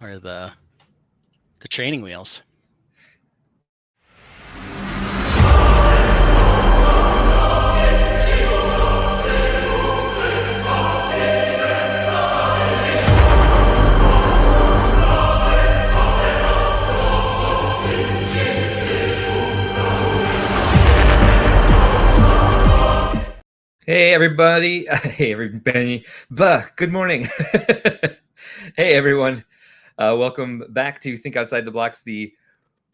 or the training wheels. Hey everybody. Hey everybody. Good morning. Hey everyone. Welcome back to Think Outside the Blocks, the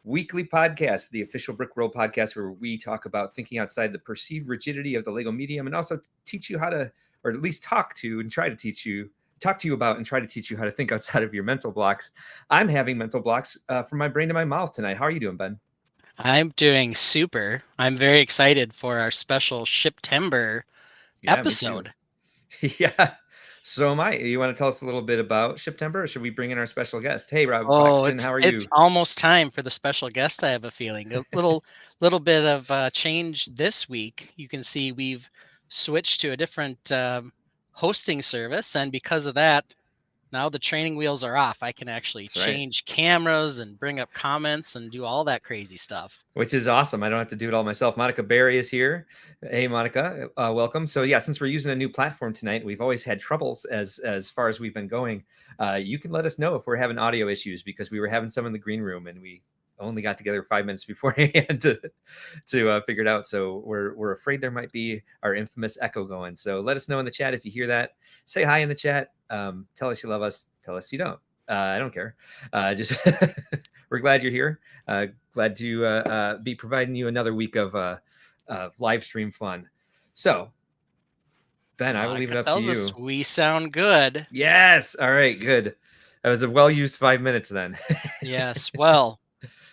weekly podcast, the official Brick World podcast, where we talk about thinking outside the perceived rigidity of the Lego medium, and also teach you how to, or at least talk to you about and try to teach you how to think outside of your mental blocks. I'm having mental blocks from my brain to my mouth tonight. How are you doing, Ben? I'm doing super. I'm very excited for our special Shiptember episode. Yeah, so am I. You want to tell us a little bit about Shiptember, or should we bring in our special guest? Hey, Rob Claxton, how are you? It's almost time for the special guest, I have a feeling. A little bit of change this week. You can see we've switched to a different hosting service, and because of that, now the training wheels are off. I can actually change cameras and bring up comments and do all that crazy stuff. Which is awesome. I don't have to do it all myself. Monica Berry is here. Hey, Monica, welcome. So yeah, since we're using a new platform tonight, we've always had troubles as far as we've been going. You can let us know if we're having audio issues, because we were having some in the green room and we only got together 5 minutes beforehand to figure it out. So we're afraid there might be our infamous echo going. So let us know in the chat if you hear that. Say hi in the chat. Tell us you love us. Tell us you don't. I don't care. Just we're glad you're here. Glad to be providing you another week of live stream fun. So, Ben, I will leave it up to you. We sound good. Yes. All right. Good. That was a well-used 5 minutes then. Yes. Well,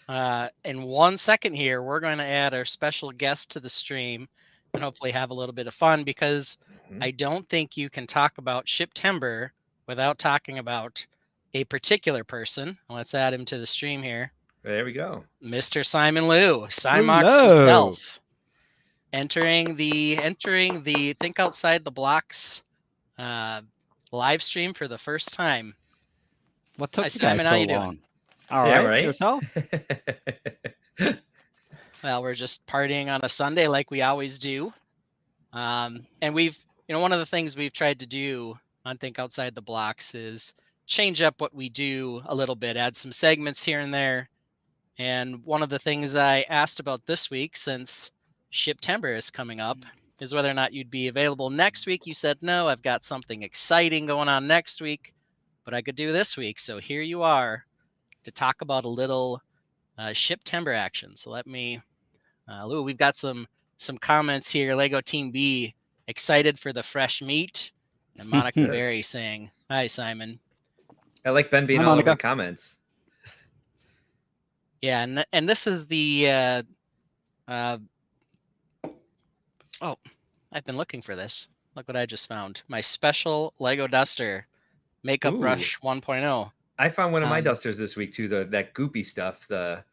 in 1 second here, we're going to add our special guest to the stream and hopefully have a little bit of fun, because I don't think you can talk about Shiptember without talking about a particular person. Let's add him to the stream here. There we go. Mr. Simon Liu, Cymox himself, entering the Think Outside the Blocks live stream for the first time. What took Hi, you Simon, guys how so you long? doing? All Yeah, right. right. Yourself? Well, we're just partying on a Sunday like we always do. And we've, one of the things we've tried to do on Think Outside the Blocks is change up what we do a little bit, add some segments here and there. And one of the things I asked about this week, since Shiptember is coming up, is whether or not you'd be available next week. You said, no, I've got something exciting going on next week, but I could do this week. So here you are to talk about a little Shiptember action. So let me, Lou, we've got some comments here. Lego Team B, excited for the fresh meat. And Monica Berry saying, hi, Simon. I like Ben being all over the comments. Yeah, and this is the, oh, I've been looking for this. Look what I just found. My special Lego Duster Makeup Brush 1.0. I found one of my dusters this week too, that goopy stuff, that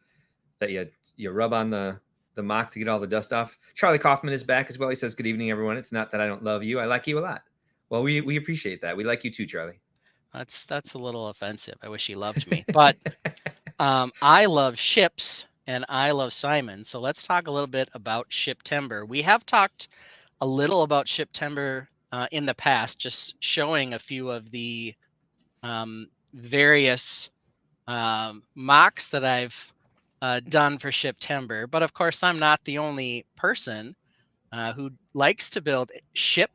you rub on the mock to get all the dust off. Charlie Kaufman is back as well. He says, good evening, everyone. It's not that I don't love you. I like you a lot. Well, we appreciate that. We like you too, Charlie. That's a little offensive. I wish he loved me. But I love ships and I love Simon. So let's talk a little bit about Shiptember. We have talked a little about Shiptember in the past, just showing a few of the various mocks that I've done for Shiptember. But of course, I'm not the only person who likes to build SHIP,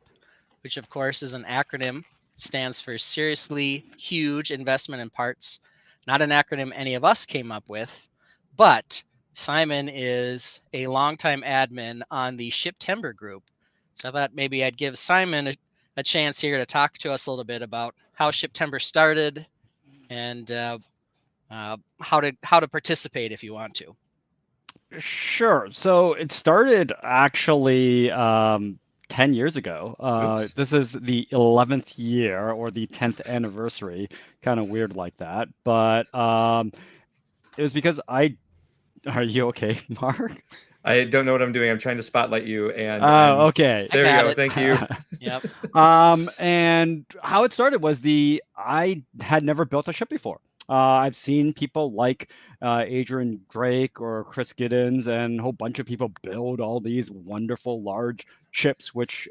which of course is an acronym. It stands for Seriously Huge Investment in Parts. Not an acronym any of us came up with, but Simon is a longtime admin on the Shiptember group. So I thought maybe I'd give Simon a chance here to talk to us a little bit about how Shiptember started and how to participate if you want to. Sure. So it started actually 10 years ago. This is the 11th year, or the 10th anniversary, kind of weird like that. But it was because are you okay, Mark? I don't know what I'm doing. I'm trying to spotlight you. And okay. There we go. Thank you. Yep. And how it started was I had never built a ship before. I've seen people like Adrian Drake or Chris Giddens and a whole bunch of people build all these wonderful large ships, which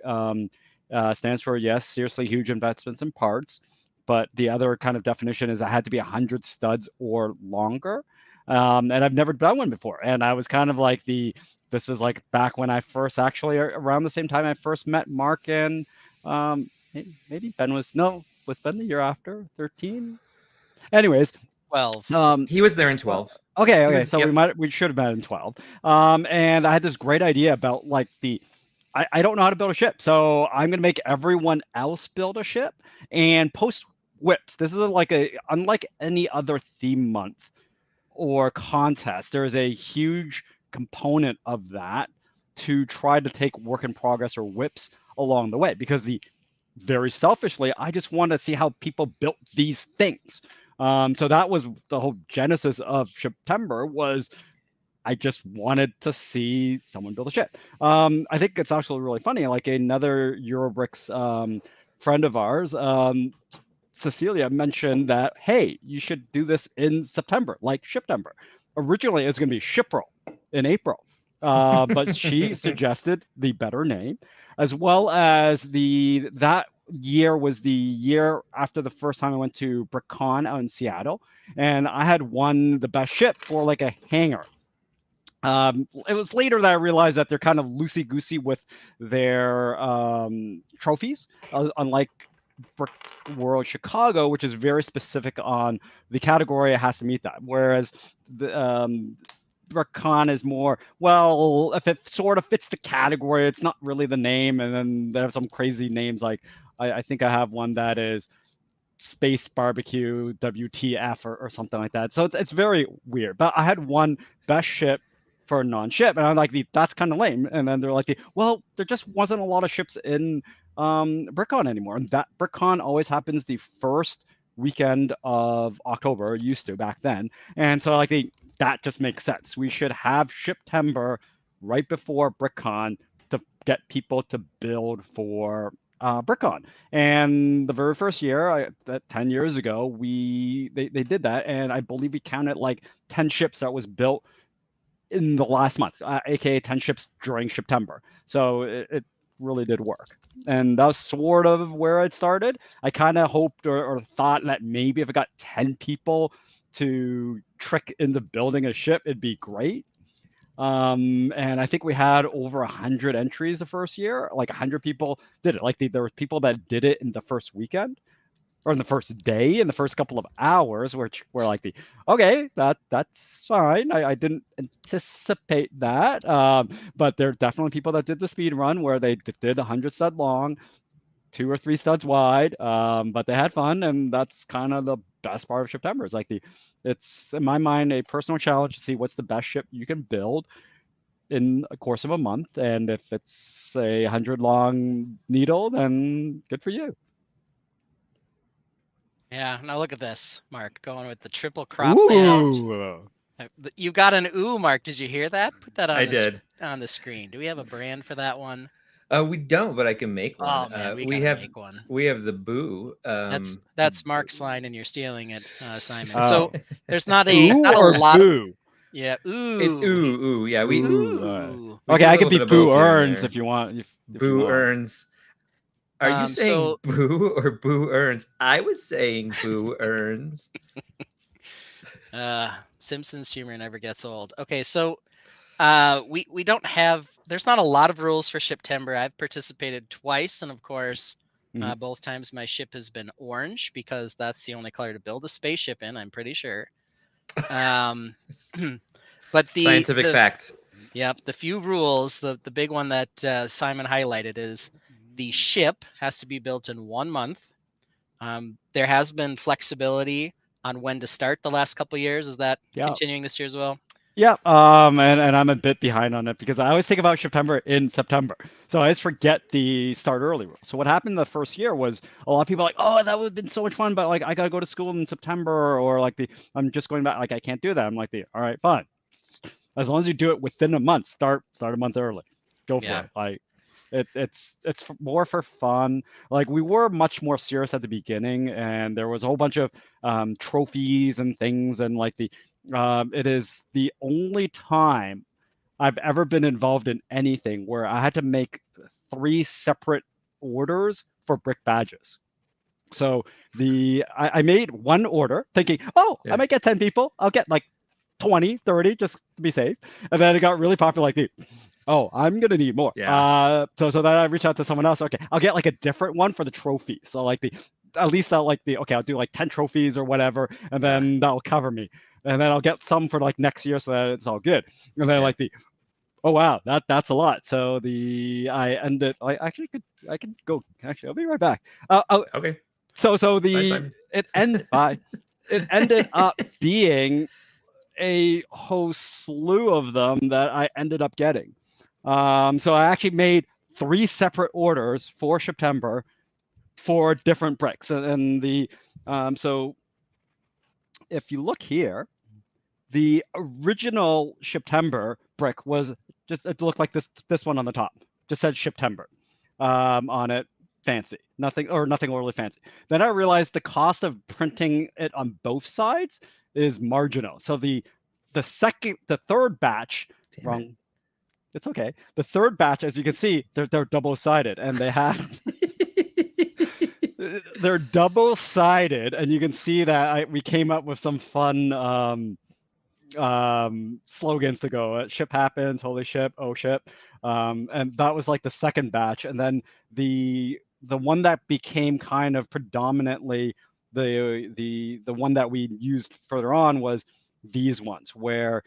stands for, yes, seriously huge investments in parts. But the other kind of definition is it had to be 100 studs or longer. And I've never done one before. And I was kind of like this was like back when I first actually, around the same time I first met Mark and maybe Ben was Ben the year after 13? Anyways, 12. He was there in 12. Okay. So Yep. we should have met in 12. And I had this great idea about like I don't know how to build a ship, so I'm gonna make everyone else build a ship and post whips. This is unlike any other theme month or contest. There is a huge component of that to try to take work in progress or whips along the way, because very selfishly, I just want to see how people built these things. So that was the whole genesis of Shiptember. Was I just wanted to see someone build a ship. I think it's actually really funny. Like another Eurobricks friend of ours, Cecilia, mentioned that, hey, you should do this in September, like Shiptember. Originally, it was going to be Shipril in April, but she suggested the better name, as well as that year was the year after the first time I went to BrickCon out in Seattle, and I had won the best ship for like a hangar. It was later that I realized that they're kind of loosey goosey with their trophies, unlike Brick World Chicago, which is very specific on the category. It has to meet that. Whereas the BrickCon is more, well, if it sort of fits the category, it's not really the name. And then they have some crazy names like I think I have one that is Space Barbecue WTF or something like that. So it's very weird. But I had one best ship for a non-ship, and I'm like, that's kind of lame. And then they're like, well, there just wasn't a lot of ships in BrickCon anymore, and that BrickCon always happens the first weekend of October. It used to back then, and so like that just makes sense. We should have Shiptember right before BrickCon to get people to build for BrickCon. And the very first year, 10 years ago, they did that, and I believe we counted like 10 ships that was built in the last month, aka 10 ships during Shiptember. So it really did work. And that was sort of where it started. I kind of hoped or thought that maybe if I got 10 people to trick into building a ship, it'd be great. And I think we had over 100 entries the first year. Like 100 people did it. Like there were people that did it in the first weekend or in the first day, in the first couple of hours, which were like okay, that's fine. I didn't anticipate that. But there are definitely people that did the speed run where they did 100 stud long, 2 or 3 studs wide, but they had fun, and that's kind of the best part of September. It's in my mind a personal challenge to see what's the best ship you can build in a course of a month, and if it's a 100 long needle, then good for you. Yeah, now look at this, Mark, going with the triple crop layout. Ooh. You got an ooh, Mark. Did you hear that? Put that on on the screen. Do we have a brand for that one? We don't, but I can make one. Oh man, we have make one. We have the boo. That's Mark's line, and you're stealing it, Simon. Oh. So there's not Ooh a or lot boo? of yeah. Ooh. Yeah, we. Ooh. Okay, I could be boo earns if you want. If boo you want. Earns. Are you saying boo or boo earns? I was saying boo earns. Simpsons humor never gets old. Okay, so we don't have. There's not a lot of rules for Shiptember. I've participated twice, and of course, both times my ship has been orange because that's the only color to build a spaceship in. I'm pretty sure. But the scientific fact. Yep, the few rules. The big one that Simon highlighted is the ship has to be built in 1 month. There has been flexibility on when to start the last couple of years. Is that continuing this year as well? Yeah, and I'm a bit behind on it because I always think about Shiptember in September. So I always forget the start early rule. So what happened the first year was a lot of people like, oh, that would have been so much fun, but like I gotta go to school in September, or like I'm just going back, like I can't do that. I'm like all right, fine. As long as you do it within a month, start a month early. Go for it. Like It's more for fun. Like, we were much more serious at the beginning, and there was a whole bunch of trophies and things, and like it is the only time I've ever been involved in anything where I had to make 3 separate orders for brick badges. So I made one order thinking, oh, I might get 10 people. I'll get like 20, 30 just to be safe. And then it got really popular, like I'm gonna need more. Yeah. So then I reach out to someone else. Okay, I'll get like a different one for the trophy. So like at least I'll I'll do like 10 trophies or whatever, and then that'll cover me. And then I'll get some for like next year so that it's all good. And then oh wow, that's a lot. So I actually I could go. Actually, I'll be right back. Okay. So Bye, it ended up being a whole slew of them that I ended up getting. So I actually made 3 separate orders for Shiptember for different bricks, and so if you look here, the original Shiptember brick was just, it looked like this one on the top, just said Shiptember on it. Fancy, nothing overly fancy. Then I realized the cost of printing it on both sides is marginal. So the third batch, wrong. It's okay. The third batch, as you can see, they're double-sided, and they have they're double-sided, and you can see that we came up with some fun slogans to go. Ship happens, holy ship, oh ship, and that was like the second batch, and then the one that became kind of predominantly the one that we used further on was these ones, where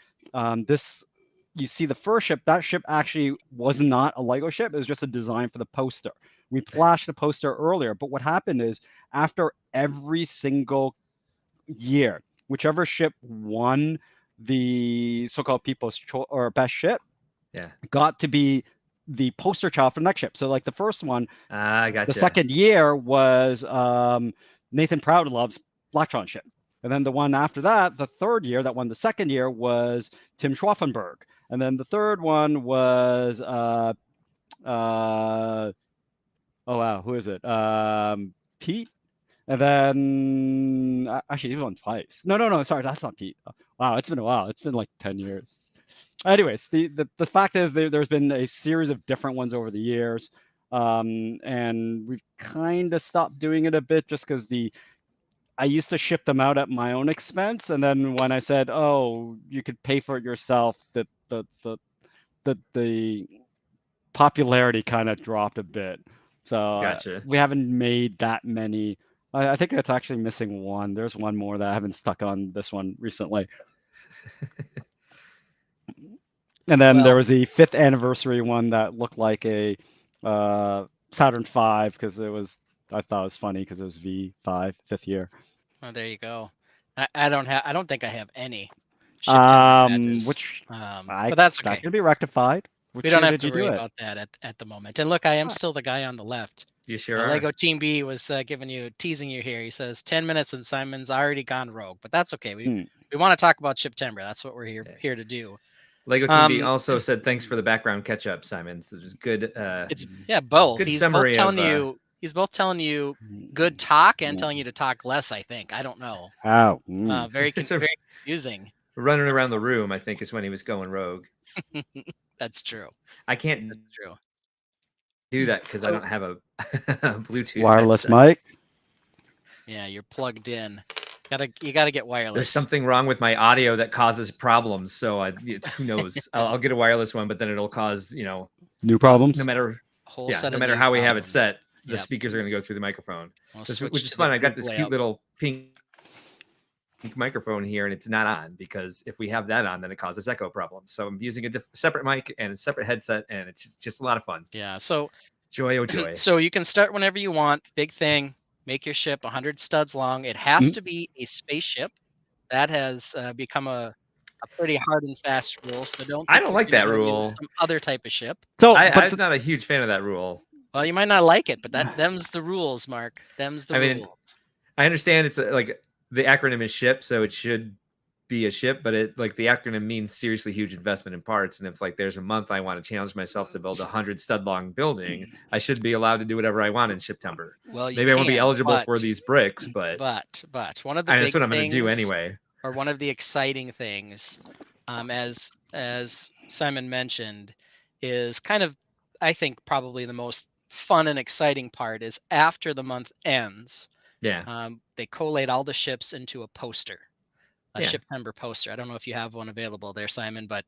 you see the first ship. That ship actually was not a Lego ship. It was just a design for the poster. We flashed the poster earlier, but what happened is after every single year, whichever ship won the so-called people's or best ship, got to be the poster child for the next ship. So like the first one, gotcha. The second year was Nathan Proudlove's Blacktron ship. And then the one after that, the third year that won the second year, was Tim Schwaffenberg. And then the third one was oh wow, who is it? Pete. And then actually he won twice. No, sorry, that's not Pete. Wow, it's been a while. It's been like 10 years. Anyways, the fact is there's been a series of different ones over the years, and we've kind of stopped doing it a bit just because I used to ship them out at my own expense, and then when I said, "Oh, you could pay for it yourself," the popularity kind of dropped a bit. So we haven't made that many. I think it's actually missing one. There's one more that I haven't stuck on this one recently. And then there was the 5th anniversary one that looked like a Saturn V, because I thought it was funny because it was V5, 5th year. Oh, there you go. I don't think I have any badges. But that's okay. That can be rectified. We don't have to worry about that at the moment. And look, I am still the guy on the left. You sure are. Lego Team B was teasing you here. He says 10 minutes and Simon's already gone rogue, but that's okay. We want to talk about Shiptember. That's what we're here to do. Lego Team B also said thanks for the background catch up, Simons. This is good. It's both. Good summary he's both telling you good talk and telling you to talk less. I think. I don't know. How? Very confusing. Running around the room, I think, is when he was going rogue. That's true. I can't do that because I don't have a Bluetooth wireless headset. mic. Yeah, you're plugged in. You gotta get wireless. There's something wrong with my audio that causes problems. So who knows? I'll get a wireless one, but then it'll cause new problems. No matter how we have it set, the speakers are going to go through the microphone, which is fun. I got this cute little pink microphone here, and it's not on because if we have that on, then it causes echo problems. So I'm using a separate mic and a separate headset, and it's just a lot of fun. Yeah. So joy, oh joy. So you can start whenever you want. Big thing. Make your ship 100 studs long. It has to be a spaceship. That has become a pretty hard and fast rule. So I don't like that rule. Some other type of ship. So I'm not a huge fan of that rule. Well, you might not like it, but them's the rules, Mark. Them's the rules. I understand it's like the acronym is ship, so it should be a ship, but it like the acronym means seriously huge investment in parts. And if like there's a month I want to challenge myself to build 100 stud long building, I should be allowed to do whatever I want in Shiptember. Well, you Maybe I won't be can, eligible for these bricks, but one of the that's big what I'm going to do things, anyway. or one of the exciting things, as Simon mentioned, is kind of, I think, probably the most fun and exciting part is after the month ends. Yeah. They collate all the ships into a poster, a Yeah. Shiptember poster. I don't know if you have one available there, Simon, but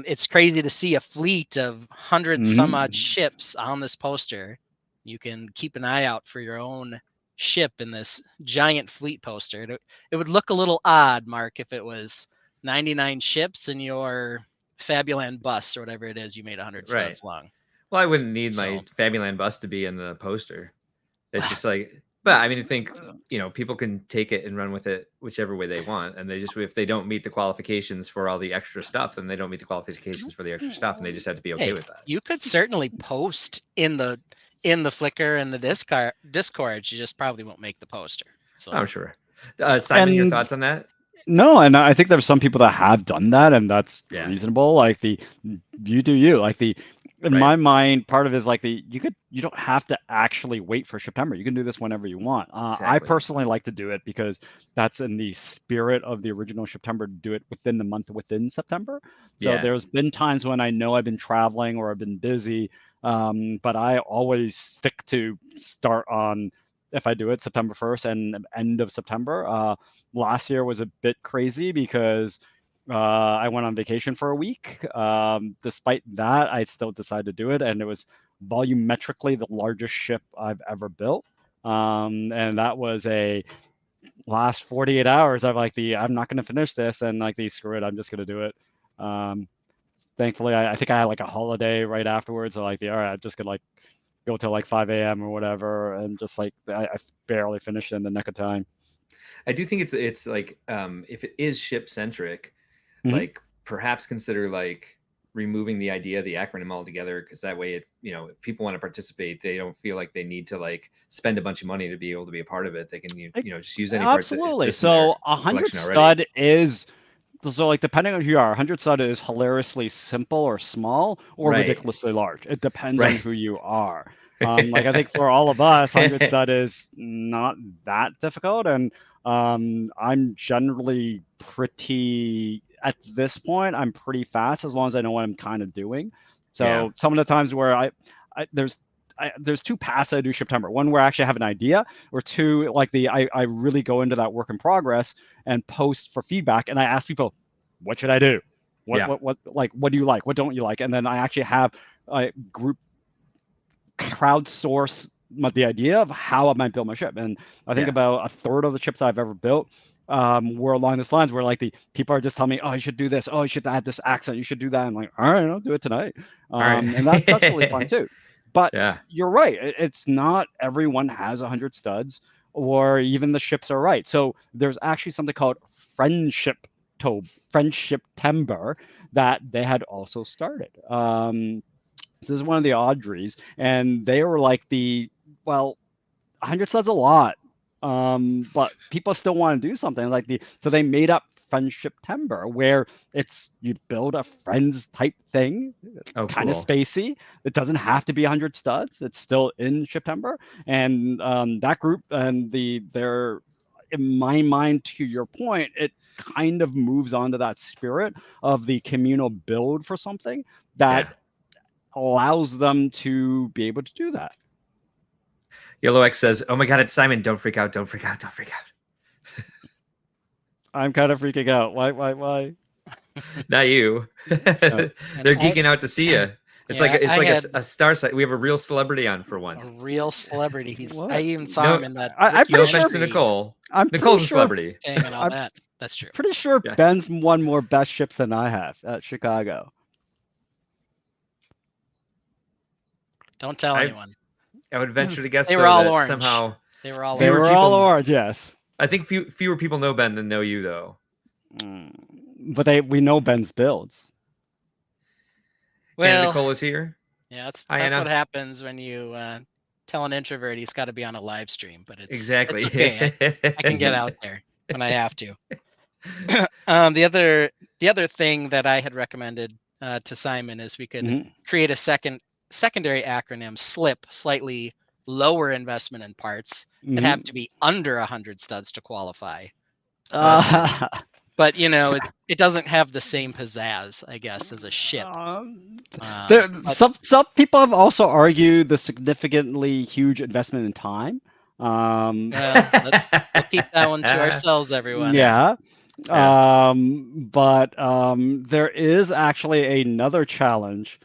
it's crazy to see a fleet of 100 some odd ships on this poster. You can keep an eye out for your own ship in this giant fleet poster. It would look a little odd, Mark, if it was 99 ships in your Fabuland bus or whatever it is you made 100 studs long. Well, I wouldn't need my So- Fabuland bus to be in the poster. It's just like, but I mean, I think, you know, people can take it and run with it whichever way they want. And they just, if they don't meet the qualifications for all the extra stuff, then they don't meet the qualifications for the extra stuff. And they just have to be okay with that. You could certainly post in the Flickr and the Discord. You just probably won't make the poster. So I'm sure. Simon, your And- thoughts on that? No, and I think there's some people that have done that, and that's Yeah. reasonable. Like you do you. Like in Right. my mind, part of it is like you don't have to actually wait for September. You can do this whenever you want. I Exactly. personally like to do it because that's in the spirit of the original September to do it within the month within September. So Yeah. there's been times when I know I've been traveling or I've been busy, but I always stick to start on. If I do it September 1st and end of September. Last year was a bit crazy because I went on vacation for a week. Despite that, I still decided to do it, and it was volumetrically the largest ship I've ever built. And that was a last 48 hours. I'm not going to finish this, and screw it, I'm just going to do it. Thankfully, I think I had like a holiday right afterwards. So all right, I'm just gonna go till 5 a.m. or whatever, and just I barely finished it in the nick of time. I do think it's like if it is ship centric, Mhm. perhaps consider removing the idea of the acronym altogether, because that way if people want to participate, they don't feel like they need to spend a bunch of money to be able to be a part of it. They can just use any parts that Absolutely. exist in their So 100 collection already. stud is depending on who you are, 100 stud is hilariously simple or small or Right. ridiculously large. It depends on Right. who you are. I think for all of us, 100 stud is not that difficult, and I'm generally pretty at this point. I'm pretty fast as long as I know what I'm kind of doing. So Yeah. some of the times where there's two paths I do Shiptember. One where I actually have an idea, or two I really go into that work in progress and post for feedback, and I ask people, what should I do? What do you like? What don't you like? And then I actually have a group crowdsource the idea of how I might build my ship. And I think about a third of the ships I've ever built were along this lines where the people are just telling me, oh, you should do this. Oh, you should add this accent. You should do that. I'm like, all right, I'll do it tonight. right. And that's really fun too. But Yeah. you're right. It's not everyone has 100 studs, or even the ships are right. So there's actually something called Friendshiptember that they had also started. This is one of the Audreys, and they were 100 studs a lot, but people still want to do something so they made up Friendshiptember, where it's you build a friends type thing, kind of spacey. It doesn't have to be 100 studs. It's still in Shiptember, and that group and they're in my mind, to your point, it kind of moves on to that spirit of the communal build for something that allows them to be able to do that. Yellow X says, oh my god, it's Simon. Don't freak out. Don't freak out. Don't freak out. I'm kind of freaking out. Why? Not you. They're geeking out to see you. It's a star site. We have a real celebrity on for once. A real celebrity. I even saw him in that. I'm no offense to Nicole. Nicole's a celebrity. And all that. That's true. Pretty sure Ben's won more best ships than I have at Chicago. Don't tell anyone. I would venture to guess they were all orange. Somehow they were all orange. Yes. I think fewer people know Ben than know you, though. But we know Ben's builds. Well, and Nicole is here. Yeah, that's what happens when you tell an introvert he's got to be on a live stream. But it's exactly. it's okay. I can get out there when I have to. The other thing that I had recommended to Simon is we could create a secondary acronym, SLIP, slightly lower investment in parts that have to be under 100 studs to qualify. But it doesn't have the same pizzazz, I guess, as a ship. Some people have also argued the significantly huge investment in time. Well, we'll keep that one to ourselves, everyone. Yeah. But there is actually another challenge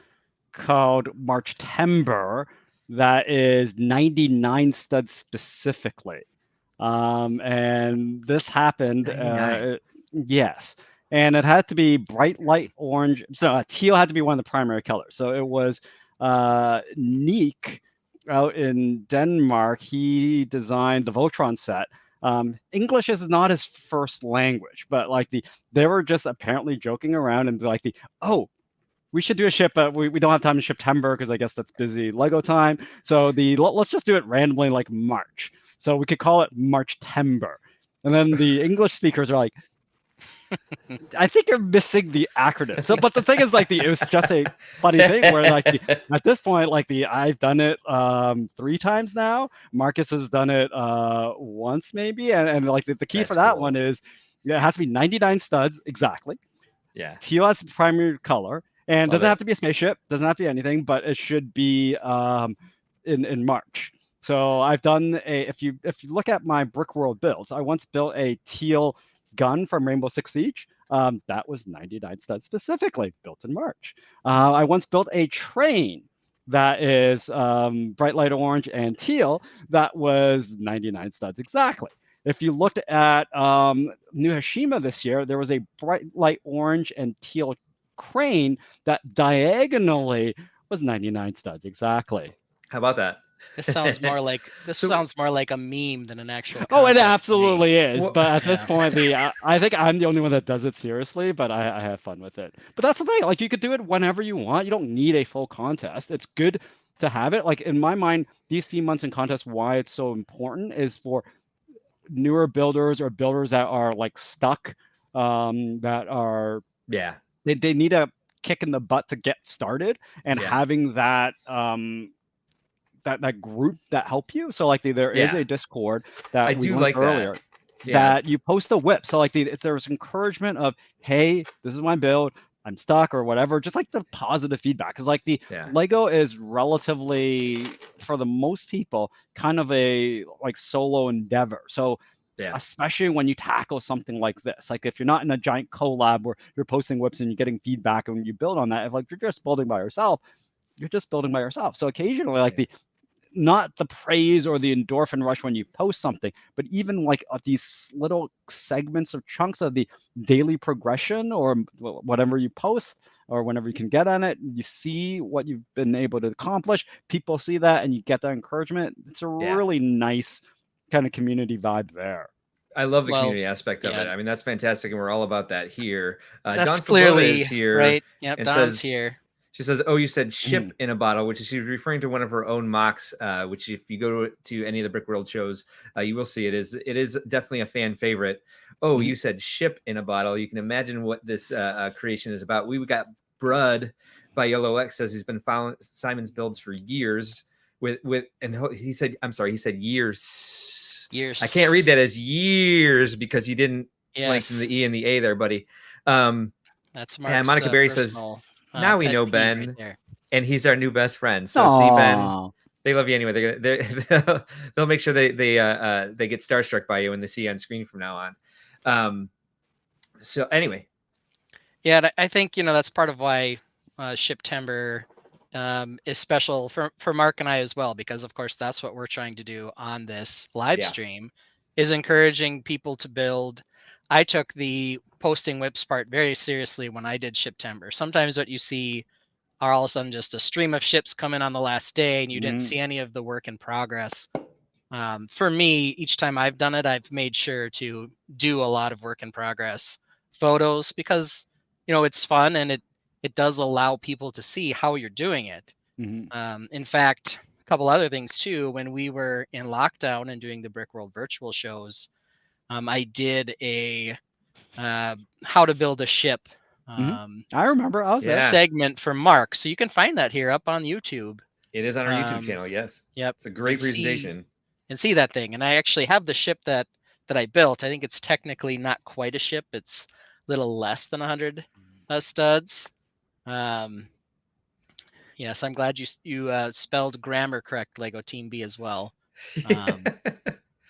called Marchtember that is 99 studs specifically. And this happened, yes. And it had to be bright light orange. So teal had to be one of the primary colors. So it was Nick out in Denmark. He designed the Voltron set. English is not his first language, but they were just apparently joking around and we should do a ship, but we don't have time to Shiptember because I guess that's busy Lego time. So let's just do it randomly like March. So we could call it Marchtember. And then the English speakers are like, I think you're missing the acronym. So, but the thing is, it was just a funny thing where, at this point, I've done it 3 times now. Marcus has done it once, maybe, and the key for that one is it has to be 99 studs exactly. Yeah. Teal has the primary color, and doesn't have to be a spaceship, doesn't have to be anything, but it should be in March. So I've done if you look at my Brick World builds, I once built a teal gun from Rainbow Six Siege. That was 99 studs specifically, built in March. I once built a train that is bright light orange and teal. That was 99 studs exactly. If you looked at New Hashima this year, there was a bright light orange and teal crane that diagonally was 99 studs exactly. How about that? This sounds more like a meme than an actual contest. Oh, it absolutely is. But at this point, I think I'm the only one that does it seriously, but I have fun with it. But that's the thing. You could do it whenever you want. You don't need a full contest. It's good to have it. In my mind, these theme months and contests, why it's so important is for newer builders or builders that are stuck, that are they need a kick in the butt to get started, and having that that group that help you. So there is a Discord that I we do went earlier that you post the whip. So if there was encouragement of, hey, this is my build, I'm stuck or whatever, just the positive feedback. Because Lego is relatively, for the most people, kind of a solo endeavor. So especially when you tackle something like this, if you're not in a giant collab where you're posting whips and you're getting feedback and you build on that, if you're just building by yourself, you're just building by yourself. So occasionally not the praise or the endorphin rush when you post something, but even these little segments or chunks of the daily progression or whatever you post or whenever you can get on it, you see what you've been able to accomplish. People see that and you get that encouragement. It's a really nice kind of community vibe there. I love the community aspect of it. I mean, that's fantastic, and we're all about that here. That's clearly is here, right. Yep, Don's here. She says, "Oh, you said ship in a bottle," which is she's referring to one of her own mocks. Which, if you go to any of the Brick World shows, you will see it is definitely a fan favorite. Oh, you said ship in a bottle. You can imagine what this creation is about. We got Brud by Yellow X says he's been following Simon's builds for years. And he said, I'm sorry, he said years. Years. I can't read that as years because you didn't lengthen the E and the A there, buddy. That's Mark's, and Monica Berry says, now we know Ben, and he's our new best friend. So see, Ben, they love you anyway. They'll make sure they get starstruck by you when they see you on screen from now on. So anyway, I think that's part of why Shiptember is special for Mark and I as well, because of course that's what we're trying to do on this live stream, is encouraging people to build. I took the posting whips part very seriously when I did Shiptember. Sometimes what you see are all of a sudden just a stream of ships coming on the last day and you didn't see any of the work in progress. For me, each time I've done it, I've made sure to do a lot of work in progress photos because it's fun and it does allow people to see how you're doing it. In fact, a couple other things too, when we were in lockdown and doing the Brick World virtual shows, I did a how to build a ship I remember. I was there. segment from Mark. So you can find that here up on YouTube. It is on our YouTube channel. Yes. Yep. It's a great presentation. See that thing. And I actually have the ship that I built. I think it's technically not quite a ship. It's a little less than 100 studs. Yes, I'm glad you spelled grammar correct, Lego Team B, as well.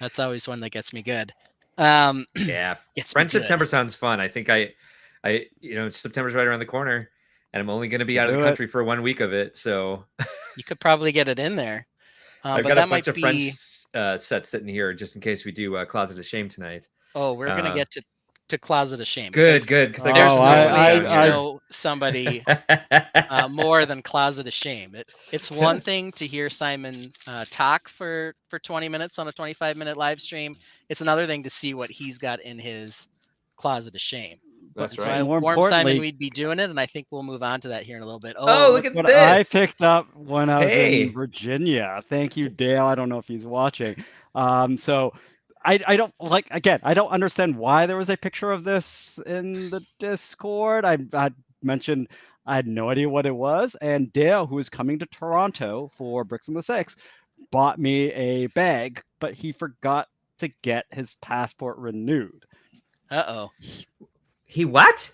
That's always one that gets me good. Yeah, September sounds fun. I think September's right around the corner, and I'm only going to be out of the country for 1 week of it. So you could probably get it in there. I've got a bunch of French sets sitting here just in case we do Closet of Shame tonight. Oh, we're gonna get to Closet of Shame. Good. Because there's no way to know somebody more than Closet of Shame. It's one thing to hear Simon talk for 20 minutes on a 25-minute live stream. It's another thing to see what he's got in his Closet of Shame. That's right. So I warned Simon we'd be doing it, and I think we'll move on to that here in a little bit. Oh, look at what this! I picked up when I was in Virginia. Thank you, Dale. I don't know if he's watching. So I don't I don't understand why there was a picture of this in the Discord. I mentioned I had no idea what it was, and Dale, who is coming to Toronto for Bricks on the Six, bought me a bag, but he forgot to get his passport renewed. Uh-oh. He what?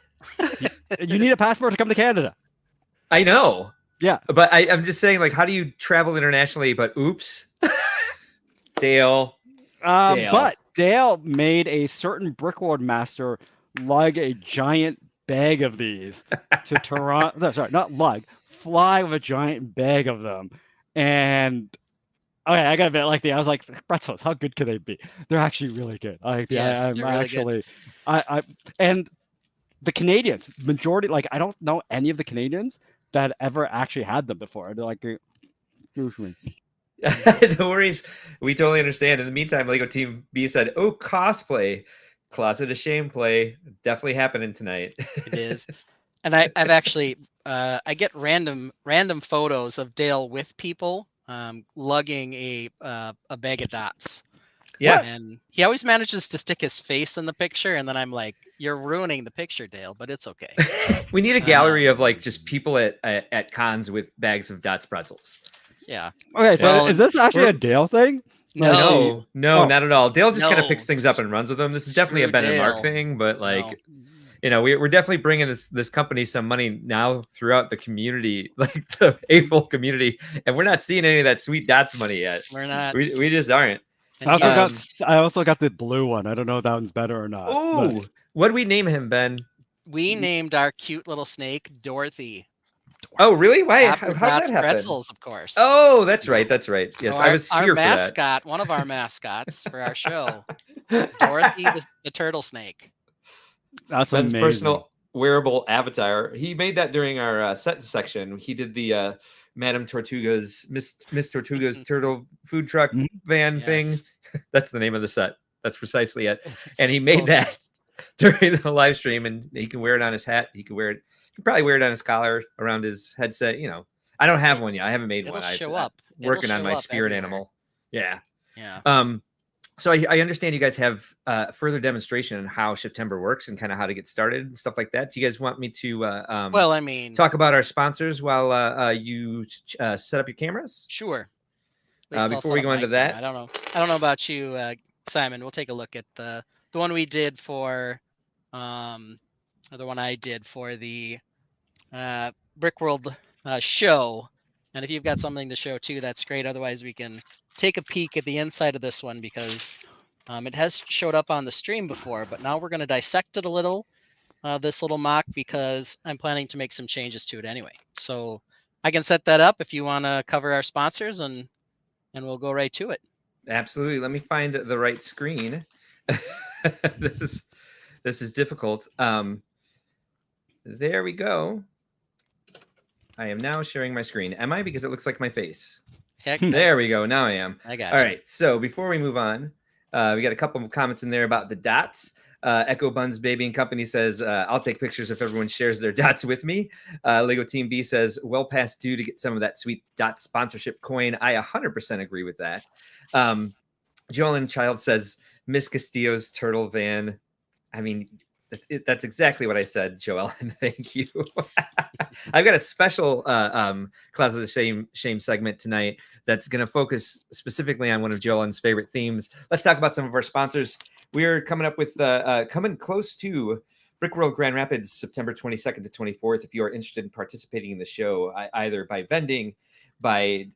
You need a passport to come to Canada. I know. Yeah. But I'm just saying, like, how do you travel internationally? But oops. Dale. But Dale made a certain Brickworld master lug a giant bag of these to Toronto. No, sorry, not lug. Fly with a giant bag of them. And okay, I got a bit like I was like, pretzels, how good could they be? They're actually really good. I'm actually good. And the Canadians, majority, like I don't know any of the Canadians that ever actually had them before. They're like, excuse me. No worries. We totally understand. In the meantime, Lego Team B said, oh, cosplay. Closet of Shame play. Definitely happening tonight. It is. And I've actually, I get random photos of Dale with people lugging a bag of dots. Yeah. And he always manages to stick his face in the picture, and then I'm like, you're ruining the picture, Dale, but it's okay. We need a gallery of like just people at cons with bags of Dots pretzels. Yeah. Okay, so is this actually a Dale thing? No, not at all. Dale just kind of picks things up and runs with them. This is definitely a Ben and Mark thing, but like, we're definitely bringing this company some money now throughout the community, like the AFOL community, and we're not seeing any of that sweet Dots money yet. We're not. We just aren't. I also got the blue one. I don't know if that one's better or not. Oh, what did we name him, Ben? We named our cute little snake Dorothy. Oh, really? Why? How did that happen? Pretzels, of course. Oh, that's right. That's right. Yes, so I was here for mascot, that. One of our mascots for our show, Dorothy the turtle snake. That's Ben's amazing. personal wearable avatar. He made that during our set section. He did the Madame Tortuga's Miss Tortuga's turtle food truck van thing. That's the name of the set. That's precisely it. And he made that during the live stream, and he can wear it on his hat. He can wear it. He can probably wear it on his collar, around his headset. I don't have one yet. I haven't made one. Show up. Working on my spirit animal. Yeah. Yeah. So I understand you guys have further demonstration on how Shiptember works and kind of how to get started and stuff like that. Do you guys want me to talk about our sponsors while you set up your cameras? Sure. Before we go into that, I don't know about you, Simon. We'll take a look at the one we did for or the one I did for the Brickworld show. And if you've got something to show too, that's great. Otherwise, we can take a peek at the inside of this one because it has showed up on the stream before, but now we're going to dissect it a little, this little mock, because I'm planning to make some changes to it anyway. So I can set that up if you want to cover our sponsors, and we'll go right to it. Absolutely. Let me find the right screen. This is difficult. There we go. I am now sharing my screen. Am I? Because it looks like my face. Heck, there we go. Now I am. I got All you. right. So before we move on, we got a couple of comments in there about the dots. Echo Buns Baby and Company says, I'll take pictures if everyone shares their dots with me. Lego Team B says, well past due to get some of that sweet dot sponsorship coin. I 100% agree with that. Joelyn Child says, Miss Castillo's turtle van. I mean, That's exactly what I said, Joel. And thank you. I've got a special Closet of Shame segment tonight that's going to focus specifically on one of Joel's favorite themes. Let's talk about some of our sponsors. We're coming up with coming close to Brickworld Grand Rapids, September 22nd to 24th. If you are interested in participating in the show, either by vending, by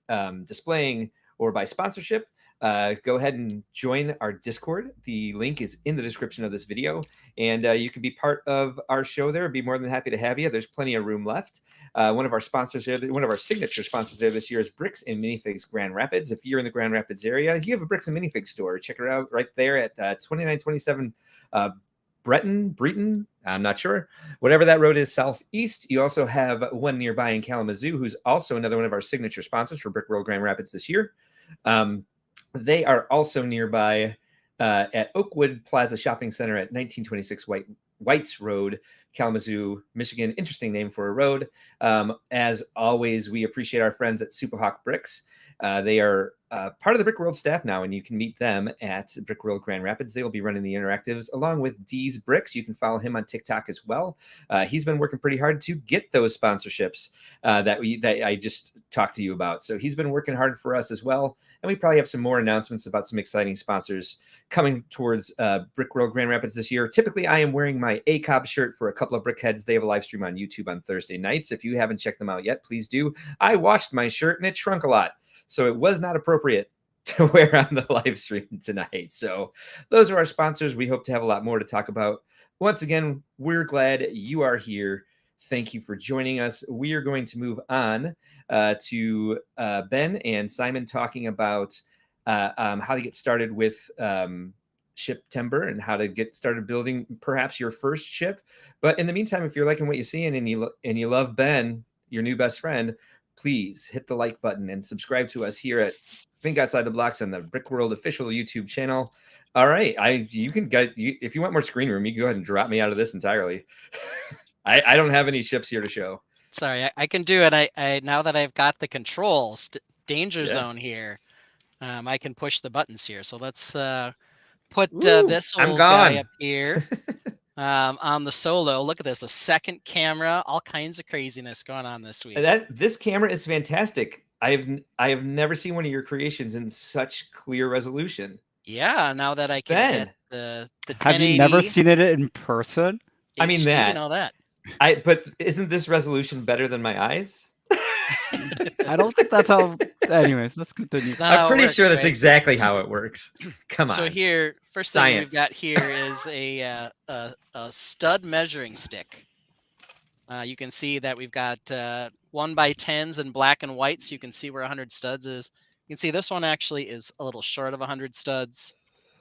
displaying, or by sponsorship, go ahead and join our Discord. The link is in the description of this video, and you can be part of our show there. I'd be more than happy to have you. There's plenty of room left. One of our sponsors there, one of our signature sponsors there this year is Bricks and Minifigs Grand Rapids. If you're in the Grand Rapids area, you have a Bricks and Minifigs store. Check it out right there at 2927 Breton, I'm not sure. Whatever that road is southeast. You also have one nearby in Kalamazoo, who's also another one of our signature sponsors for Brickworld Grand Rapids this year. They are also nearby at Oakwood Plaza Shopping Center at 1926 Whites Road, Kalamazoo, Michigan. Interesting name for a road. As always, we appreciate our friends at Superhawk Bricks. They are part of the Brickworld staff now, and you can meet them at Brickworld Grand Rapids. They will be running the interactives along with D's Bricks. You can follow him on TikTok as well. He's been working pretty hard to get those sponsorships that I just talked to you about. So he's been working hard for us as well. And we probably have some more announcements about some exciting sponsors coming towards Brickworld Grand Rapids this year. Typically, I am wearing my ACOB shirt for a couple of Brickheads. They have a live stream on YouTube on Thursday nights. If you haven't checked them out yet, please do. I washed my shirt and it shrunk a lot, so it was not appropriate to wear on the live stream tonight. So those are our sponsors. We hope to have a lot more to talk about. Once again, we're glad you are here. Thank you for joining us. We are going to move on to Ben and Simon talking about how to get started with Shiptember and how to get started building perhaps your first ship. But in the meantime, if you're liking what you're seeing and you love Ben, your new best friend, please hit the like button and subscribe to us here at Think Outside the Blocks on the Brickworld official YouTube channel. All right, if you want more screen room, you can go ahead and drop me out of this entirely. I don't have any ships here to show. Sorry, I can do it. I now that I've got the controls, danger zone here, I can push the buttons here. So let's put this old guy up here on the solo. Look at this, a second camera, all kinds of craziness going on this week. This camera is fantastic. I have never seen one of your creations in such clear resolution. Yeah, now that I can get the 1080. Have you never seen it in person? HD, I mean that. You know that. But isn't this resolution better than my eyes? I don't think that's how. Anyways, let's continue. I'm pretty sure that's exactly how it works. Come on. So here, first thing we've got here is a stud measuring stick. You can see that we've got 1x10s in black and white, so you can see where 100 studs is. You can see this one actually is a little short of 100 studs.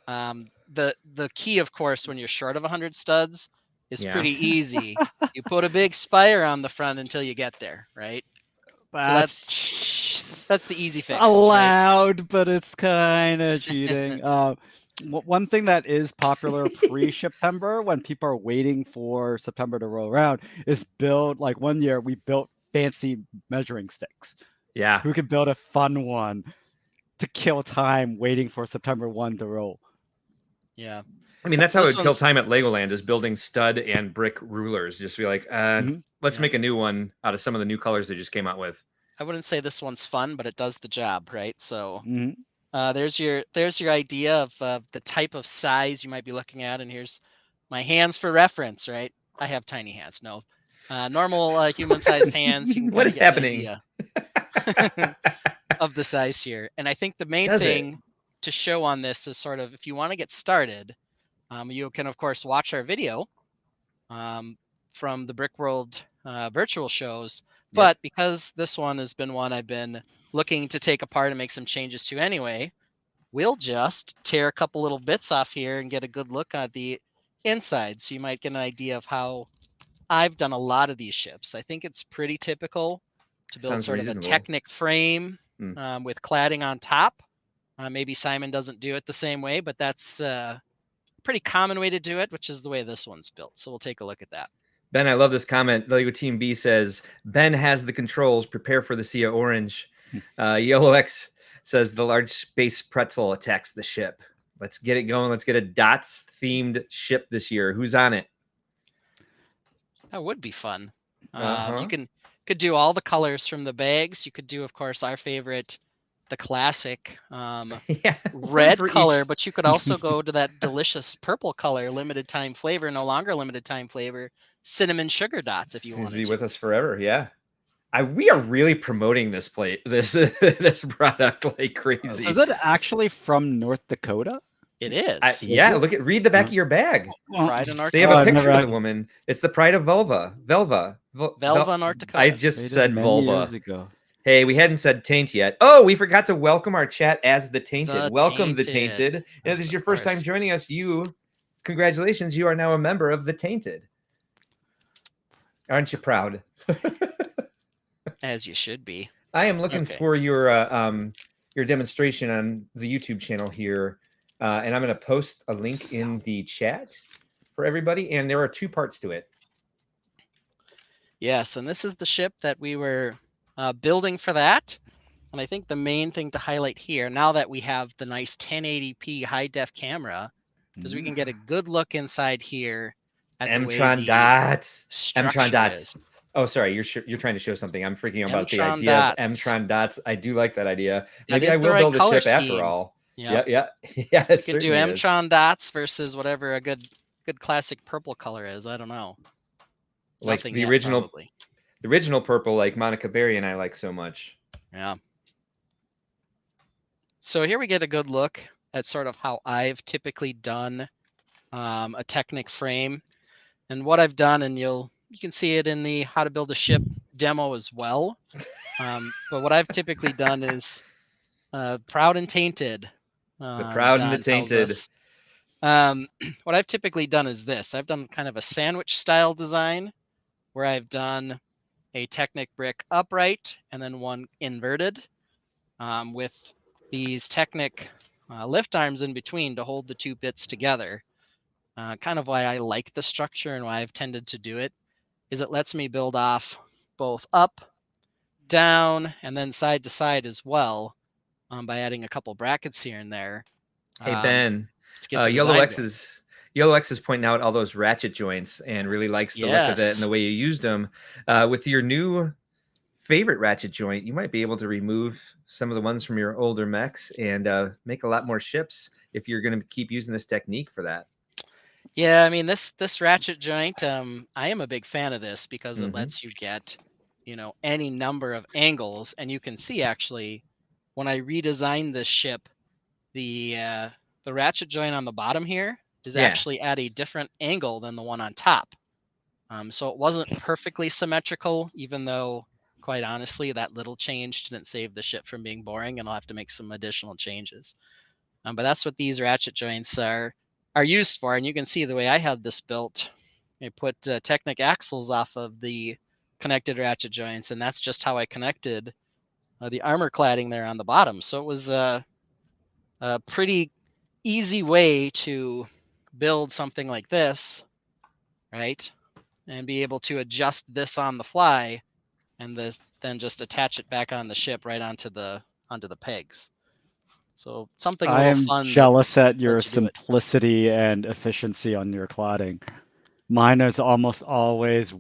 The key, of course, when you're short of 100 studs is pretty easy. You put a big spire on the front until you get there, right? So that's the easy fix. Allowed, right? But it's kind of cheating. One thing that is popular pre-Shiptember, when people are waiting for September to roll around, is build, like one year we built fancy measuring sticks. Yeah. Who could build a fun one to kill time waiting for September 1 to roll. Yeah. I mean, that's how it would kill time at Legoland, is building stud and brick rulers. Just be like, let's make a new one out of some of the new colors they just came out with. I wouldn't say this one's fun, but it does the job, right? So there's your idea of the type of size you might be looking at. And here's my hands for reference, right? I have tiny hands. No, normal human-sized hands. You can what is get happening? An idea of the size here. And I think the main thing to show on this is sort of, if you want to get started, you can, of course, watch our video from the Brickworld virtual shows. But because this one has been one I've been looking to take apart and make some changes to anyway, we'll just tear a couple little bits off here and get a good look at the inside. So you might get an idea of how I've done a lot of these ships. I think it's pretty typical to build sort of a Technic frame with cladding on top. Maybe Simon doesn't do it the same way, but that's a pretty common way to do it, which is the way this one's built. So we'll take a look at that. Ben, I love this comment. Lego Team B says, Ben has the controls. Prepare for the sea of orange. Yellow X says, the large space pretzel attacks the ship. Let's get it going. Let's get a dots-themed ship this year. Who's on it? That would be fun. Uh-huh. You could do all the colors from the bags. You could do, of course, our favorite, the classic Yeah, one red for color, each. but you could also go to that delicious purple color, limited time flavor, no longer limited time flavor, cinnamon sugar dots if you Seems to wanted be to. with us forever. Yeah. We are really promoting this this product like So crazy. is it actually from North Dakota? It is. Yeah, it? read the back of Uh, your bag. Well, Pride of North They have a I've Dakota. never picture of the had. woman. It's the pride of Velva. Velva, North I Dakota. just Created said many years vulva. ago. Hey, we hadn't said taint yet. Oh, we forgot to welcome our chat as the tainted. The Welcome the Tainted. tainted. And if Yes, this is of your first time course. joining us, congratulations, you are now a member of the tainted. Aren't you proud? As you should be. I am looking Okay. for your demonstration on the YouTube channel here, and I'm going to post a link in the chat for everybody. And there are 2 parts to it. Yes, and this is the ship that we were building for that. And I think the main thing to highlight here, now that we have the nice 1080p high def camera, is we can get a good look inside here at the way Mtron dots. structure Mtron dots. is. Oh, sorry, you're trying to show something. I'm freaking out about the Mtron idea of dots. Mtron dots. I do like that idea. That Maybe I is the will right build a color ship after scheme. all. Yep. Yeah, it You could do certainly is. Mtron dots versus whatever a good classic purple color is. I don't know. Like Nothing the yet, original, probably. the original purple, like Monica Berry and I like so much. Yeah. So here we get a good look at sort of how I've typically done a Technic frame, and what I've done, and you can see it in the how to build a ship demo as well. But what I've typically done is proud and tainted. The proud and the Don tells tainted. us. What I've typically done is this. I've done kind of a sandwich style design where I've done a Technic brick upright and then one inverted with these Technic lift arms in between to hold the 2 bits together. Kind of why I like the structure and why I've tended to do it is it lets me build off both up, down, and then side to side as well by adding a couple brackets here and there. Hey Ben, to get the Yellow design X going. is pointing out all those ratchet joints and really likes the look of it and the way you used them. With your new favorite ratchet joint, you might be able to remove some of the ones from your older mechs and make a lot more ships if you're going to keep using this technique for that. Yeah, I mean this ratchet joint, I am a big fan of this because it lets you get, any number of angles, and you can see actually when I redesigned this ship, the ratchet joint on the bottom here is actually at a different angle than the one on top. So it wasn't perfectly symmetrical, even though, quite honestly, that little change didn't save the ship from being boring, and I'll have to make some additional changes. But that's what these ratchet joints are used for, and you can see the way I had this built. I put Technic axles off of the connected ratchet joints, and that's just how I connected the armor cladding there on the bottom. So it was a pretty easy way to build something like this, right? And be able to adjust this on the fly, and then just attach it back on the ship right onto the pegs. So something a I little am fun. jealous at your lets you do it. simplicity and efficiency on your cladding. Mine is almost always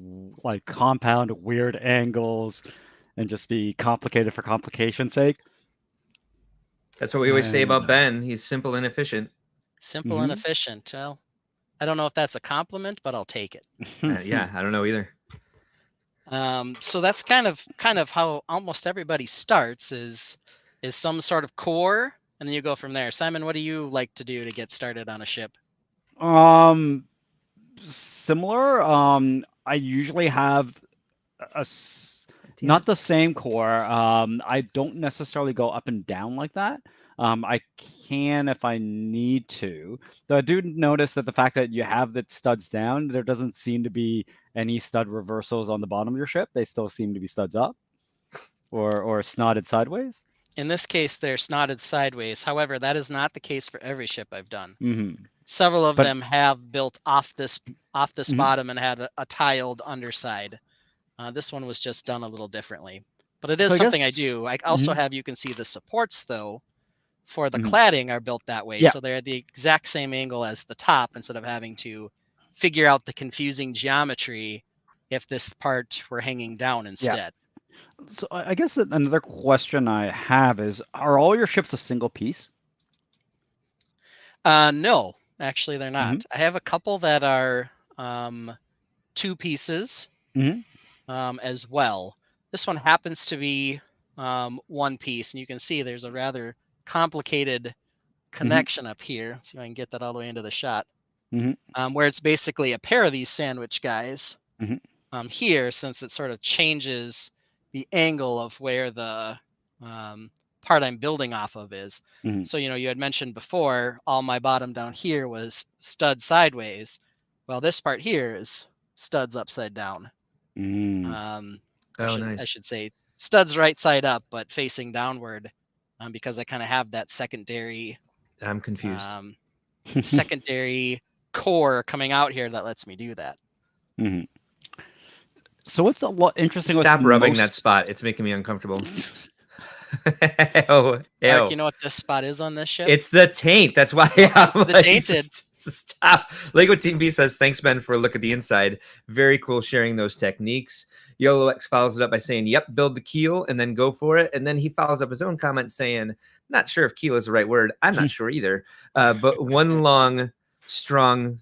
like compound weird angles and just be complicated for complication's sake. That's what we always say about Ben. He's simple and efficient. Simple and efficient. Well, I don't know if that's a compliment, but I'll take it. Yeah, I don't know either. So that's kind of how almost everybody starts is some sort of core, and then you go from there. Simon, what do you like to do to get started on a ship? Similar. I usually have not the same core. I don't necessarily go up and down like that. I can if I need to. Though I do notice that the fact that you have the studs down, there doesn't seem to be any stud reversals on the bottom of your ship. They still seem to be studs up or snotted sideways. In this case, they're snotted sideways. However, that is not the case for every ship I've done. Mm-hmm. Several of them have built off this bottom and had a tiled underside. This one was just done a little differently, but it is something I do. I also have, you can see the supports though for the cladding are built that way. So they're the exact same angle as the top instead of having to figure out the confusing geometry if this part were hanging down instead. So I guess that another question I have is, are all your ships a single piece? No, actually they're not. Mhm. I have a couple that are 2 pieces Mhm. as well. This one happens to be 1 piece, and you can see there's a rather complicated connection up here. Let's see if I can get that all the way into the shot. Mhm. Where it's basically a pair of these sandwich guys Mhm. here, since it sort of changes the angle of where the part I'm building off of is. Mhm. So, you had mentioned before, all my bottom down here was stud sideways. Well, this part here is studs upside down. Mm. I Oh, should I nice. should say studs right side up, but facing downward, because I kind of have that secondary I'm confused. secondary core coming out here that lets me do that. Mhm. So what's a lot interesting Stop with rubbing most... that spot. It's making me uncomfortable. Oh, Mark, ew. you know what this spot is on this ship? It's the taint. That's why I'm The like, tainted. stop. Lego Team B says, thanks, Ben, for a look at the inside. Very cool sharing those techniques. YoloX follows it up by saying, yep, build the keel and then go for it. And then he follows up his own comment saying, not sure if keel is the right word. I'm not sure either. But one long, strong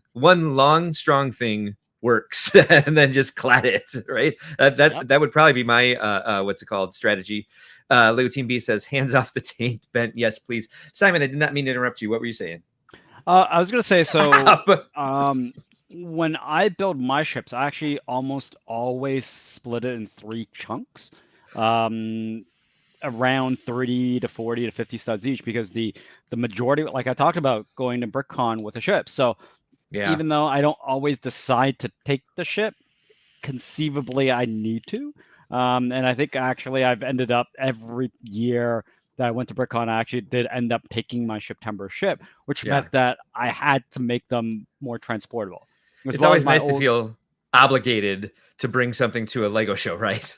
thing works. And then just clad it, right? That would probably be my, what's it called, strategy. Lego Team B says, hands off the taint, Ben. Yes, please. Simon, I did not mean to interrupt you. What were you saying? I was going to say, Stop. so when I build my ships, I actually almost always split it in 3 chunks, around 30 to 40 to 50 studs each, because the majority, like I talked about, going to BrickCon with a ship. So Yeah, even though I don't always decide to take the ship, conceivably I need to. And I think actually I've ended up every year that I went to BrickCon, I actually did end up taking my Shiptember ship, which Yeah. meant that I had to make them more transportable. As it's well always as my nice to old... feel obligated to bring something to a Lego show, right?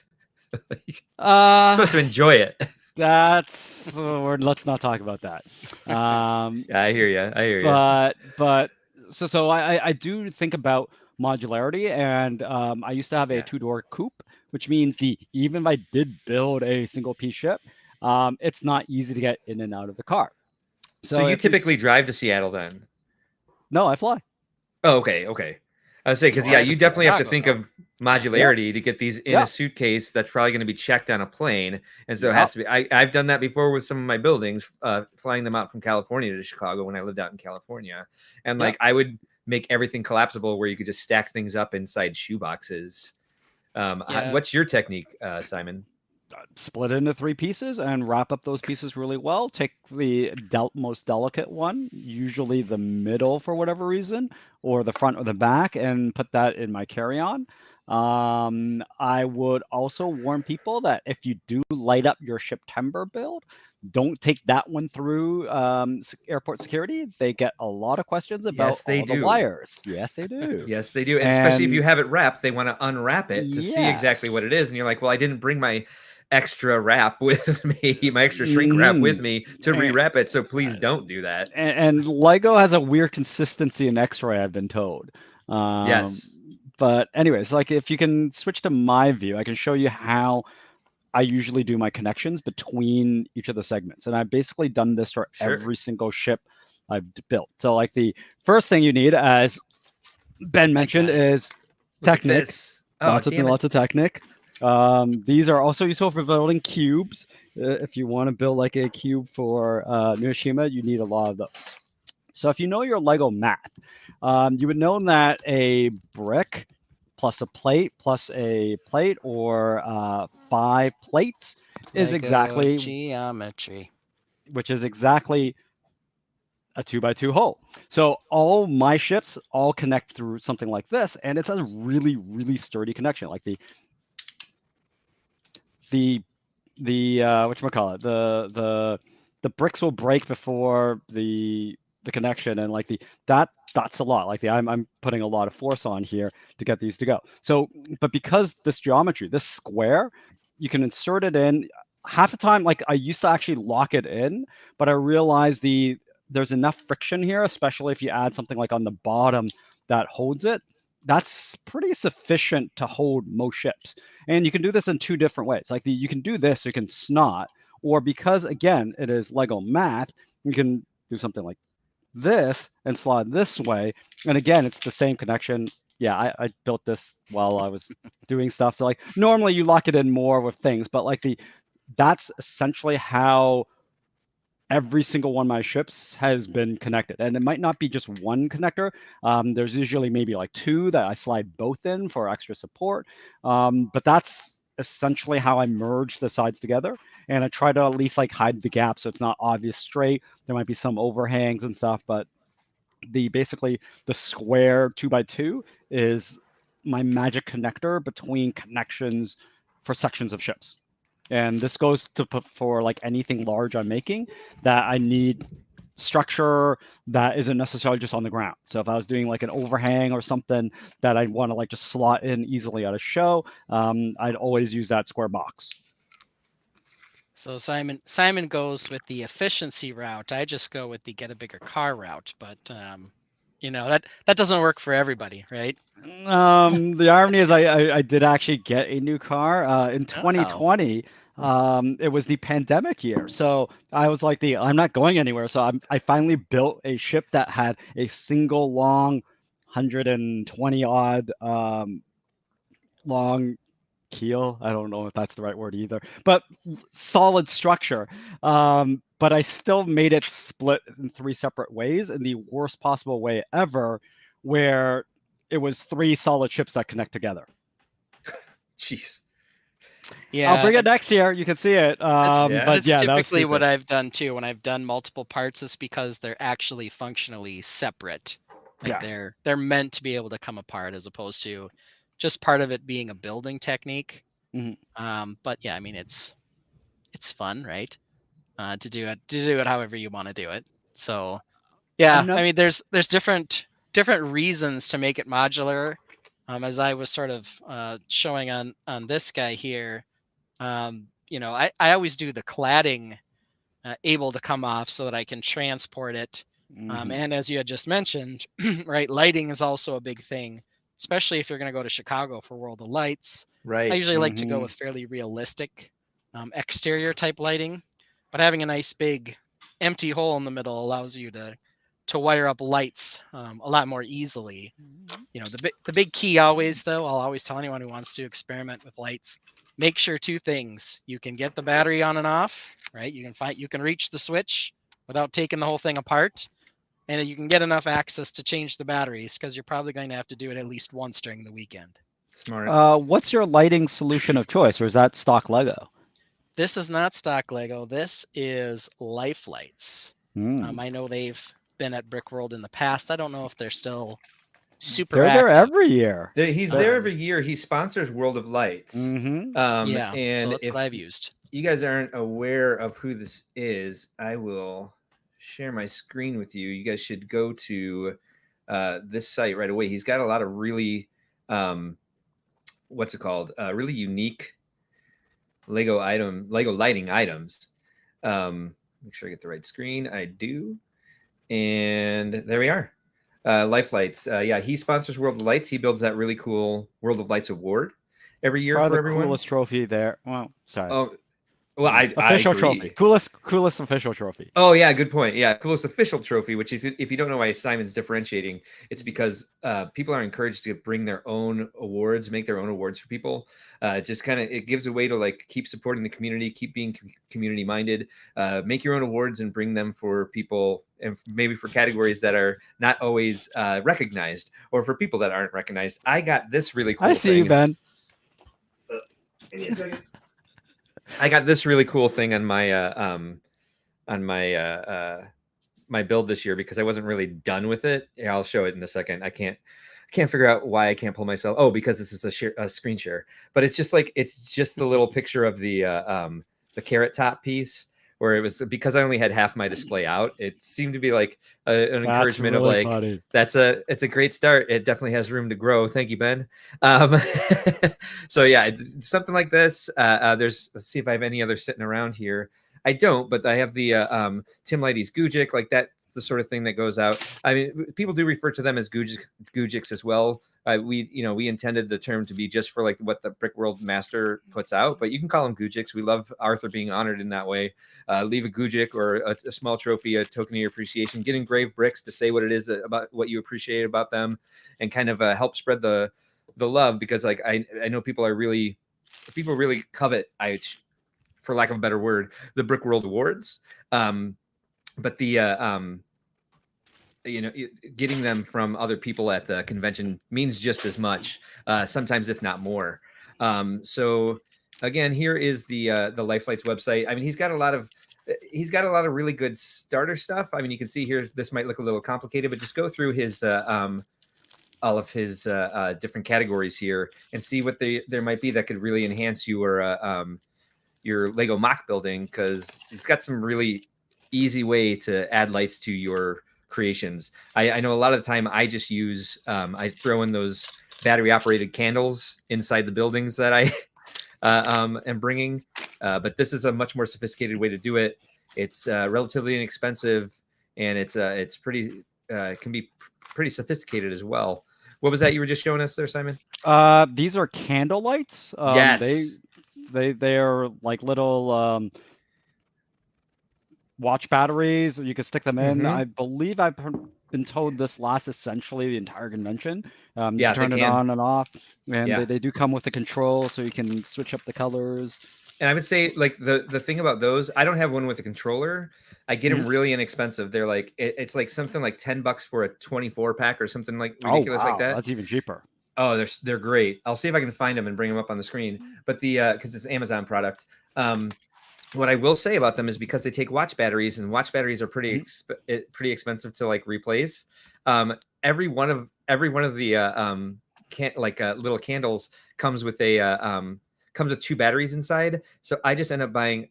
You're supposed to enjoy it. That's let's not talk about that. Yeah, I hear you. I hear you. But so I do think about modularity, and I used to have a Yeah. 2-door coupe, which means even if I did build a single piece ship, it's not easy to get in and out of the car. So you typically drive to Seattle then? No, I fly. Oh, okay, okay. I would say, because Fly yeah, to you definitely have to Chicago, think though. of modularity to get these in Yeah. a suitcase that's probably going to be checked on a plane, and so it Yeah. has to be. I've done that before with some of my buildings, flying them out from California to Chicago when I lived out in California, and like I would make everything collapsible where you could just stack things up inside shoeboxes. Yeah. What's your technique, Simon? Split it into 3 pieces and wrap up those pieces really well. Take the most delicate one, usually the middle for whatever reason, or the front or the back, and put that in my carry-on. I would also warn people that if you do light up your Shiptember build, don't take that one through airport security. They get a lot of questions about all the wires. Yes, they do. Yes, they do. And especially if you have it wrapped, they want to unwrap it to see exactly what Yes. it is. And you're like, well, I didn't bring my extra wrap with me, my extra shrink wrap with me to rewrap it. So please don't do that. And Lego has a weird consistency in X-ray, I've been told. Yes. But anyways, like if you can switch to my view, I can show you how I usually do my connections between each of the segments. And I've basically done this for every single ship I've built. So like the first thing you need, as Ben mentioned, is Technic. Lots of Technic. These are also useful for building cubes. If you want to build like a cube for Nishima, you need a lot of those. So if you know your Lego math, you would know that a brick plus a plate plus a plate, or 5 plates, is exactly geometry, which is exactly a 2x2 hole. So all my ships all connect through something like this, and it's a really, really sturdy connection. Like the whatchamacallit, the bricks will break before the connection, and like that's a lot. Like I'm putting a lot of force on here to get these to go. So, but because this geometry, this square, you can insert it in. Half the time, like I used to actually lock it in, but I realized there's enough friction here, especially if you add something like on the bottom that holds it, that's pretty sufficient to hold most ships. And you can do this in two different ways. Like you can do this, you can snot, or because again it is Lego math, you can do something like this and slide this way. And again, it's the same connection. Yeah, I built this while I was doing stuff. So like normally you lock it in more with things, but like that's essentially how every single one of my ships has been connected. And it might not be just one connector. There's usually maybe like two that I slide both in for extra support. But that's essentially how I merge the sides together. And I try to at least like hide the gap so it's not obvious straight. There might be some overhangs and stuff, but basically the square 2x2 is my magic connector between connections for sections of ships. And this goes to for like anything large I'm making that I need structure that isn't necessarily just on the ground. So if I was doing like an overhang or something that I want to like just slot in easily at a show, I'd always use that square box. So Simon goes with the efficiency route. I just go with the get a bigger car route. But that doesn't work for everybody, right? The irony is I did actually get a new car in 2020. It was the pandemic year, so I was like I'm not going anywhere. So I finally built a ship that had a single long 120 odd long keel. I don't know if that's the right word either, but solid structure. But I still made it split in three separate ways in the worst possible way ever, where it was three solid ships that connect together. Jeez. Yeah, I'll bring it next year. You can see it. That's typically what I've done too. When I've done multiple parts, it's because they're actually functionally separate. Like they're meant to be able to come apart as opposed to just part of it being a building technique. Mm-hmm. But yeah, I mean it's fun, right? To do it however you want to do it. So yeah, I mean there's different reasons to make it modular. As I was sort of showing on this guy here, I always do the cladding able to come off so that I can transport it. And as you had just mentioned, right, lighting is also a big thing, especially if you're going to go to Chicago for World of Lights. Right. I usually like to go with fairly realistic exterior type lighting, but having a nice big empty hole in the middle allows you to wire up lights a lot more easily. The big key always, though, I'll always tell anyone who wants to experiment with lights, make sure two things: you can get the battery on and off, right? You can reach the switch without taking the whole thing apart, and you can get enough access to change the batteries, because you're probably going to have to do it at least once during the weekend. Smart. What's your lighting solution of choice, or is that stock Lego? This is not stock Lego. This is Life Lights. I know they've been at Brickworld in the past. I don't know if they're still super They're active. there every year. He's there every year. He sponsors World of Lights. Mm-hmm. And so that's what I've used. You guys aren't aware of who this is, I will share my screen with you. You guys should go to this site right away. He's got a lot of really really unique Lego lighting items. Make sure I get the right screen. I do. And there we are. Life Lights. He sponsors World of Lights. He builds that really cool World of Lights award every year for everyone. Coolest trophy there. Well, sorry. Oh, well, official I agree. Trophy. Coolest official trophy. Oh yeah, good point. Yeah, coolest official trophy. Which if you don't know why Simon's differentiating, it's because people are encouraged to bring their own awards, make their own awards for people. Just kind of it gives a way to like keep supporting the community, keep being community minded. Make your own awards and bring them for people, and maybe for categories that are not always recognized, or for people that aren't recognized. I got this really cool. I see you, Ben. Give me a second. I got this really cool thing on my my build this year because I wasn't really done with it. Yeah, I'll show it in a second. I can't figure out why I can't pull myself. Oh, because this is a screen share. But it's just the little picture of the carrot top piece, where it was because I only had half my display out. It seemed to be like an encouragement really of like, funny. It's a great start. It definitely has room to grow. Thank you, Ben. So yeah, it's something like this. Let's see if I have any other sitting around here. I don't, but I have the Tim Leidy's Gujic, like that the sort of thing that goes out. I mean, people do refer to them as Gujiks as well. We intended the term to be just for like what the Brick World Master puts out, but you can call them Gujiks. We love Arthur being honored in that way. Leave a Gujik or a small trophy, a token of your appreciation. Get engraved bricks to say what it is about what you appreciate about them, and kind of help spread the love, because like I know people really covet, for lack of a better word, the Brick World Awards. But the getting them from other people at the convention means just as much, sometimes if not more. So again, here is the Lifelights website. I mean, he's got a lot of really good starter stuff. I mean, you can see here, this might look a little complicated, but just go through his all of his different categories here and see what there might be that could really enhance your Lego mock building, because it's got some really easy way to add lights to your creations. I know a lot of the time I just use I throw in those battery operated candles inside the buildings that I am bringing, but this is a much more sophisticated way to do it. It's relatively inexpensive, and it's pretty can be pretty sophisticated as well. What was that you were just showing us there, Simon? These are candle lights. Yes. They are like little watch batteries. You can stick them in. I believe I've been told this lasts essentially the entire convention. You can turn it on and off, and they do come with a control, so you can switch up the colors. And I would say, like, the thing about those, I don't have one with a controller. I get them really inexpensive. They're like, it's like something like $10 for a 24 pack or something like ridiculous like that. That's even cheaper. Oh, they're great. I'll see if I can find them and bring them up on the screen. But because it's an Amazon product. What I will say about them is, because they take watch batteries, and watch batteries are pretty expensive to like replace. Every one of the little candles comes with comes with 2 batteries inside. So I just end up buying.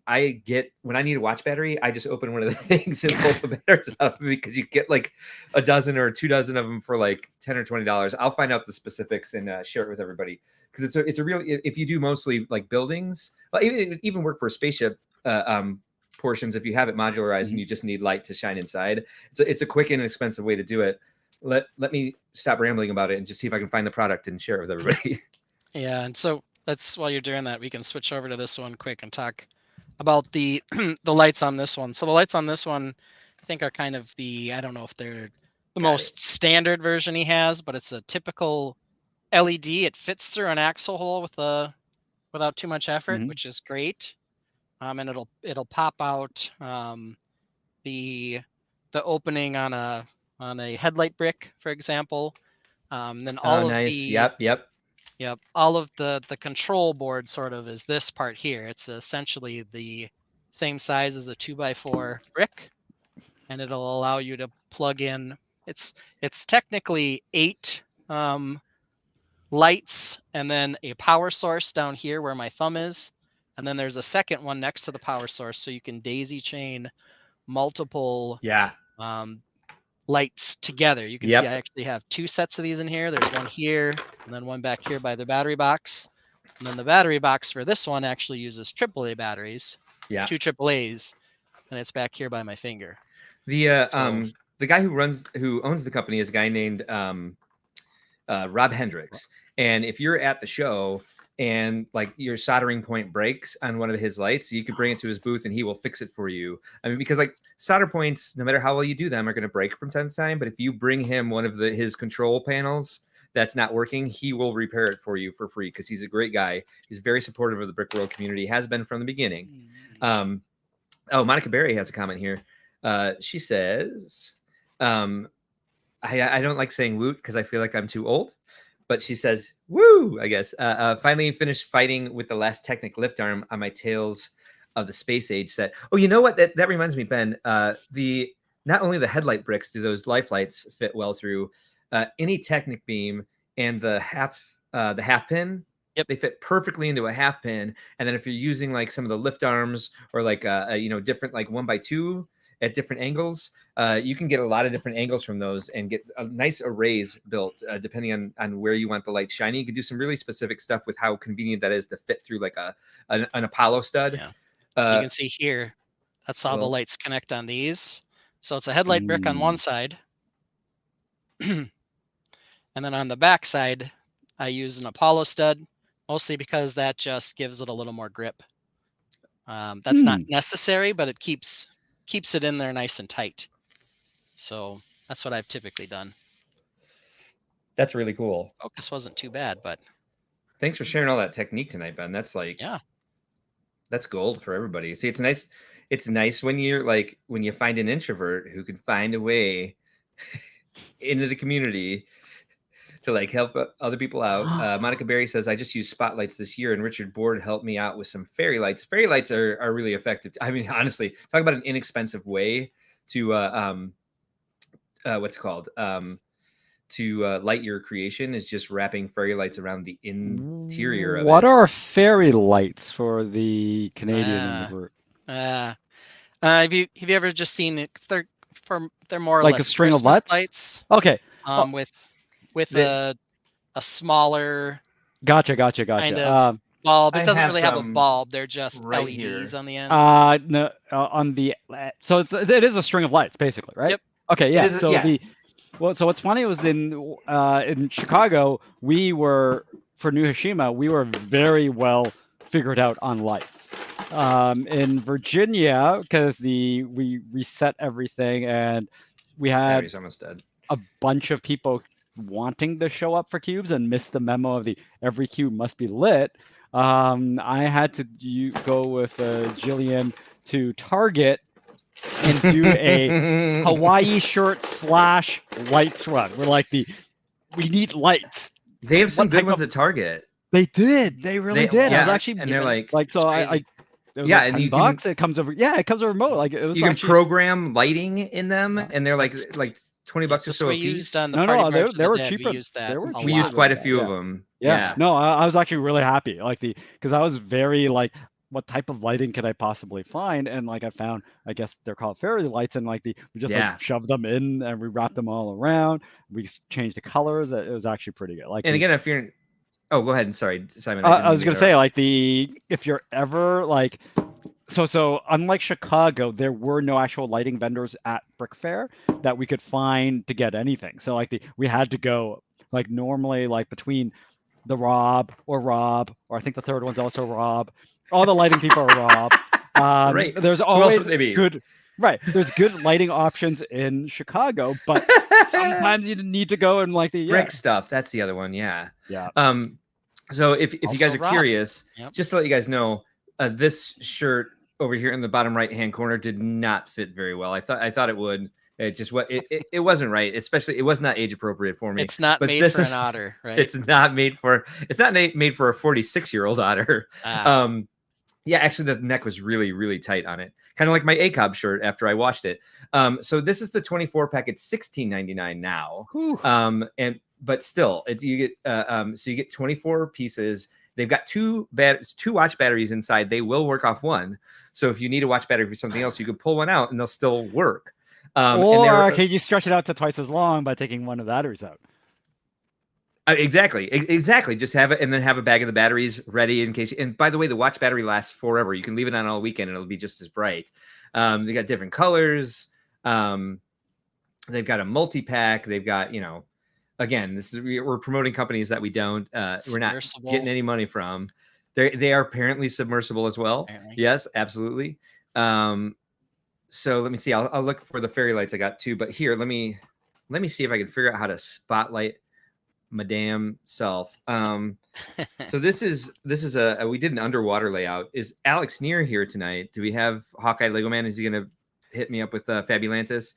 When I need a watch battery, I just open one of the things and pull the batteries out, because you get like a dozen or 2 dozen of them for like $10 or $20. I'll find out the specifics and share it with everybody, because it's a real. If you do mostly like buildings, well, even work for a spaceship portions, if you have it modularized and you just need light to shine inside, it's a quick and inexpensive way to do it. Let me stop rambling about it and just see if I can find the product and share it with everybody. Yeah, and so while you're doing that, we can switch over to this one quick and talk about the the lights on this one. So the lights on this one, I think, are kind of I don't know if they're the most standard version he has, but it's a typical LED. It fits through an axle hole without too much effort, which is great. And it'll pop out the opening on a headlight brick, for example. Then all of nice. Yep. All of the control board sort of is this part here. It's essentially the same size as a 2x4 brick, and it'll allow you to plug in. It's technically 8 lights, and then a power source down here where my thumb is, and then there's a second one next to the power source, so you can daisy chain multiple lights together. You can see I actually have 2 sets of these in here. There's one here, and then one back here by the battery box. And then the battery box for this one actually uses AAA batteries. 2 AAAs, and it's back here by my finger. The guy who owns the company is a guy named Rob Hendricks. And if you're at the show and like your soldering point breaks on one of his lights, you could bring it to his booth and he will fix it for you. I mean, because like solder points, no matter how well you do them, are going to break from time to time. But if you bring him one of his control panels that's not working, he will repair it for you for free, because he's a great guy. He's very supportive of the Brick World community, has been from the beginning. Monica Berry has a comment here. She says, I don't like saying woot because I feel like I'm too old. But she says, woo, I guess. Finally finished fighting with the last Technic lift arm on my Tales of the Space Age set. Oh, you know what? That reminds me, Ben. Not only the headlight bricks do those life lights fit well through, any Technic beam and the half pin, they fit perfectly into a half pin. And then if you're using like some of the lift arms or like different like 1x2 at different angles, you can get a lot of different angles from those and get a nice arrays built depending on where you want the light shining. You can do some really specific stuff with how convenient that is to fit through like an Apollo stud. So you can see here, that's how the lights connect on these. So it's a headlight brick on one side. And then on the back side, I use an Apollo stud, mostly because that just gives it a little more grip. That's not necessary, but it keeps it in there nice and tight. So that's what I've typically done. That's really cool. Focus wasn't too bad, but thanks for sharing all that technique tonight, Ben. That's like, yeah, that's gold for everybody. See, it's nice. It's nice when you're like, when you find an introvert who can find a way into the community to like help other people out. Monica Berry says, I just used spotlights this year and Richard Board helped me out with some fairy lights. Fairy lights are really effective. I mean, honestly, talk about an inexpensive way to, what's it called? To light your creation is just wrapping fairy lights around the interior of it. What are fairy lights for the Canadian in the group? Have you ever just seen it? They're more or like less a string Christmas of lights. Okay. With a smaller Gotcha. kind of bulb. It I doesn't have really have a some bulb. They're just right LEDs here. on the ends. No, on the so it is a string of lights basically, right? Yep. Okay, yeah. Is, So yeah. so what's funny was in Chicago, we were for New Hashima, we were very well figured out on lights. In Virginia, because we reset everything and we had Battery's almost dead. a bunch of people wanting to show up for cubes and missed the memo of the every cube must be lit. I had to go with Jillian to Target and do a Hawaii shirt / lights run. We're like we need lights. They have some good ones at Target. They did. They really did. Yeah, I was actually, and they're like so crazy. it was yeah, like and $10. It comes over. Yeah, it comes over remote. Like it was. You can program lighting in them, and they're like $20 or so a piece. Used on the No, Party they were Dead. cheaper. We used that. We used quite a few of them. Yeah. No, I was actually really happy. Like because I was very like, what type of lighting could I possibly find? And like I found, I guess they're called fairy lights, and like we just like shoved them in and we wrapped them all around. We changed the colors. It was actually pretty good. Like, and again, if you're, oh, go ahead. Sorry, Simon. I was gonna say like if you're ever like. So unlike Chicago, there were no actual lighting vendors at Brick Fair that we could find to get anything. So like we had to go like normally like between the Rob, or I think the third one's also Rob. All the lighting people are Rob. Right. There's always good. Right. There's good lighting options in Chicago, but sometimes you need to go and like the brick stuff. That's the other one. Yeah. Yeah. So if you guys are Rob. curious, just to let you guys know, this shirt over here in the bottom right hand corner did not fit very well. I thought it would. It just it wasn't right. Especially it was not age appropriate for me. It's not made for an otter, right? It's not made for a 46-year-old otter. Yeah, actually the neck was really, really tight on it. Kind of like my ACOB shirt after I washed it. So this is the 24 pack. It's $16.99 now. But still, you get 24 pieces. They've got two watch batteries inside. They will work off one. So if you need a watch battery for something else, you can pull one out and they'll still work. Or can you stretch it out to twice as long by taking one of the batteries out? Exactly. Just have it and then have a bag of the batteries ready in case. And by the way, the watch battery lasts forever. You can leave it on all weekend and it'll be just as bright. They got different colors. They've got a multi-pack. They've got, again, we're promoting companies that we're not getting any money from. They are apparently submersible as well. Apparently. Yes, absolutely. So let me see. I'll look for the fairy lights I got too. But here, let me see if I can figure out how to spotlight my damn self. So this is we did an underwater layout. Is Alex near here tonight? Do we have Hawkeye Lego Man? Is he gonna hit me up with Fabulantis?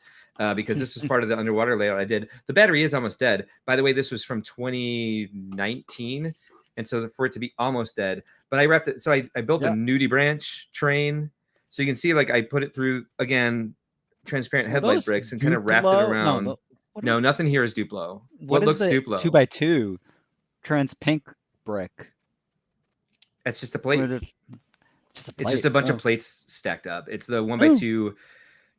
Because this was part of the underwater layout I did. The battery is almost dead. By the way, this was from 2019. And so for it to be almost dead, but I wrapped it. So I built a nudie branch train. So you can see, like, I put it through, again, transparent headlight bricks and kind of wrapped it around. No, nothing here is Duplo. What looks Duplo? 2x2 trans pink brick. That's just a plate. It's just a bunch of plates stacked up. It's the 1x2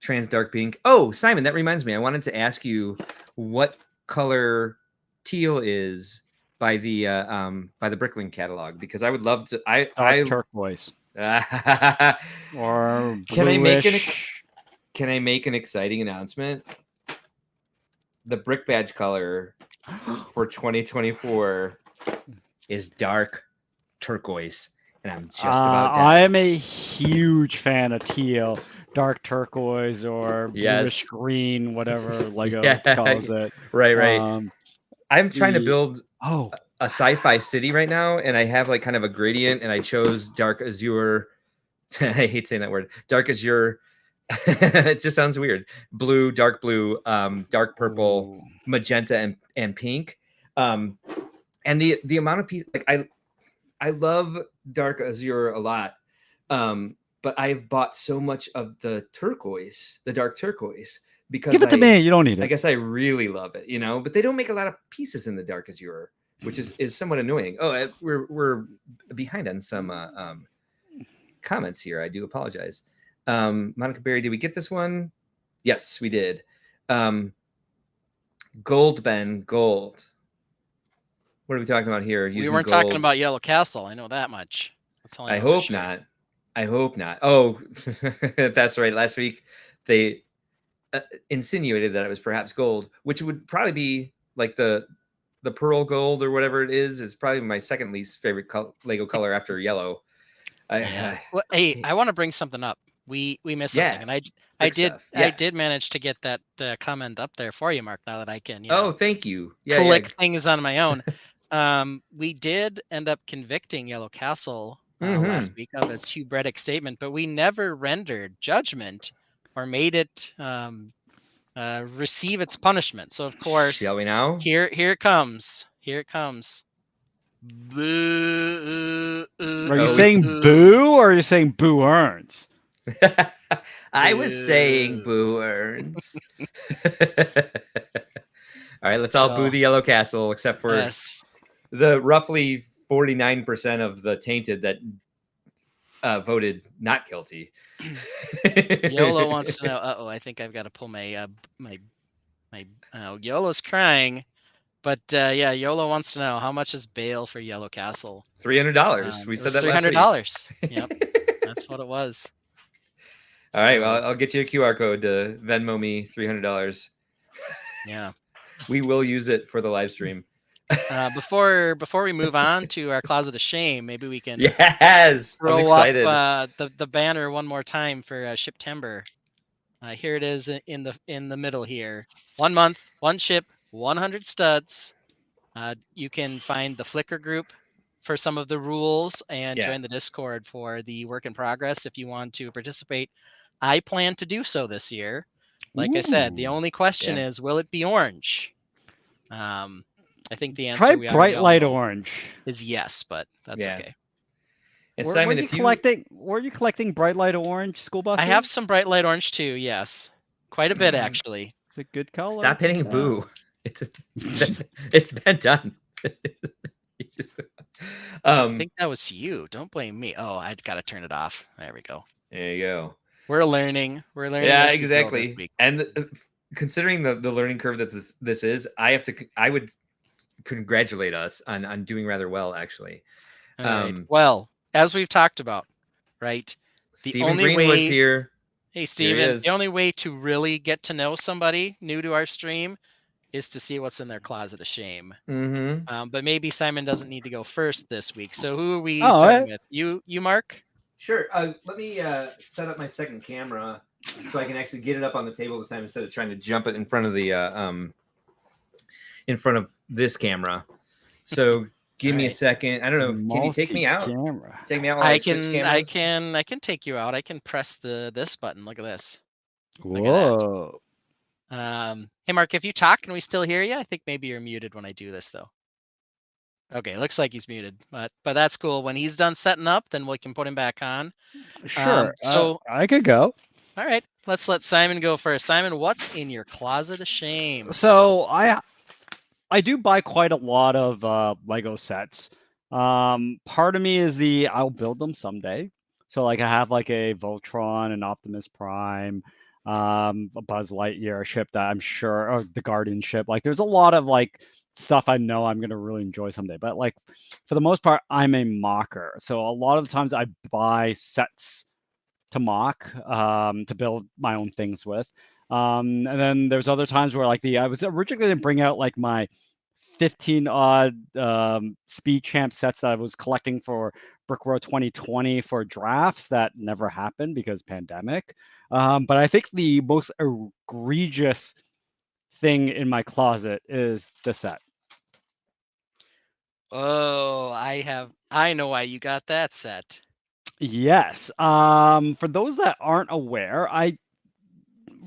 trans dark pink. Oh, Simon, that reminds me. I wanted to ask you what color teal is by the Bricklink catalog, because I would love to. I turquoise. Or or can I make an Can I make an exciting announcement? The brick badge color for 2024 is dark turquoise, and I'm just about done. I am a huge fan of teal, dark turquoise or bluish green, whatever Lego calls it. Right. I'm trying to build a sci-fi city right now, and I have like kind of a gradient, and I chose dark azure. I hate saying that word. Dark azure. It just sounds weird. Blue, dark blue, dark purple, magenta, and pink. And the amount of pieces, like I love dark azure a lot, but I've bought so much of the turquoise, the dark turquoise, because give it to me. You don't need it. I guess I really love it, but they don't make a lot of pieces in the dark azure, which is somewhat annoying. Oh, we're behind on some comments here. I do apologize. Monica Berry, did we get this one? Yes, we did. Gold, Ben, gold. What are we talking about here? We weren't talking about Yellow Castle. I know that much. That's all I hope not. I hope not. Oh, that's right. Last week they insinuated that it was perhaps gold, which would probably be like the pearl gold or whatever it is probably my second least favorite Lego color after yellow. Well, hey, I want to bring something up. We missed something, and I did manage to get that comment up there for you, Mark. Now that I can, thank you. Click things on my own. We did end up convicting Yellow Castle last week of its Hugh Breddick statement, but we never rendered judgment or made it receive its punishment. So of course, shall we now? Here it comes. Here it comes. Boo. Are you saying boo or are you saying boo earns? I was saying boo earns. All right, let's all boo the Yellow Castle except for the roughly 49% of the tainted that voted not guilty. YOLO wants to know. I think I've got to pull my YOLO's crying. But YOLO wants to know how much is bail for Yellow Castle? $300. We said that $300. last week. Yep, that's what it was. All right, well, I'll get you a QR code to Venmo me $300. Yeah, we will use it for the live stream. Before we move on to our closet of shame, maybe we can throw up the banner one more time for Shiptember. Here it is in the middle here. 1 month, 1 ship, 100 studs. You can find the Flickr group for some of the rules and join the Discord for the work in progress if you want to participate. I plan to do so this year. Like I said, the only question is, will it be orange? I think the answer we bright light orange is yes, but that's okay. And Simon, were you collecting bright light orange school buses? I have some bright light orange too. Yes, quite a bit actually. It's a good color. Stop hitting boo. It's been done. I think that was you. Don't blame me. Oh, I got to turn it off. There we go. There you go. We're learning. Yeah, exactly. And considering the learning curve that this is, I would congratulate us on doing rather well, actually. Right. Well, as we've talked about, right? Stephen Greenwood's here. Hey, Stephen. The only way to really get to know somebody new to our stream is to see what's in their closet of shame. But maybe Simon doesn't need to go first this week. So who are we starting with? You, Mark? Sure. Let me set up my second camera so I can actually get it up on the table this time instead of trying to jump it in front of the in front of this camera. So give me a second. I don't know. Can you take me out? Take me out while I switch cameras? I can take you out. I can press this button. Look at this. Whoa. Hey Mark, if you talk, can we still hear you? I think maybe you're muted when I do this though. Okay, looks like he's muted, but that's cool. When he's done setting up, then we can put him back on. Sure. So I could go. All right, let's let Simon go first. Simon, what's in your closet of shame? So I do buy quite a lot of Lego sets. Part of me is I'll build them someday. So like I have like a Voltron, an Optimus Prime, a Buzz Lightyear ship that I'm sure, or the Guardian ship. Like there's a lot of like stuff I know I'm gonna really enjoy someday. But like for the most part, I'm a mocker. So a lot of the times I buy sets to mock, to build my own things with. And then there's other times where like I was originally going to bring out like my 15 odd speed champ sets that I was collecting for Brick Road 2020 for drafts that never happened because pandemic. But I think the most egregious thing in my closet is the set. Oh, I know why you got that set. Yes. For those that aren't aware, I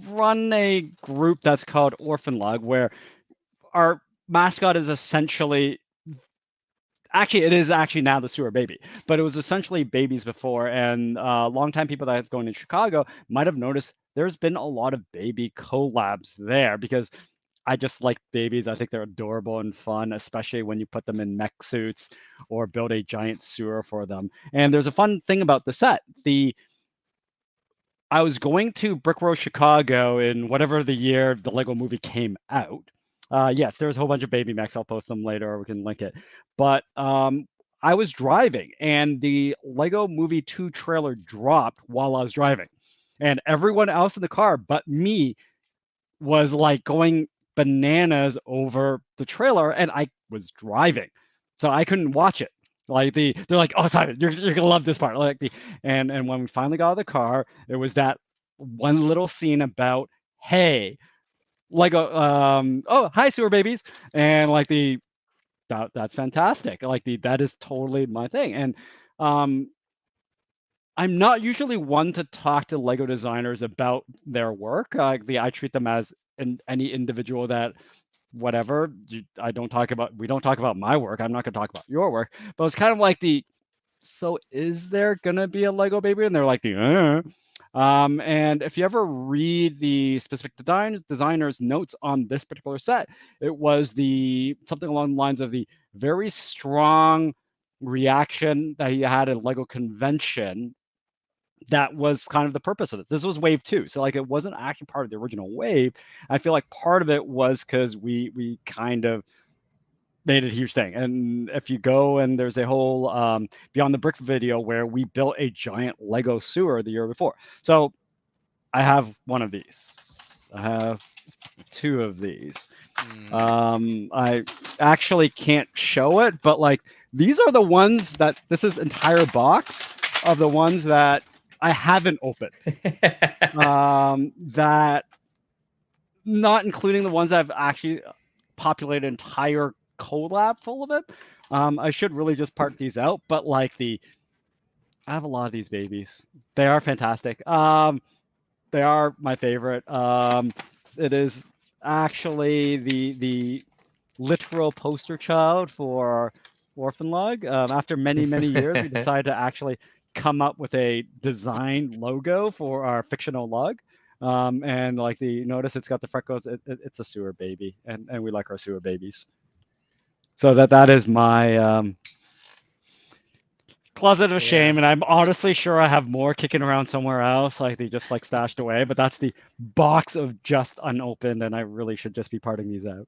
run a group that's called Orphan Lug, where our mascot is essentially, actually, it is actually now the sewer baby, but it was essentially babies before. And longtime people that have gone in Chicago might have noticed there's been a lot of baby collabs there because I just like babies. I think they're adorable and fun, especially when you put them in mech suits or build a giant sewer for them. And there's a fun thing about the set. I was going to Brick Road Chicago in whatever the year the Lego movie came out. Yes, there's a whole bunch of baby mechs. I'll post them later or we can link it. But I was driving and the Lego Movie 2 trailer dropped while I was driving. And everyone else in the car but me was like going bananas over the trailer and I was driving. So I couldn't watch it. They're like, oh Simon, you're gonna love this part. And when we finally got out of the car, it was that one little scene about, hey, Lego, oh hi sewer babies, and that's fantastic. That is totally my thing. And I'm not usually one to talk to Lego designers about their work. I treat them as any individual that whatever. We don't talk about my work. I'm not going to talk about your work. But it's kind of like so is there going to be a Lego baby? And they're like and if you ever read the specific designer's notes on this particular set, it was something along the lines of the very strong reaction that he had at Lego convention. That was kind of the purpose of it. This was wave 2, so it wasn't actually part of the original wave. I feel like part of it was because we kind of made it a huge thing. And if you go, and there's a whole Beyond the Brick video where we built a giant Lego sewer the year before. So I have one of these. I have 2 of these. I actually can't show it, but these are the ones that this is entire box of the ones that I haven't opened. That, not including the ones I've actually populated entire collab full of it. I should really just part these out, but I have a lot of these babies. They are fantastic. They are my favorite. It is actually the literal poster child for Orphan Lug. After many years, we decided to actually come up with a design logo for our fictional lug. And notice it's got the freckles. It's a sewer baby, and we like our sewer babies. So that is my closet of shame, and I'm honestly sure I have more kicking around somewhere else, they just stashed away. But that's the box of just unopened, and I really should just be parting these out.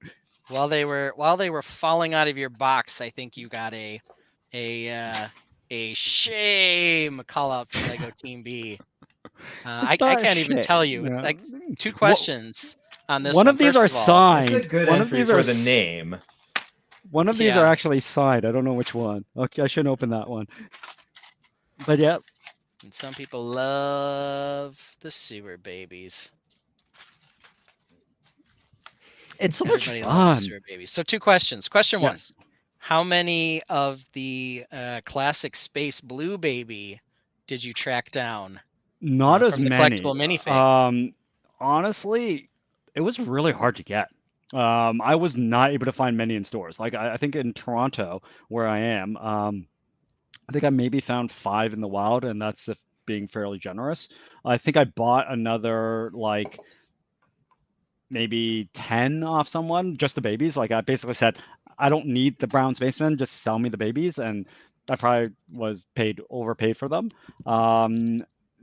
While they were falling out of your box, I think you got a shame call out for Lego Team B. I can't even tell you. Yeah. 2 questions on this one. One of these are signed. That's a good entry for the name. One of these are actually signed. I don't know which one. Okay, I shouldn't open that one. But yeah. And some people love the sewer babies. It's so much Everybody fun. loves the sewer babies. So 2 questions. Question 1. Yes. How many of the classic Space Blue baby did you track down? Not as many. Collectible minifig. Honestly, it was really hard to get. I was not able to find many in stores. I think in Toronto, where I am, I think I maybe found 5 in the wild, and that's if being fairly generous. I think I bought another maybe 10 off someone, just the babies. I basically said, I don't need the brown spacemen, just sell me the babies, and I probably was overpaid for them.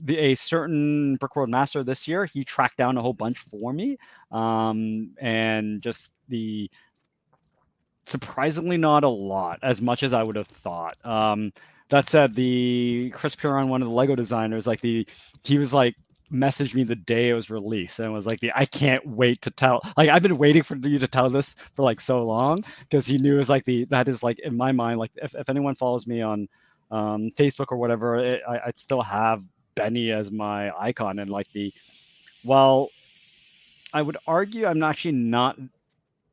A certain Brick Road Master this year, he tracked down a whole bunch for me, and just surprisingly not a lot, as much as I would have thought. that said, the Chris Puron, one of the Lego designers, like he was like messaged me the day it was released and was like, I can't wait to tell. Like I've been waiting for you to tell this for like so long, because he knew it was like that is like in my mind, like if anyone follows me on Facebook or whatever, I still have Benny as my icon, and like well, I would argue I'm actually not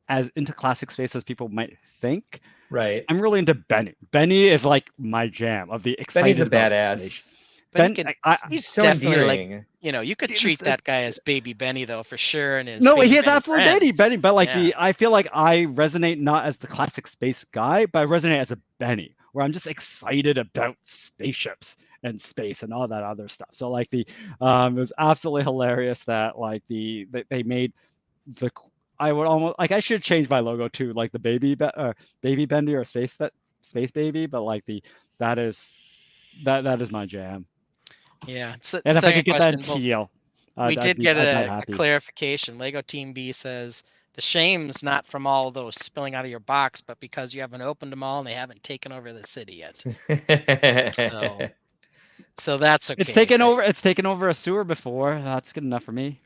as into classic space as people might think. Right. I'm really into Benny. Benny is like my jam of the excited Benny's a about badass. space. But Ben, he's so definitely endearing. like, you could treat that guy as Baby Benny though, for sure. And his no, Baby he is Benny absolutely friends. Benny, but like Yeah. I feel like I resonate not as the classic space guy, but I resonate as a Benny, where I'm just excited about spaceships and space and all that other stuff. So like it was absolutely hilarious that like they made I would almost like I should change my logo to like the baby Bendy or space baby, but like that is my jam. Yeah. So, And if I second could get that in question, teal, we did get I'd a happy. clarification. Lego Team B says the shame's not from all those spilling out of your box, but because you haven't opened them all and they haven't taken over the city yet. So that's okay. It's taken over. It's taken over a sewer before. That's good enough for me.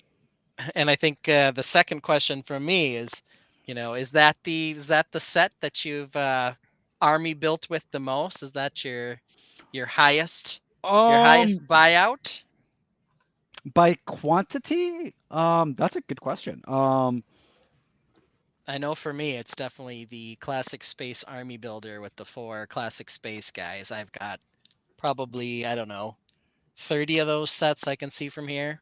And I think the second question from me is, is that the set that you've army built with the most? Is that your highest buyout? By quantity? That's a good question. I know for me, it's definitely the Classic Space Army Builder with the 4 Classic Space guys. I've got probably, I don't know, 30 of those sets I can see from here.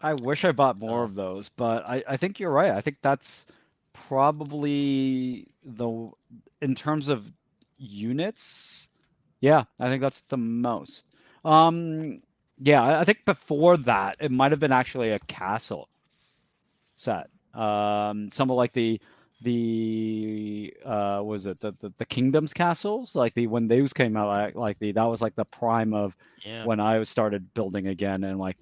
I wish I bought more of those, but I think you're right. I think that's probably in terms of units. Yeah, I think that's the most. Yeah, I think before that, it might have been actually a castle set. Some of like the was it the Kingdoms castles, like when those came out, like that was like the prime of when I started building again, and like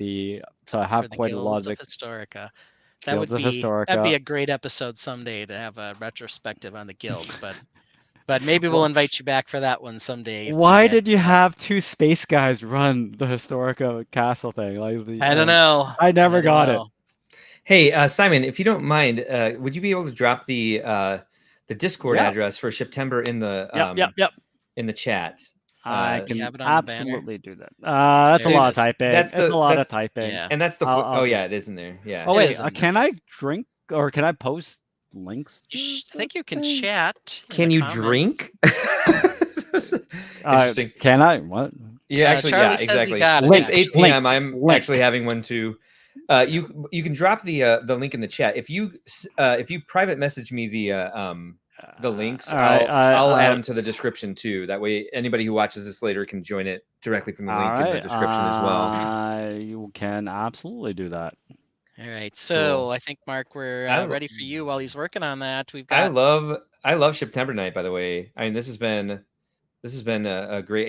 so I have quite a lot of Historica. That'd be a great episode someday to have a retrospective on the guilds, but maybe we'll invite you back for that one someday. Why did you have 2 space guys run the Historica castle thing? Like I don't know. I never got it. Hey, Simon, if you don't mind, would you be able to drop the Discord address for Shiptember in the in the chat? I can absolutely do that. That's a lot of typing. That's a lot of typing. Yeah. And that's the it is in there. Yeah. Oh wait, can I drink or can I post links? I think you can chat. Can you drink? Interesting. Can I? What? Yeah, actually, Charlie exactly. It's 8 p.m. I'm actually having one too. You can drop the link in the chat. If you private message me the links, I'll add them to the description too. That way, anybody who watches this later can join it directly from the link in the description as well. You can absolutely do that. All right, so I think Mark, we're ready for you while he's working on that. We've got. I love Shiptember night. By the way, I mean this has been a great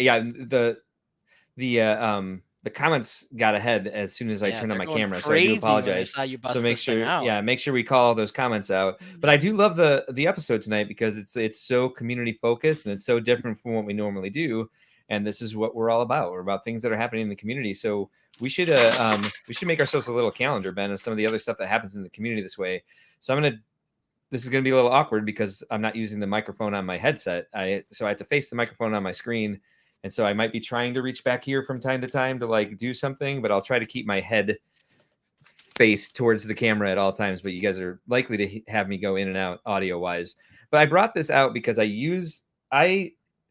the comments got ahead as soon as I turned on my camera, so I do apologize. So make sure we call those comments out. But I do love the episode tonight because it's so community focused and it's so different from what we normally do. And this is what we're all about. We're about things that are happening in the community. So we should make ourselves a little calendar, Ben, of some of the other stuff that happens in the community this way. So this is going to be a little awkward because I'm not using the microphone on my headset. So I have to face the microphone on my screen. And so I might be trying to reach back here from time to time to like do something, but I'll try to keep my head face towards the camera at all times. But you guys are likely to have me go in and out audio wise. But I brought this out because I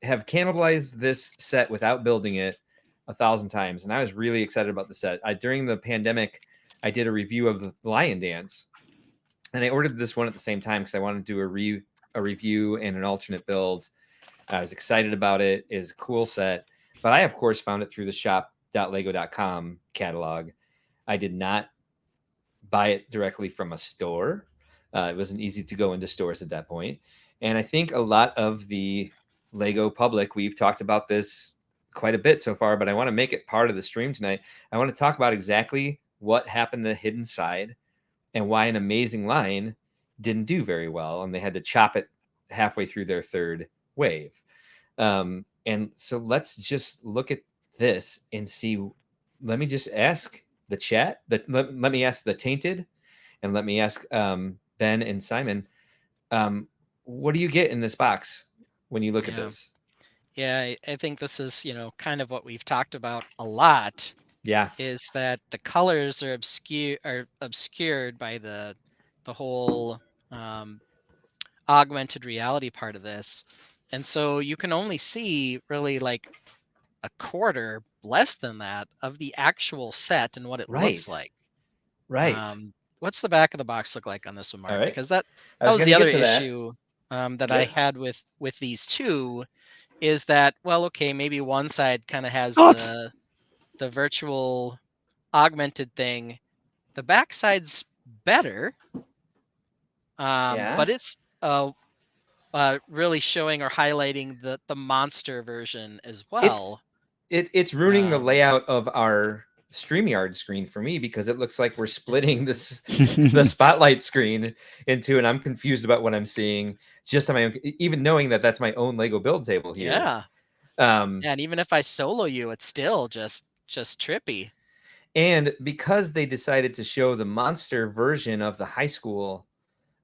have cannibalized this set without building it 1,000 times. And I was really excited about the set. During the pandemic, I did a review of the Lion Dance. And I ordered this one at the same time because I wanted to do a review and an alternate build. I was excited about it. It's a cool set. But I, of course, found it through the shop.lego.com catalog. I did not buy it directly from a store. It wasn't easy to go into stores at that point. And I think a lot of the Lego public, we've talked about this quite a bit so far, but I want to make it part of the stream tonight. I want to talk about exactly what happened to the hidden side and why an amazing line didn't do very well. And they had to chop it halfway through their third wave. And so let's just look at this and see. Let me just ask the chat. Let me ask the Tainted, and let me ask Ben and Simon. What do you get in this box when you look at Yeah. this? Yeah, I think this is, kind of what we've talked about a lot, Yeah. is that the colors are obscured by the whole augmented reality part of this. And so you can only see really like a quarter, less than that, of the actual set and what it looks Right. like. Right. What's the back of the box look like on this one, All Mark? right. Because that I was was going the to other get to that. issue that I Yep. had with these two, is that, well, okay, maybe one side kind of has What? the virtual augmented thing. The back side's better, Yeah. but it's really showing or highlighting the monster version as well. It's ruining the Um, layout of our StreamYard screen for me because it looks like we're splitting the spotlight screen into, and I'm confused about what I'm seeing just on my own, even knowing that that's my own Lego build table here. yeah. And even if I solo you, it's still just trippy. And because they decided to show the monster version of the high school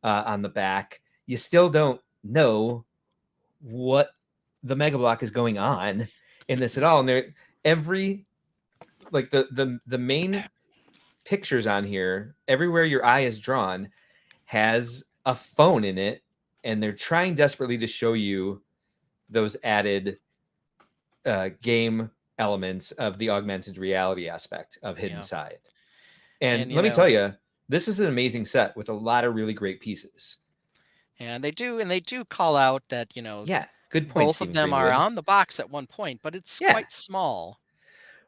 on the back, you still don't know what the Mega Block is going on in this at all. And every like the main pictures on here, everywhere your eye is drawn, has a phone in it, and they're trying desperately to show you those added game elements of the augmented reality aspect of Hidden Yeah. Side. And And let me tell you, this is an amazing set with a lot of really great pieces. and they do call out that, Yeah, good point, both of Stephen them are Greenwood. on the box at one point, but it's Yeah, quite small.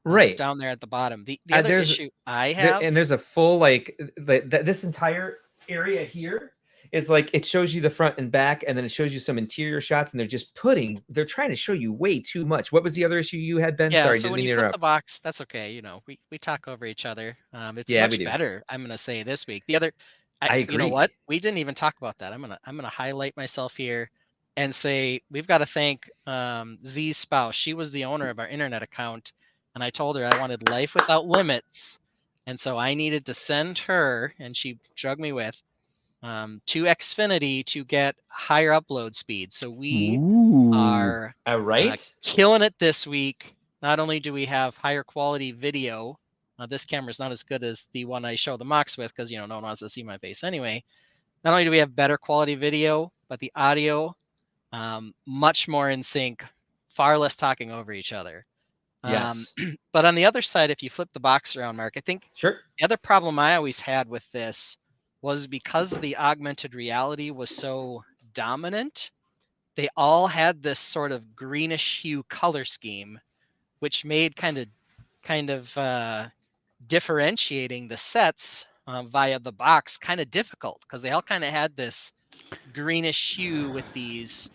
right. Down there at the bottom. The other issue I have, And there's a full this entire area here is like it shows you the front and back, and then it shows you some interior shots, and they're trying to show you way too much. What was the other issue you had, Ben? yeah. Sorry, So didn't when mean you to flip the interrupt. box, that's okay. We talk over each other. It's Yeah, we much do. better, I'm gonna say, this week. The other, I you know agree. what? We didn't even talk about that. I'm gonna highlight myself here and say we've got to thank Z's spouse. She was the owner of our internet account, and I told her I wanted life without limits, and so I needed to send her, and she drug me with to Xfinity to get higher upload speed. So we Ooh. are Right? killing it this week. Not only do we have higher quality video, this camera's not as good as the one I show the mocks with because no one wants to see my face anyway. Not only do we have better quality video, but the audio much more in sync, far less talking over each other. Yes. But on the other side, if you flip the box around, Mark, I think Sure. the other problem I always had with this was because the augmented reality was so dominant, they all had this sort of greenish hue color scheme, which made kind of differentiating the sets via the box kind of difficult because they all kind of had this greenish hue with these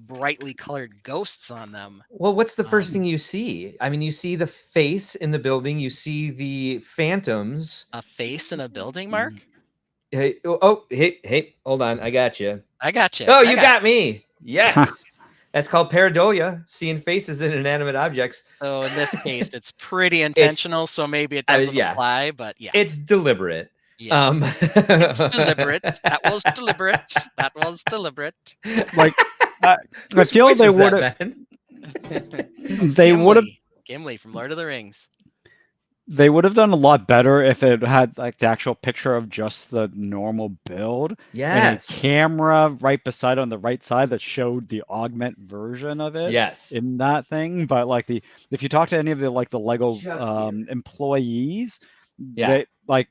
brightly colored ghosts on them. Well, what's the first thing you see? I mean, you see the face in the building, you see the phantoms. A face in a building, Mark? Hey, hey, hold on. I got you. I got you. Oh, you got me. Yes. That's called pareidolia, seeing faces in inanimate objects. So in this case, it's pretty intentional, so maybe it doesn't apply, but yeah. It's deliberate. Yeah. It's deliberate. That was deliberate. That was deliberate. Like, I feel they would have. They would have. Gimli from Lord of the Rings. They would have done a lot better if it had like the actual picture of just the normal build. Yes. And a camera right beside on the right side that showed the augment version of it. Yes. In that thing, but like if you talk to any of the Lego employees, yeah,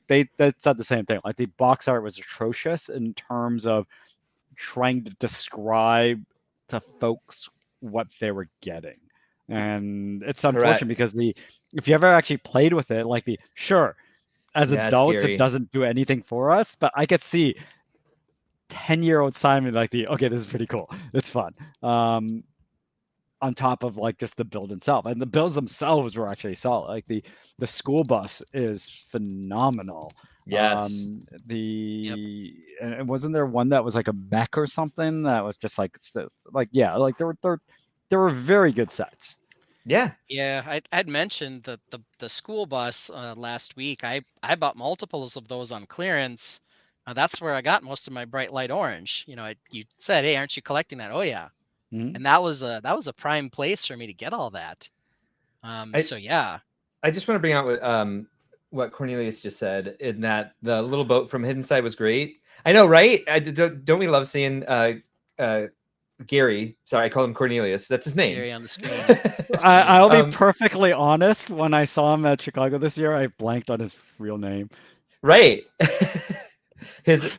they said the same thing. Like the box art was atrocious in terms of trying to describe to folks what they were getting. And it's unfortunate because if you ever actually played with it, as adults, it doesn't do anything for us. But I could see 10-year-old Simon okay, this is pretty cool. It's fun. On top of just the build itself, and the builds themselves were actually solid. Like the school bus is phenomenal. Yes. And wasn't there one that was like a mech or something that was just they're they were very good sets. Yeah. Yeah, I'd mentioned the school bus last week. I bought multiples of those on clearance. That's where I got most of my bright light orange. You said, "Hey, aren't you collecting that?" Oh yeah, Mhm. and that was a prime place for me to get all that. So yeah, I just want to bring out what Cornelius just said, in that the little boat from Hidden Side was great. I know, right? Don't we love seeing Gary? Sorry, I call him Cornelius. That's his name. Gary on the screen. I'll be perfectly honest. When I saw him at Chicago this year, I blanked on his real name. Right.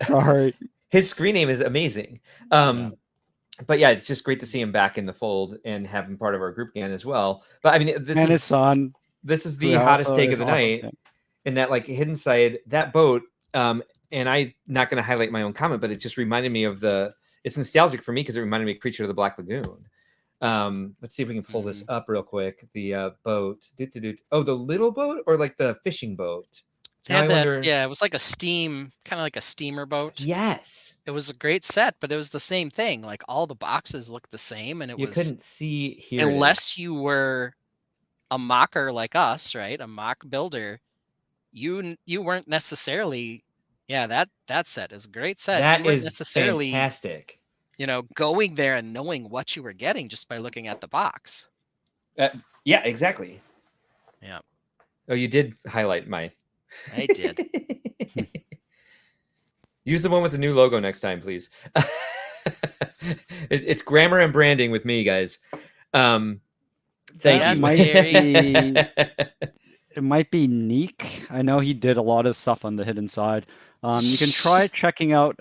Sorry. His screen name is amazing. But yeah, it's just great to see him back in the fold and have him part of our group again as well. But I mean, his son. This is the hottest take of the night. In that, like, Hidden Side, that boat, and I'm not going to highlight my own comment, but it just reminded me of it's nostalgic for me because it reminded me of Creature of the Black Lagoon. Let's see if we can pull this up real quick. The boat. Oh, the little boat or like the fishing boat? They had that, yeah, it was like kind of like a steamer boat. Yes. It was a great set, but it was the same thing. Like all the boxes looked the same, and you couldn't see here. Unless you were a mocker like us, right? A mock builder, you weren't necessarily. Yeah, that set is a great set. That you weren't is necessarily fantastic. Going there and knowing what you were getting just by looking at the box. Yeah, exactly. Yeah. Oh, you did highlight my. I did. Use the one with the new logo next time, please. It's grammar and branding with me, guys. Thank you. It might be Neek. I know he did a lot of stuff on the Hidden Side. You can try checking out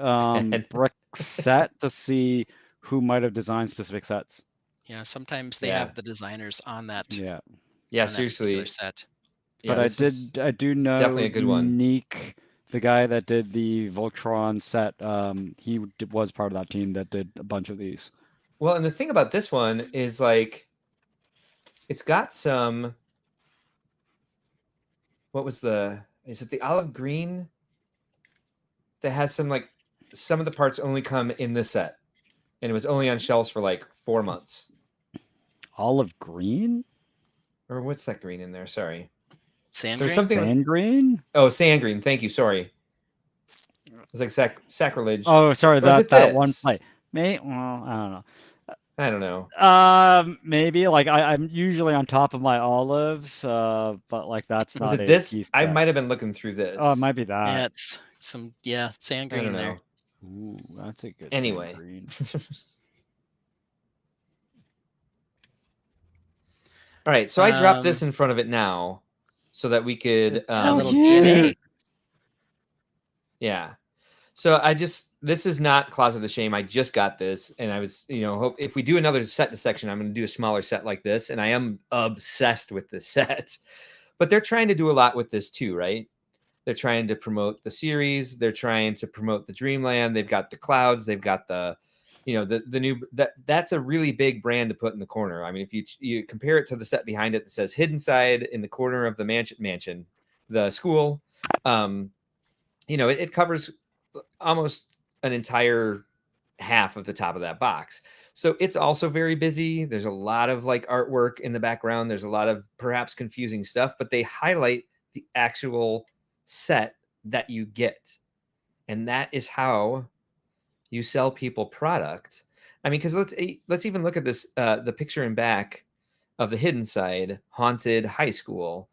Brick's set to see who might have designed specific sets. Yeah, sometimes they have the designers on that. Yeah, seriously. Set. But I do know definitely a good one. Neek, the guy that did the Voltron set, he was part of that team that did a bunch of these. Well, and the thing about this one is, like, it's got some. Is it the olive green that has some, like, some of the parts only come in this set, and it was only on shelves for like 4 months. Olive green? Or what's that green in there? Sorry. Sand There's green? something. Sand green? Oh, sand green. Thank you. Sorry. It's like sacrilege. Oh, sorry. That one plate. Well, I don't know. Maybe, like, I'm usually on top of my olives, but like that's not. Was it this? I might have been looking through this. Oh, it might be that. Yeah, it's some sand green there. Ooh, that's a good. Anyway. Sand green. All right, so I dropped this in front of it now, so that we could a little DNA. Yeah. So this is not Closet of Shame. I just got this, and I was, if we do another set section, I'm going to do a smaller set like this, and I am obsessed with this set. But they're trying to do a lot with this too, right? They're trying to promote the series. They're trying to promote the Dreamland. They've got the clouds. They've got the new that's a really big brand to put in the corner. I mean, if you compare it to the set behind it that says Hidden Side in the corner of the mansion, the school, it covers almost an entire half of the top of that box. So it's also very busy. There's a lot of like artwork in the background. There's a lot of perhaps confusing stuff, but they highlight the actual set that you get. And that is how you sell people product. I mean, because let's even look at this, the picture in back of the Hidden Side Haunted High School.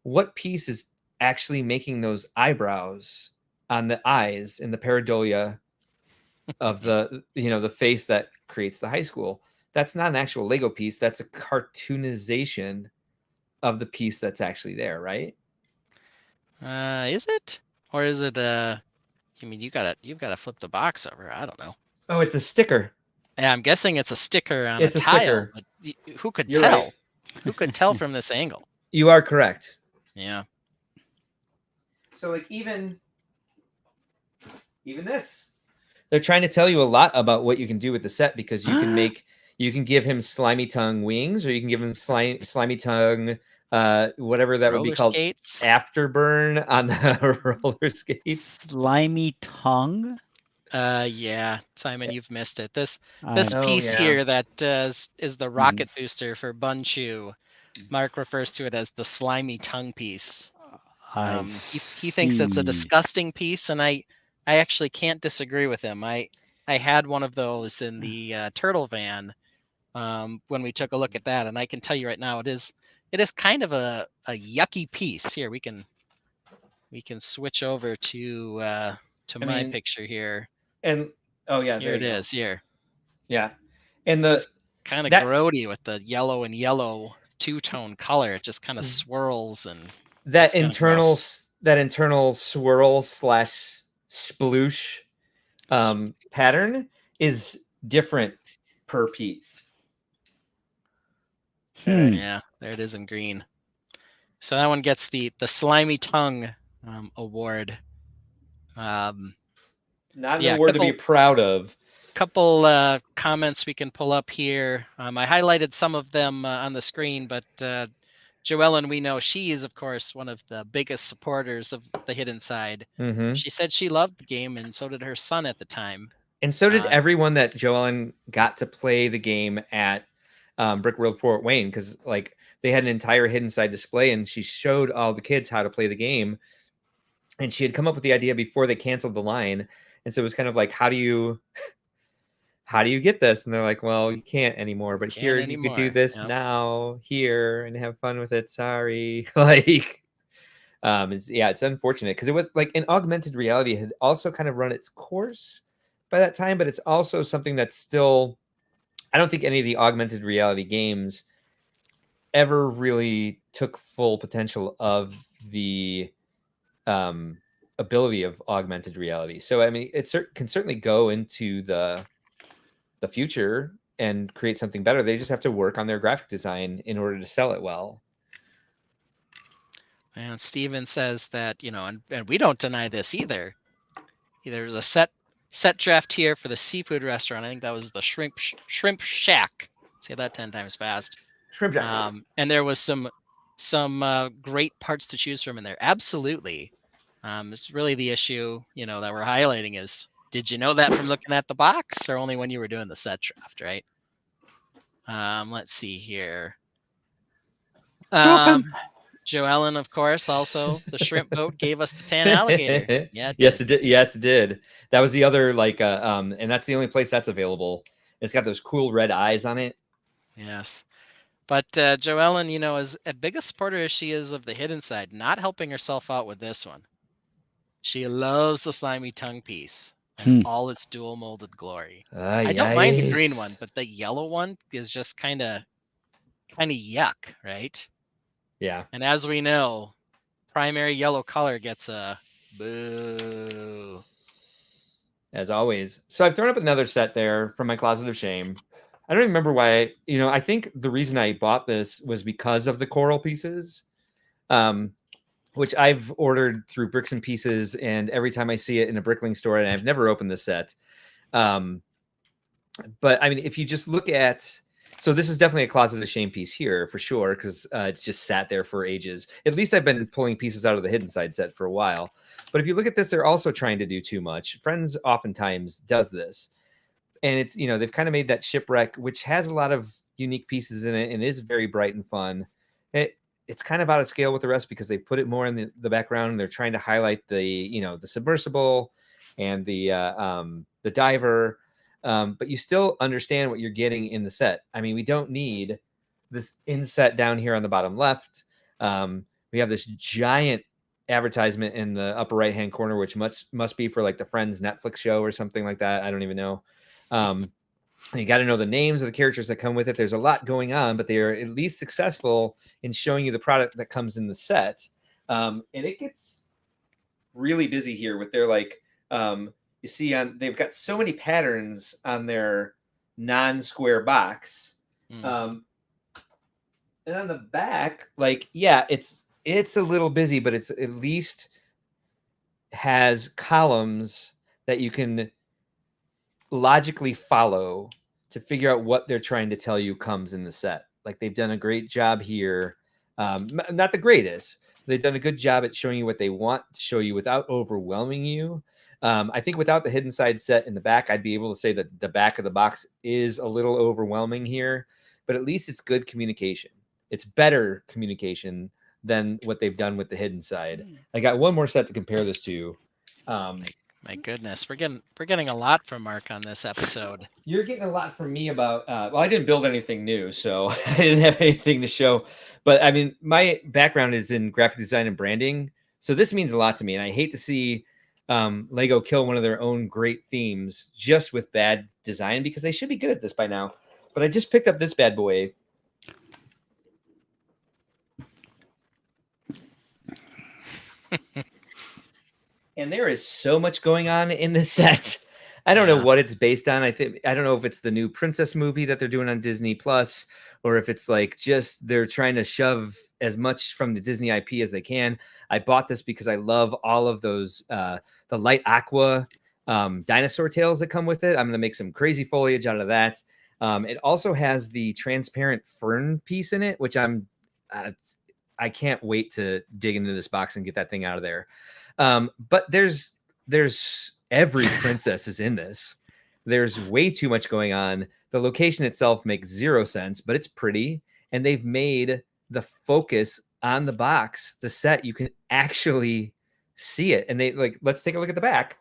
What piece is actually making those eyebrows on the eyes in the pareidolia of the face that creates the high school? That's not an actual Lego piece. That's a cartoonization of the piece that's actually there, right? Is it? Or is it I mean, you've got to flip the box over. I don't know. Oh, it's a sticker. Yeah, I'm guessing it's a sticker on a tile. Sticker. But who could You're tell? right. Who could tell from this angle? You are correct. Yeah. So, like, even this, they're trying to tell you a lot about what you can do with the set, because you can give him slimy tongue wings, or you can give him slimy tongue, whatever that would be called, skates. afterburn on the roller skates. Slimy tongue. Yeah, Simon, you've missed it. This I know. piece yeah. here that is the rocket booster for Bunchu. Mark refers to it as the slimy tongue piece. I He thinks it's a see. disgusting piece, and I actually can't disagree with him. I had one of those in the turtle van when we took a look at that, and I can tell you right now, it is kind of a yucky piece. Here we can switch over to I my mean, picture here. and oh yeah, Here there it you go. is. Here, Yeah, and just kind of that grody with the yellow and yellow two-tone color. It just kind of swirls and that looks kind of gross. internal swirl slash sploosh pattern is different per piece. Yeah, there it is in green. So that one gets the slimy tongue award. Not an Yeah, award to be proud of. couple comments we can pull up here. I highlighted some of them on the screen, but Joellen, we know she is, of course, one of the biggest supporters of the Hidden Side. Mm-hmm. She said she loved the game, and so did her son at the time. And so did everyone that Joellen got to play the game at Brick World Fort Wayne, because like they had an entire Hidden Side display, and she showed all the kids how to play the game. And she had come up with the idea before they canceled the line, and so it was kind of like, how do you get this? And they're like, well, you can't anymore, but here you could do this now here and have fun with it. Sorry. Like, it's unfortunate because it was like an augmented reality had also kind of run its course by that time, but it's also something that's still, I don't think any of the augmented reality games ever really took full potential of the ability of augmented reality. So, I mean, it can certainly go into the future and create something better. They just have to work on their graphic design in order to sell it well. And Steven says that, and we don't deny this either. There's a set draft here for the seafood restaurant. I think that was the Shrimp Shack. Say that 10 times fast. Shrimp Shack. And there was some great parts to choose from in there. Absolutely. It's really the issue, that we're highlighting is, did you know that from looking at the box, or only when you were doing the set draft, right? Let's see here. Joellen, of course, also the shrimp boat gave us the tan alligator. Yeah, yes, it did. Yes, it did. That was the other and that's the only place that's available. It's got those cool red eyes on it. Yes. But Joellen, as big a supporter as she is of the Hidden Side, not helping herself out with this one. She loves the slimy tongue piece and all its dual molded glory. I don't mind the green one, but the yellow one is just kind of yuck, right? Yeah. And as we know, primary yellow color gets a boo. As always. So I've thrown up another set there from my closet of shame. I don't remember why. I think the reason I bought this was because of the coral pieces, which I've ordered through Bricks and Pieces, and every time I see it in a Brickling store, and I've never opened the set. But I mean, if you just look at, so this is definitely a closet of shame piece here for sure, because it's just sat there for ages. At least I've been pulling pieces out of the Hidden Side set for a while. But if you look at this, they're also trying to do too much. Friends oftentimes does this. And it's, they've kind of made that shipwreck, which has a lot of unique pieces in it and is very bright and fun. It's kind of out of scale with the rest because they've put it more in the background. And they're trying to highlight the submersible and the diver. But you still understand what you're getting in the set. I mean, we don't need this inset down here on the bottom left. We have this giant advertisement in the upper right-hand corner, which must be for like the Friends Netflix show or something like that. I don't even know. You got to know the names of the characters that come with it. There's a lot going on, but they are at least successful in showing you the product that comes in the set. And it gets really busy here with their you see they've got so many patterns on their non-square box. And on the back, it's a little busy, but it's at least has columns that you can logically follow to figure out what they're trying to tell you comes in the set. Like, they've done a great job here. Not the greatest. They've done a good job at showing you what they want to show you without overwhelming you. I think without the hidden side set in the back, I'd be able to say that the back of the box is a little overwhelming here, but at least it's good communication. It's better communication than what they've done with the hidden side. I got one more set to compare this to. My goodness, we're getting a lot from Mark on this episode. You're getting a lot from me about. Well, I didn't build anything new, so I didn't have anything to show. But I mean, my background is in graphic design and branding, so this means a lot to me. And I hate to see Lego kill one of their own great themes just with bad design, because they should be good at this by now. But I just picked up this bad boy. And there is so much going on in this set. I don't know what it's based on. I don't know if it's the new Princess movie that they're doing on Disney Plus, or if it's like just they're trying to shove as much from the Disney IP as they can. I bought this because I love all of those the light aqua dinosaur tails that come with it. I'm going to make some crazy foliage out of that. It also has the transparent fern piece in it, which I can't wait to dig into this box and get that thing out of there. But there's every princess is in this. There's way too much going on. The location itself makes zero sense, but it's pretty. And they've made the focus on the box, the set, you can actually see it. And let's take a look at the back.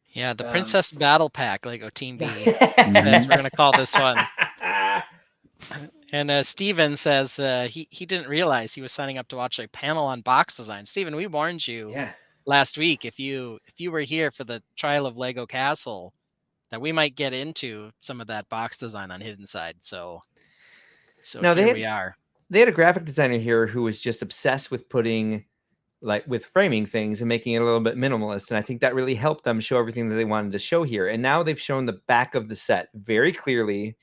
Yeah, the Princess Battle Pack, Lego Team B. That's we're going to call this one. And Steven says he didn't realize he was signing up to watch a panel on box design. Steven, we warned you last week if you were here for the trial of Lego Castle that we might get into some of that box design on Hidden Side. So now we are. They had a graphic designer here who was just obsessed with with framing things and making it a little bit minimalist. And I think that really helped them show everything that they wanted to show here. And now they've shown the back of the set very clearly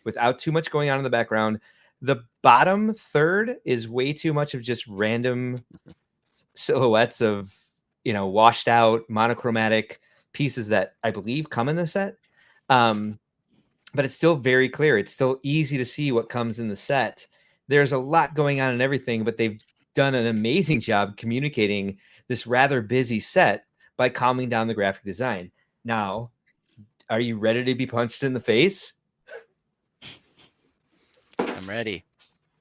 without too much going on in the background. The bottom third is way too much of just random silhouettes of, washed out monochromatic pieces that I believe come in the set. But it's still very clear. It's still easy to see what comes in the set. There's a lot going on and everything, but they've done an amazing job communicating this rather busy set by calming down the graphic design. Now, are you ready to be punched in the face? I'm ready.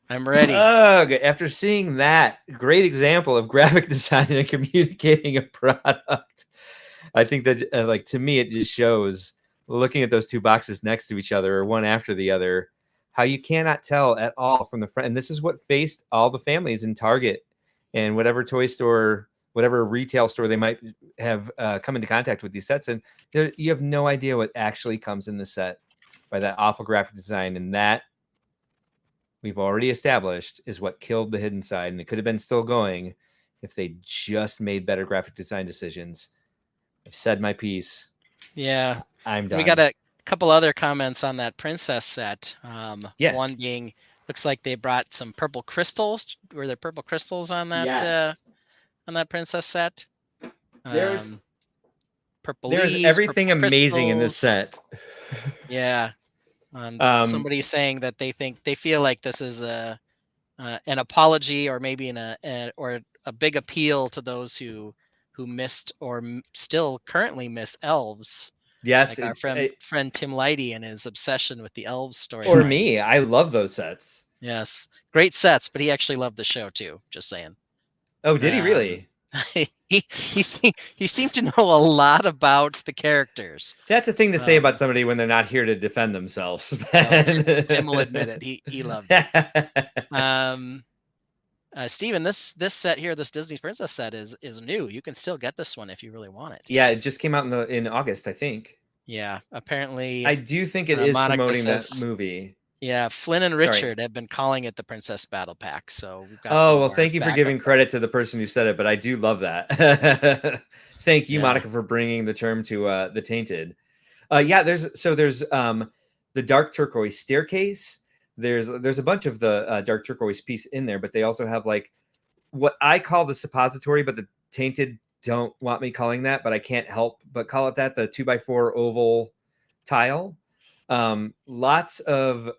Okay. After seeing that great example of graphic design and communicating a product, I think that, to me, it just shows, looking at those two boxes next to each other or one after the other, how you cannot tell at all from the front. And this is what faced all the families in Target and whatever toy store, whatever retail store they might have come into contact with these sets. And you have no idea what actually comes in the set by that awful graphic design. And that, we've already established, is what killed the Hidden Side. And it could have been still going if they just made better graphic design decisions. I've said my piece. Yeah. I'm done. We got a couple other comments on that princess set. One being, looks like they brought some purple crystals. Were there purple crystals on that on that princess set? There's purple There's leaves, everything purple amazing in this crystals. set. Yeah. Somebody saying that they feel like this is an apology, or maybe or a big appeal to those who missed or still currently miss elves. Yes, like our friend Tim Lighty and his obsession with the elves story. Or me, I love those sets. Yes, great sets, but he actually loved the show too. Just saying. Oh, did he really? He seemed to know a lot about the characters. That's a thing to say about somebody when they're not here to defend themselves. Tim will admit it. He loved it. Steven, this set here, this Disney Princess set is new. You can still get this one if you really want it. Yeah, it just came out in August, I think. Yeah, apparently. I do think it is Monica promoting that movie. Yeah, Flynn and Richard have been calling it the Princess Battle Pack. So we've got. Oh well, thank you for giving credit to the person who said it, but I do love that. Thank you, Monica, for bringing the term to the Tainted. There's the dark turquoise staircase. There's a bunch of the dark turquoise piece in there, but they also have like what I call the suppository, but the Tainted don't want me calling that, but I can't help but call it that. The 2x4 oval tile. Lots of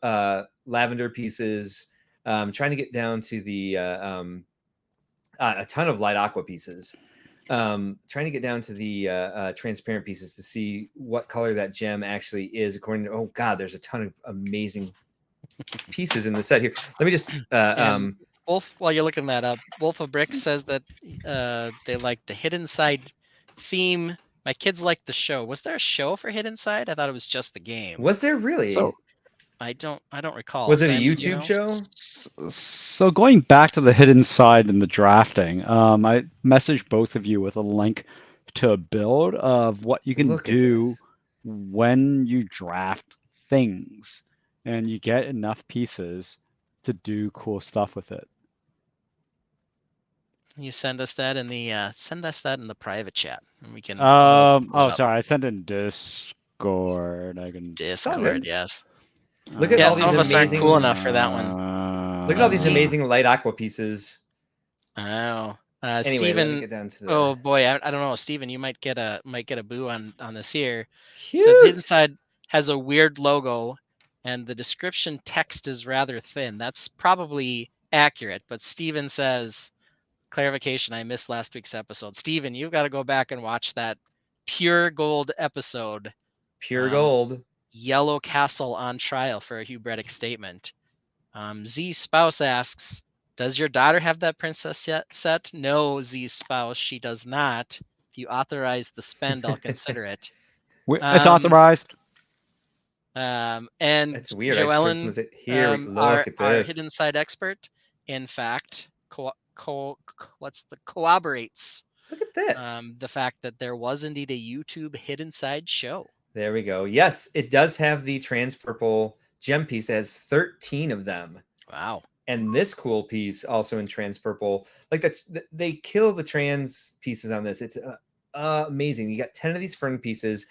lavender pieces. Trying to get down to the a ton of light aqua pieces. Trying to get down to the transparent pieces to see what color that gem actually is. According to, oh god, there's a ton of amazing pieces in the set here. Let me just Wolf, while you're looking that up, Wolf of Bricks says that they like the Hidden Side theme. My kids like the show. Was there a show for Hidden Side? I thought it was just the game. was there really? So I don't recall. Was it a Sandy, do you YouTube know? show? So going back to the Hidden Side and the drafting, I messaged both of you with a link to a build of what you can Look at do this. when you draft things, and you get enough pieces to do cool stuff with it. You send us that in the private chat, and we can. Oh, sorry, I sent in Discord. I can. Discord, yes. Look at Yeah, all some these of us aren't amazing. cool enough for that one. Look at all these See? amazing light aqua pieces. Oh, Anyway, let me Steven. get down to the. Oh boy, I don't know, Steven. You might get a boo on this here. Cute. Says Hidden Side has a weird logo, and the description text is rather thin. That's probably accurate, but Steven says, clarification, I missed last week's episode. Steven, you've got to go back and watch that Pure Gold episode. Pure gold. Yellow Castle on trial for a Hubretic statement. Z Spouse asks, does your daughter have that princess set? No, Z Spouse, she does not. If you authorize the spend, I'll consider it. It's authorized. And That's weird. Joellen, here, look at our this. Hidden Side expert, in fact, corroborates Look at this. the fact that there was indeed a YouTube Hidden Side show. There we go. Yes, it does have the trans purple gem piece. It has 13 of them. Wow. And this cool piece also in trans purple. Like that, they kill the trans pieces on this. It's amazing. You got 10 of these fern pieces.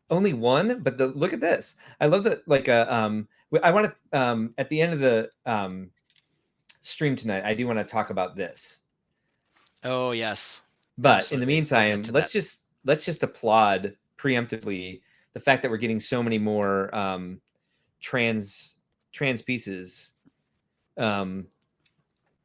Only one, but look at this. I love that. Like I want to at the end of the stream tonight, I do want to talk about this. Oh yes. But Absolutely. in the meantime, let's just applaud preemptively the fact that we're getting so many more trans pieces. Did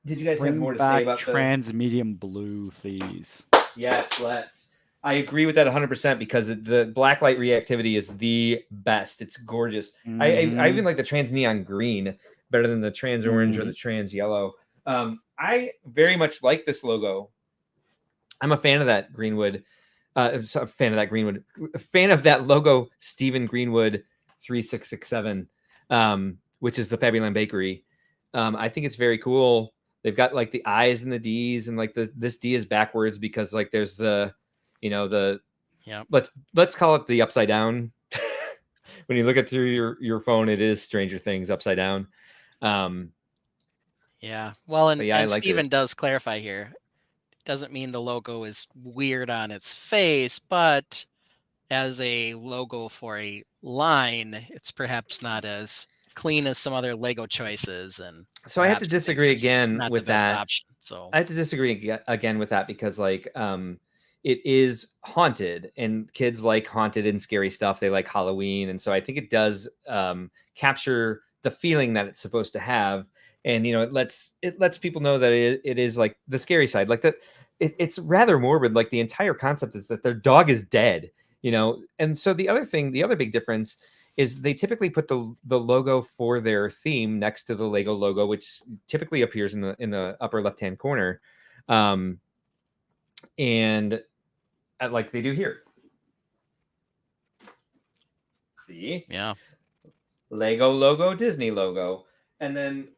you guys have more to say about trans medium blue, please? Yes, let's. I agree with that 100% because the blacklight reactivity is the best. It's gorgeous. I even like the trans neon green better than the trans orange or the trans yellow. I very much like this logo. I'm a fan of that Greenwood. A fan of that logo, Stephen Greenwood 3667, which is the Fabuland Bakery. I think it's very cool. They've got like the I's and the D's, and like this D is backwards because like there's the, let's call it the upside down. When you look at through your phone, it is Stranger Things upside down. Yeah. Well, and Steven does clarify here. Doesn't mean the logo is weird on its face, but as a logo for a line, it's perhaps not as clean as some other Lego choices. And so I have to disagree again with that. Option, so I have to disagree again with that because like it is haunted, and kids like haunted and scary stuff. They like Halloween, and so I think it does capture the feeling that it's supposed to have. And it lets people know that it is like the scary side, like that. It's rather morbid. Like the entire concept is that their dog is dead, And so the other big difference is they typically put the logo for their theme next to the Lego logo, which typically appears in the upper left hand corner, and like they do here. See, yeah, Lego logo, Disney logo, and then.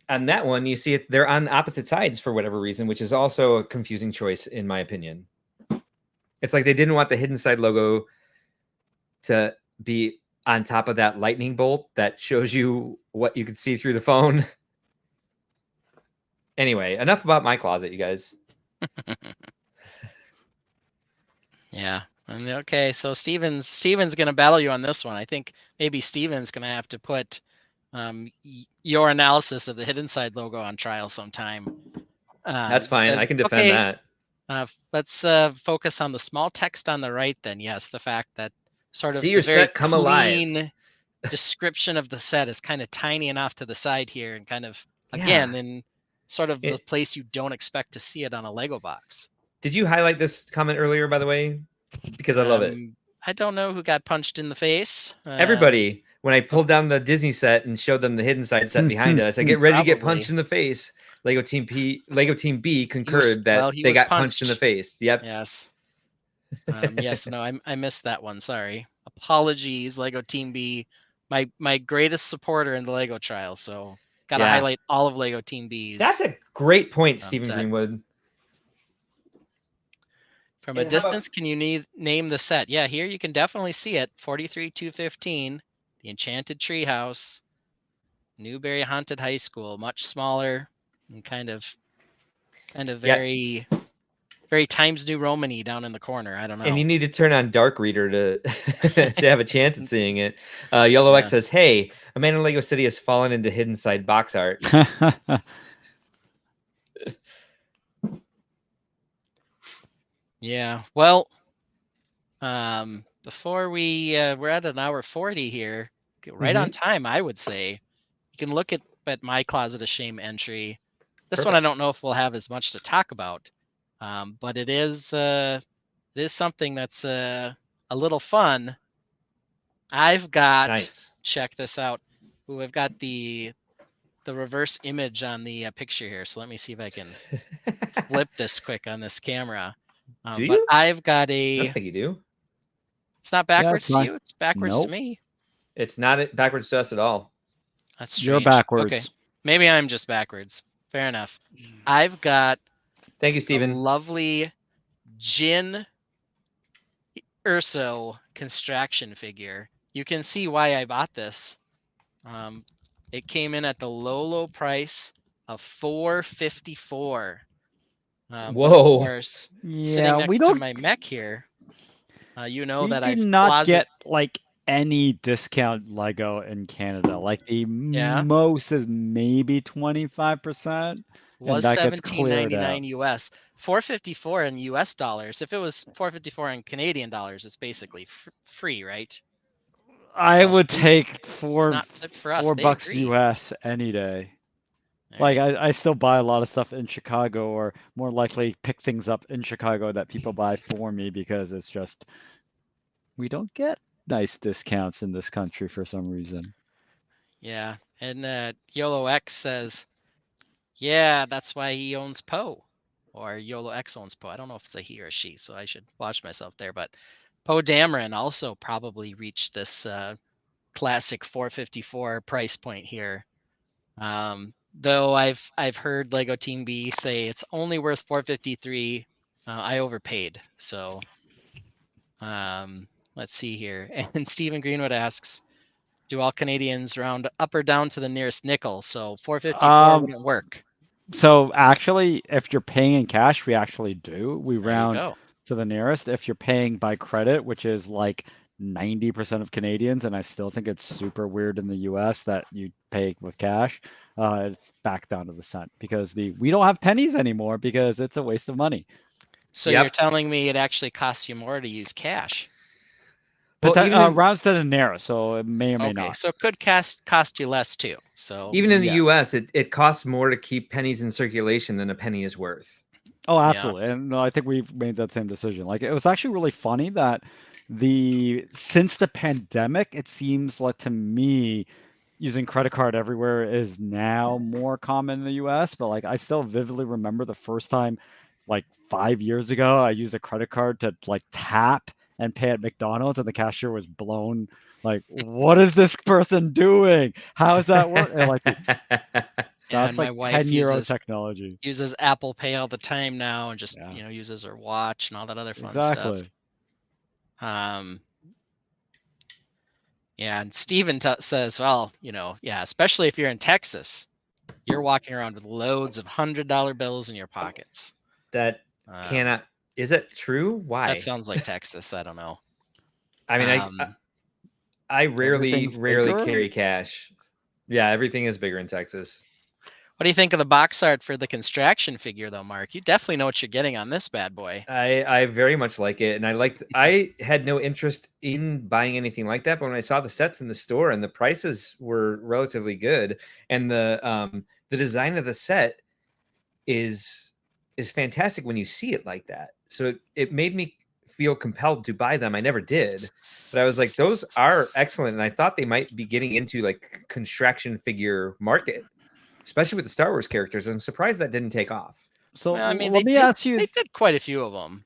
On that one, you see they're on opposite sides for whatever reason, which is also a confusing choice in my opinion. It's like they didn't want the Hidden Side logo to be on top of that lightning bolt that shows you what you can see through the phone. Anyway, enough about my closet, you guys. Yeah. Okay, so Steven's going to battle you on this one. I think maybe Steven's going to have to put your analysis of the Hidden Side logo on trial sometime. That's fine. I can defend that. Let's focus on the small text on the right then. Yes, the fact that sort of see your set come alive description of the set is kind of tiny enough to the side here, and kind of again in sort of the place you don't expect to see it on a Lego box. Did you highlight this comment earlier, by the way? Because I love it. I don't know who got punched in the face. Everybody, when I pulled down the Disney set and showed them the Hidden Side set behind it, I said, "Get ready to get punched in the face." Lego Team B concurred that he they was got punched in the face. Yep. Yes. Yes. No, I missed that one. Sorry. Apologies, Lego Team B. My greatest supporter in the Lego trial. So gotta highlight all of Lego Team B's. That's a great point, Stephen Greenwood. From a distance, can you name the set? Yeah, here you can definitely see it. 43-215, the Enchanted Treehouse, Newberry Haunted High School, much smaller and kind of very Times New Roman-y down in the corner. I don't know. And you need to turn on Dark Reader to to have a chance at seeing it. Yellow X says, "Hey, a man in Lego City has fallen into Hidden Side box art." Yeah. Well, before we're at an hour 40 here, right on time, I would say. You can look at my Closet of Shame entry. This one I don't know if we'll have as much to talk about, but it is something that's a little fun. I've got check this out. Ooh, I've got the reverse image on the picture here. So let me see if I can flip this quick on this camera. Do you? But I've got a. I don't think you do. It's not backwards to you. It's backwards to me. It's not backwards to us at all. That's strange. You're backwards. Okay, maybe I'm just backwards. Fair enough. I've got. Thank you, Stephen. A lovely Jin Urso construction figure. You can see why I bought this. It came in at the low price of $454. Whoa! Of course, sitting next to my mech here. You know that I do not get like any discount Lego in Canada. Like the most is maybe 25%. Was $17.99 US. $454 in US dollars. If it was $454 in Canadian dollars, it's basically free, right? I would take $4 US any day. Like I still buy a lot of stuff in Chicago, or more likely pick things up in Chicago that people buy for me, because it's just we don't get nice discounts in this country for some reason. Yeah, and YOLO X says, yeah, that's why he owns Poe, or YOLO X owns Poe. I don't know if it's a he or a she, so I should watch myself there. But Poe Dameron also probably reached this classic $454 price point here. Though I've heard Lego Team B say it's only worth $453. I overpaid. So let's see here. And Stephen Greenwood asks, do all Canadians round up or down to the nearest nickel? So $454 wouldn't work. So actually, if you're paying in cash, we actually do. We round to the nearest. If you're paying by credit, which is like 90% of Canadians, and I still think it's super weird in the US that you pay with cash, it's back down to the cent, because we don't have pennies anymore because it's a waste of money. So you're telling me it actually costs you more to use cash? But that rounds to the nearest, so it may or may not. So it could cost you less too. So even in the US, it costs more to keep pennies in circulation than a penny is worth. Oh, absolutely. And I think we've made that same decision. Like, it was actually really funny that since the pandemic, it seems like to me, using credit card everywhere is now more common in the US. But like, I still vividly remember the first time, like 5 years ago, I used a credit card to like tap and pay at McDonald's, and the cashier was blown. Like, what is this person doing? How is that work? And like, that's like 10-year-old technology. Uses Apple Pay all the time now, and just uses her watch and all that other fun stuff. Yeah, and Steven says, well, especially if you're in Texas, you're walking around with loads of $100 bills in your pockets. That cannot. Is it true? Why? That sounds like Texas. I don't know. I mean, I rarely carry cash. Yeah, everything is bigger in Texas. What do you think of the box art for the construction figure, though, Mark? You definitely know what you're getting on this bad boy. I very much like it, and I had no interest in buying anything like that, but when I saw the sets in the store and the prices were relatively good, and the design of the set is is fantastic when you see it like that. So it made me feel compelled to buy them. I never did, but I was like, those are excellent, and I thought they might be getting into like construction figure market, especially with the Star Wars characters. I'm surprised that didn't take off. So Well, I mean, let me ask you. They did quite a few of them.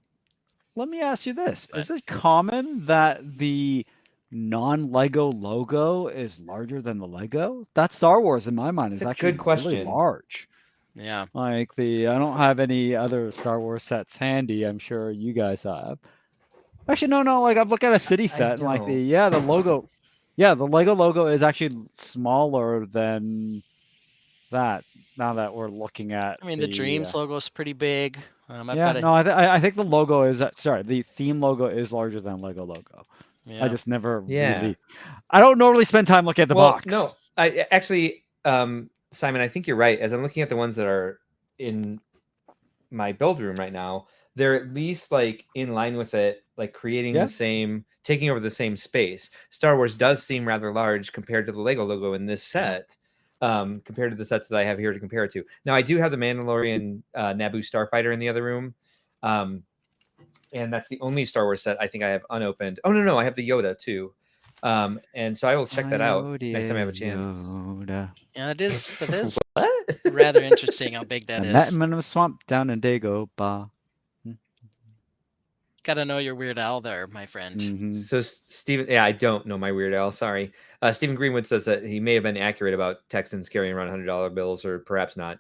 Let me ask you this: But is it common that the non-Lego logo is larger than the Lego? That Star Wars, in my mind, It's is a actually good really question. large. yeah, Like I don't have any other Star Wars sets handy. I'm sure you guys have. Actually, no. Like I'm looking at a city set, and like don't. the logo, the Lego logo is actually smaller than that. Now that we're looking at I mean, the the Dreams logo is pretty big. I've yeah, got a no, I think the logo is sorry, the theme logo is larger than Lego logo. I yeah. just never Yeah. really. I don't normally spend time looking at the Well, box. no, I actually, Simon, I think you're right. As I'm looking at the ones that are in my build room right now, they're at least like in line with it, like creating Yeah. the same, taking over the same space. Star Wars does seem rather large compared to the Lego logo in this set, compared to the sets that I have here to compare it to. Now, I do have the Mandalorian Naboo Starfighter in the other room. And that's the only Star Wars set I think I have unopened. Oh, no, I have the Yoda too. And so I will check that out next time I have a chance. Yoda. Yeah, that is What? rather interesting how big that I met is. him in a swamp down in Dagobah. Gotta know your Weird Al there, my friend. Mm-hmm. So Stephen, yeah, I don't know my Weird Al. Sorry, Stephen Greenwood says that he may have been accurate about Texans carrying around $100 bills, or perhaps not.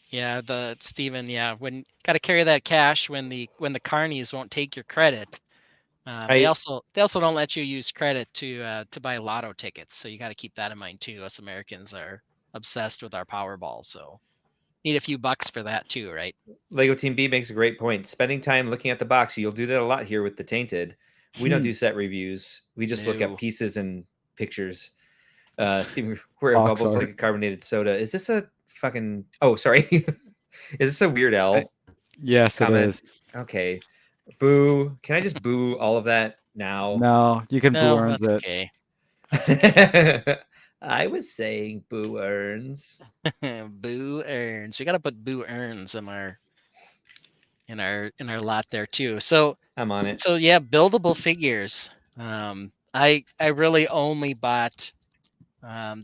Yeah, the Steven, yeah, when gotta carry that cash when the carnies won't take your credit. They also don't let you use credit to buy lotto tickets, so you got to keep that in mind too. Us Americans are obsessed with our Powerball, so need a few bucks for that too, right? Lego Team B makes a great point. Spending time looking at the box, you'll do that a lot here with the Tainted. We don't do set reviews. We just look at No. pieces and pictures. See where it Box bubbles art. like a carbonated soda. Is this a fucking? Oh, sorry. Is this a Weird Al Yes, comment? it is. Okay. Boo. Can I just boo all of that now? No, you can Boo No, earns that's it. okay. That's okay. I was saying Boo earns. Boo earns. We got to put Boo earns in our lot there too. So I'm on it. So yeah, buildable figures. I really only bought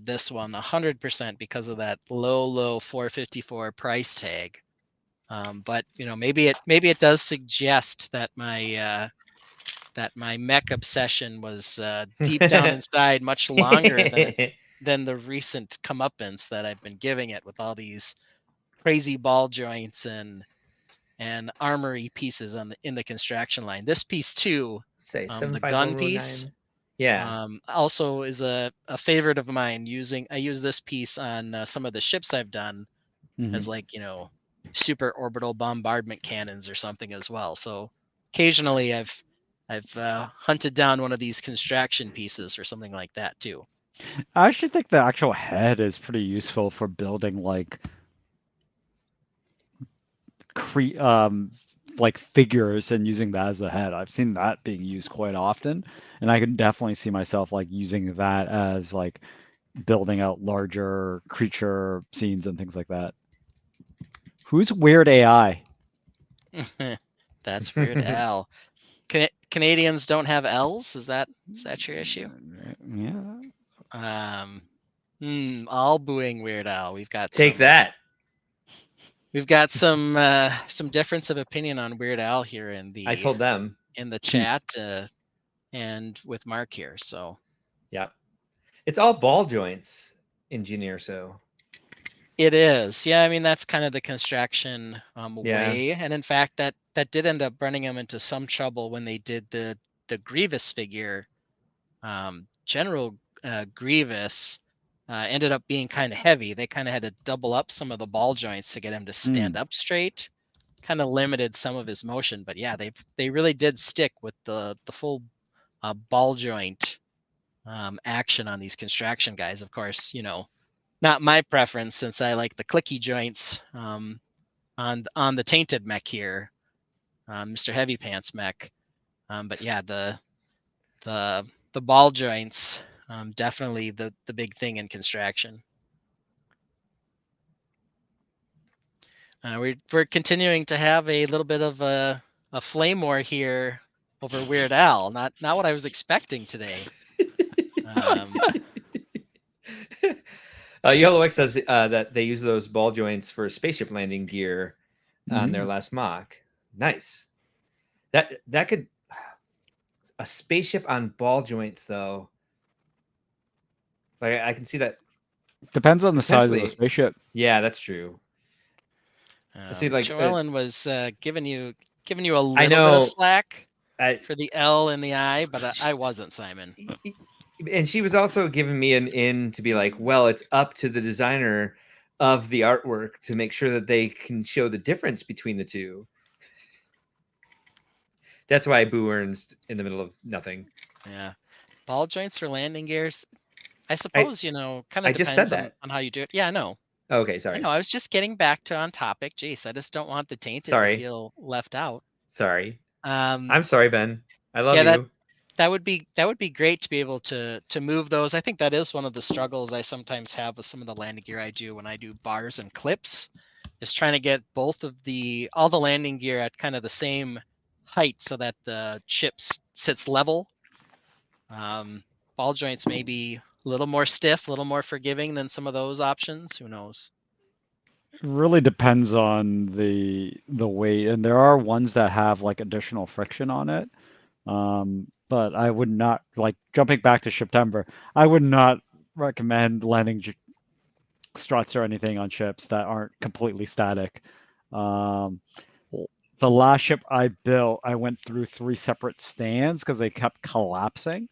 this one 100% because of that low 454 price tag. But maybe it does suggest that my mech obsession was deep down inside much longer than the recent comeuppance that I've been giving it with all these crazy ball joints and armory pieces in the construction line. This piece too, Say the gun piece, 75009. Yeah. also is a favorite of mine. I use this piece on some of the ships I've done as like super orbital bombardment cannons or something as well. So occasionally I've hunted down one of these construction pieces for something like that too. I actually think the actual head is pretty useful for building like like figures and using that as a head. I've seen that being used quite often, and I can definitely see myself like using that as like building out larger creature scenes and things like that. Who's Weird AI? That's Weird Al. Canadians don't have L's. Is that your issue? Yeah. All booing Weird Al. We've got Take that. We've got some difference of opinion on Weird Al here in the I told them in the chat and with Mark here. So yeah, it's all ball joints in Genierso. it is. Yeah, I mean that's kind of the construction way, and in fact that did end up running them into some trouble when they did the Grievous figure. General Grievous ended up being kind of heavy. They kind of had to double up some of the ball joints to get him to stand up straight. Kind of limited some of his motion, but yeah, they really did stick with the full ball joint action on these construction guys. Of course, not my preference since I like the clicky joints on the Tainted mech here, Mr. Heavy Pants mech. But yeah, the ball joints definitely the big thing in construction. We're continuing to have a little bit of a flame war here over Weird Al. Not what I was expecting today. Yellow X says that they use those ball joints for spaceship landing gear on their last mock. Nice. That could a spaceship on ball joints though. Like I can see that. Depends on the size of the Potentially. spaceship. Yeah, that's true. See, like Joellen was giving you a little I bit know. of slack I, for the L and the I, but I wasn't, Simon. and she was also giving me an in to be like, well, it's up to the designer of the artwork to make sure that they can show the difference between the two. That's why Boo earns in the middle of nothing. Yeah. Ball joints for landing gears. I suppose, kind of depends on how you do it. Yeah, I know. Okay, sorry. I know. I was just getting back to on topic. Jeez, I just don't want the tainted to feel left out. Sorry. I'm sorry, Ben. I love you. That would be great to be able to move those. I think that is one of the struggles I sometimes have with some of the landing gear I do when I do bars and clips, is trying to get all the landing gear at kind of the same height so that the ship sits level. Ball joints may be a little more stiff, a little more forgiving than some of those options. Who knows? It really depends on the weight, and there are ones that have like additional friction on it. But I would not, like, jumping back to Shiptember, I would not recommend landing struts or anything on ships that aren't completely static. The last ship I built, I went through 3 separate stands because they kept collapsing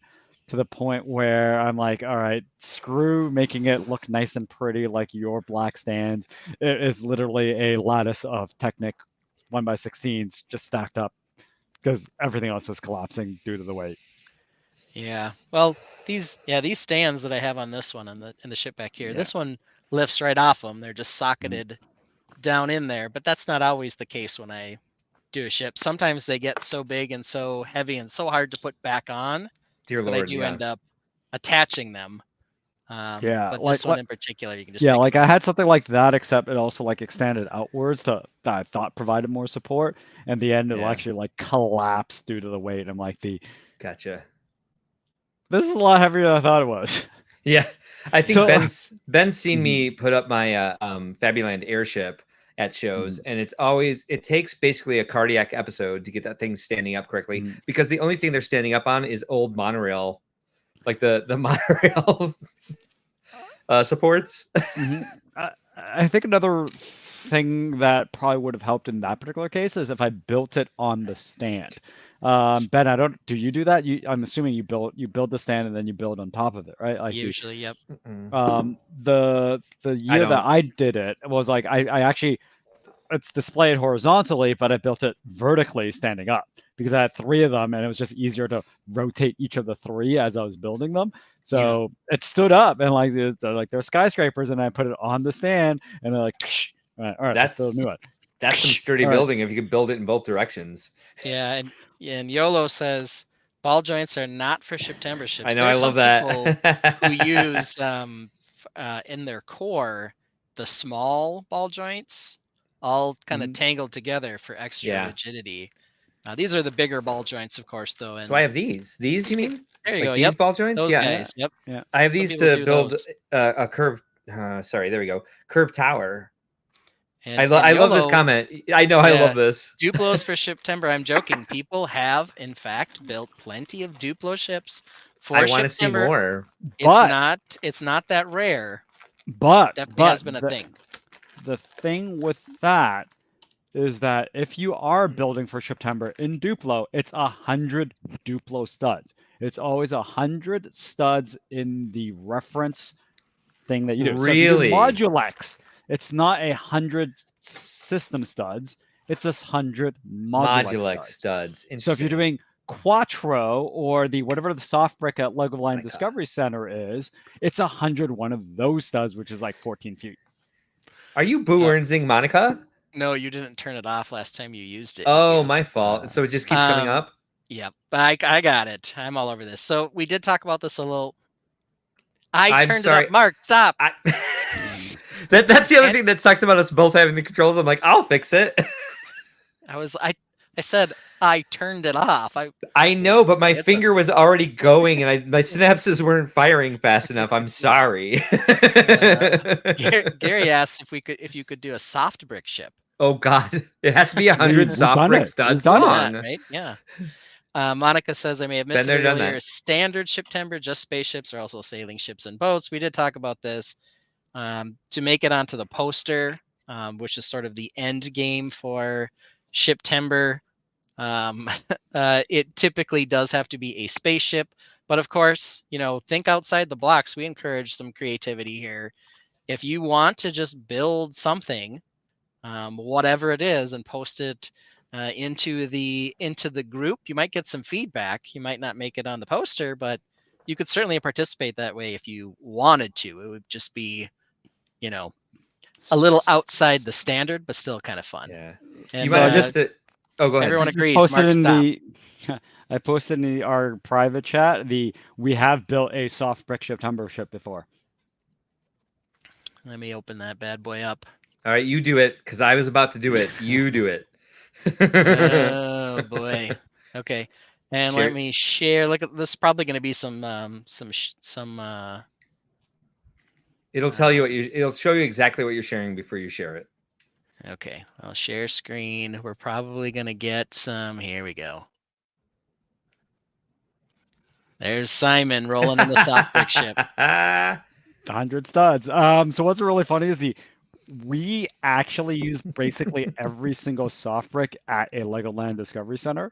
to the point where I'm like, all right, screw making it look nice and pretty like your black stands. It is literally a lattice of Technic 1x16s just stacked up because everything else was collapsing due to the weight. Yeah. Well, these stands that I have on this one and the ship back here, this one lifts right off them. They're just socketed down in there, but that's not always the case when I do a ship. Sometimes they get so big and so heavy and so hard to put back on that I do end up attaching them. But this one in particular, you can just like I had something like that, except it also like extended outwards that I thought provided more support. And the end, it'll actually like collapse due to the weight. I'm like, gotcha. This is a lot heavier than I thought it was. Yeah, I think Ben's seen me put up my Fabuland airship at shows, and it takes basically a cardiac episode to get that thing standing up correctly, because the only thing they're standing up on is old monorail, like the monorail supports. I think another thing that probably would have helped in that particular case is if I built it on the stand. Ben, do you do that? I'm assuming you build the stand and then you build on top of it, right? Like usually, yep. The year that I did it was like I actually, it's displayed horizontally, but I built it vertically standing up because I had 3 of them and it was just easier to rotate each of the 3 as I was building them. So it stood up and like they're skyscrapers, and I put it on the stand and they're like, all right, let's build a new one. That's some sturdy building if you can build it in both directions. Yeah, and YOLO says ball joints are not for Shiptember ships. I know, I love that. Who use in their core the small ball joints all kind of tangled together for extra rigidity. These are the bigger ball joints, of course, though. And so I have these. These, you mean? There you go. These ball joints? Those guys. Yep. Yeah. I have these to build a curved. Sorry, there we go. Curved tower. I love this comment. I know, I love this. Duplos for Shiptember. I'm joking. People have, in fact, built plenty of Duplo ships for Shiptember. I want to see more. It's not that rare. But definitely has been a thing. The thing with that is that if you are building for Shiptember in Duplo, it's 100 Duplo studs. It's always 100 studs in the reference thing that you do. Really? So if you do Modulex, it's not 100 system studs. It's just 100 Modulex studs. So if you're doing Quattro or whatever the soft brick at Legoland Discovery Center is, it's 101 of those studs, which is like 14 feet. Are you boo-ernsing Monica? No, you didn't turn it off last time you used it. Oh, my fault. So it just keeps coming up? Yeah, but I got it. I'm all over this. So we did talk about this a little. I turned it up. Mark, stop. That's the other thing that sucks about us both having the controls. I'm like, I'll fix it. I said I turned it off. I know, but my It's finger was already going, and my synapses weren't firing fast enough. I'm sorry. Gary asked if you could do a soft brick ship. Oh God, it has to be 100 We've soft done brick it. studs We've done it. long. That, right? Yeah. Monica says I may have Been missed there, it done earlier. that. Standard Shiptember, just spaceships, or also sailing ships and boats. We did talk about this. To make it onto the poster, which is sort of the end game for Shiptember, it typically does have to be a spaceship. But of course, think outside the box. We encourage some creativity here. If you want to just build something, whatever it is, and post it into the group, you might get some feedback. You might not make it on the poster, but you could certainly participate that way if you wanted to. It would just be, a little outside the standard, but still kind of fun. Yeah. And You might have missed it. Oh, go ahead. everyone I just agrees. posted Mark, in stop. I posted in our private chat we have built a soft brick Shiptember ship before. Let me open that bad boy up. All right, you do it because I was about to do it. You do it. Oh boy. Okay. And Share- let me share. Look at this. Is probably going to be some. It'll tell you it'll show you exactly what you're sharing before you share it. Okay, I'll share screen. We're probably going to get some. Here we go. There's Simon rolling in the soft brick ship. 100 studs. So what's really funny is we actually use basically every single soft brick at a Legoland Discovery Center.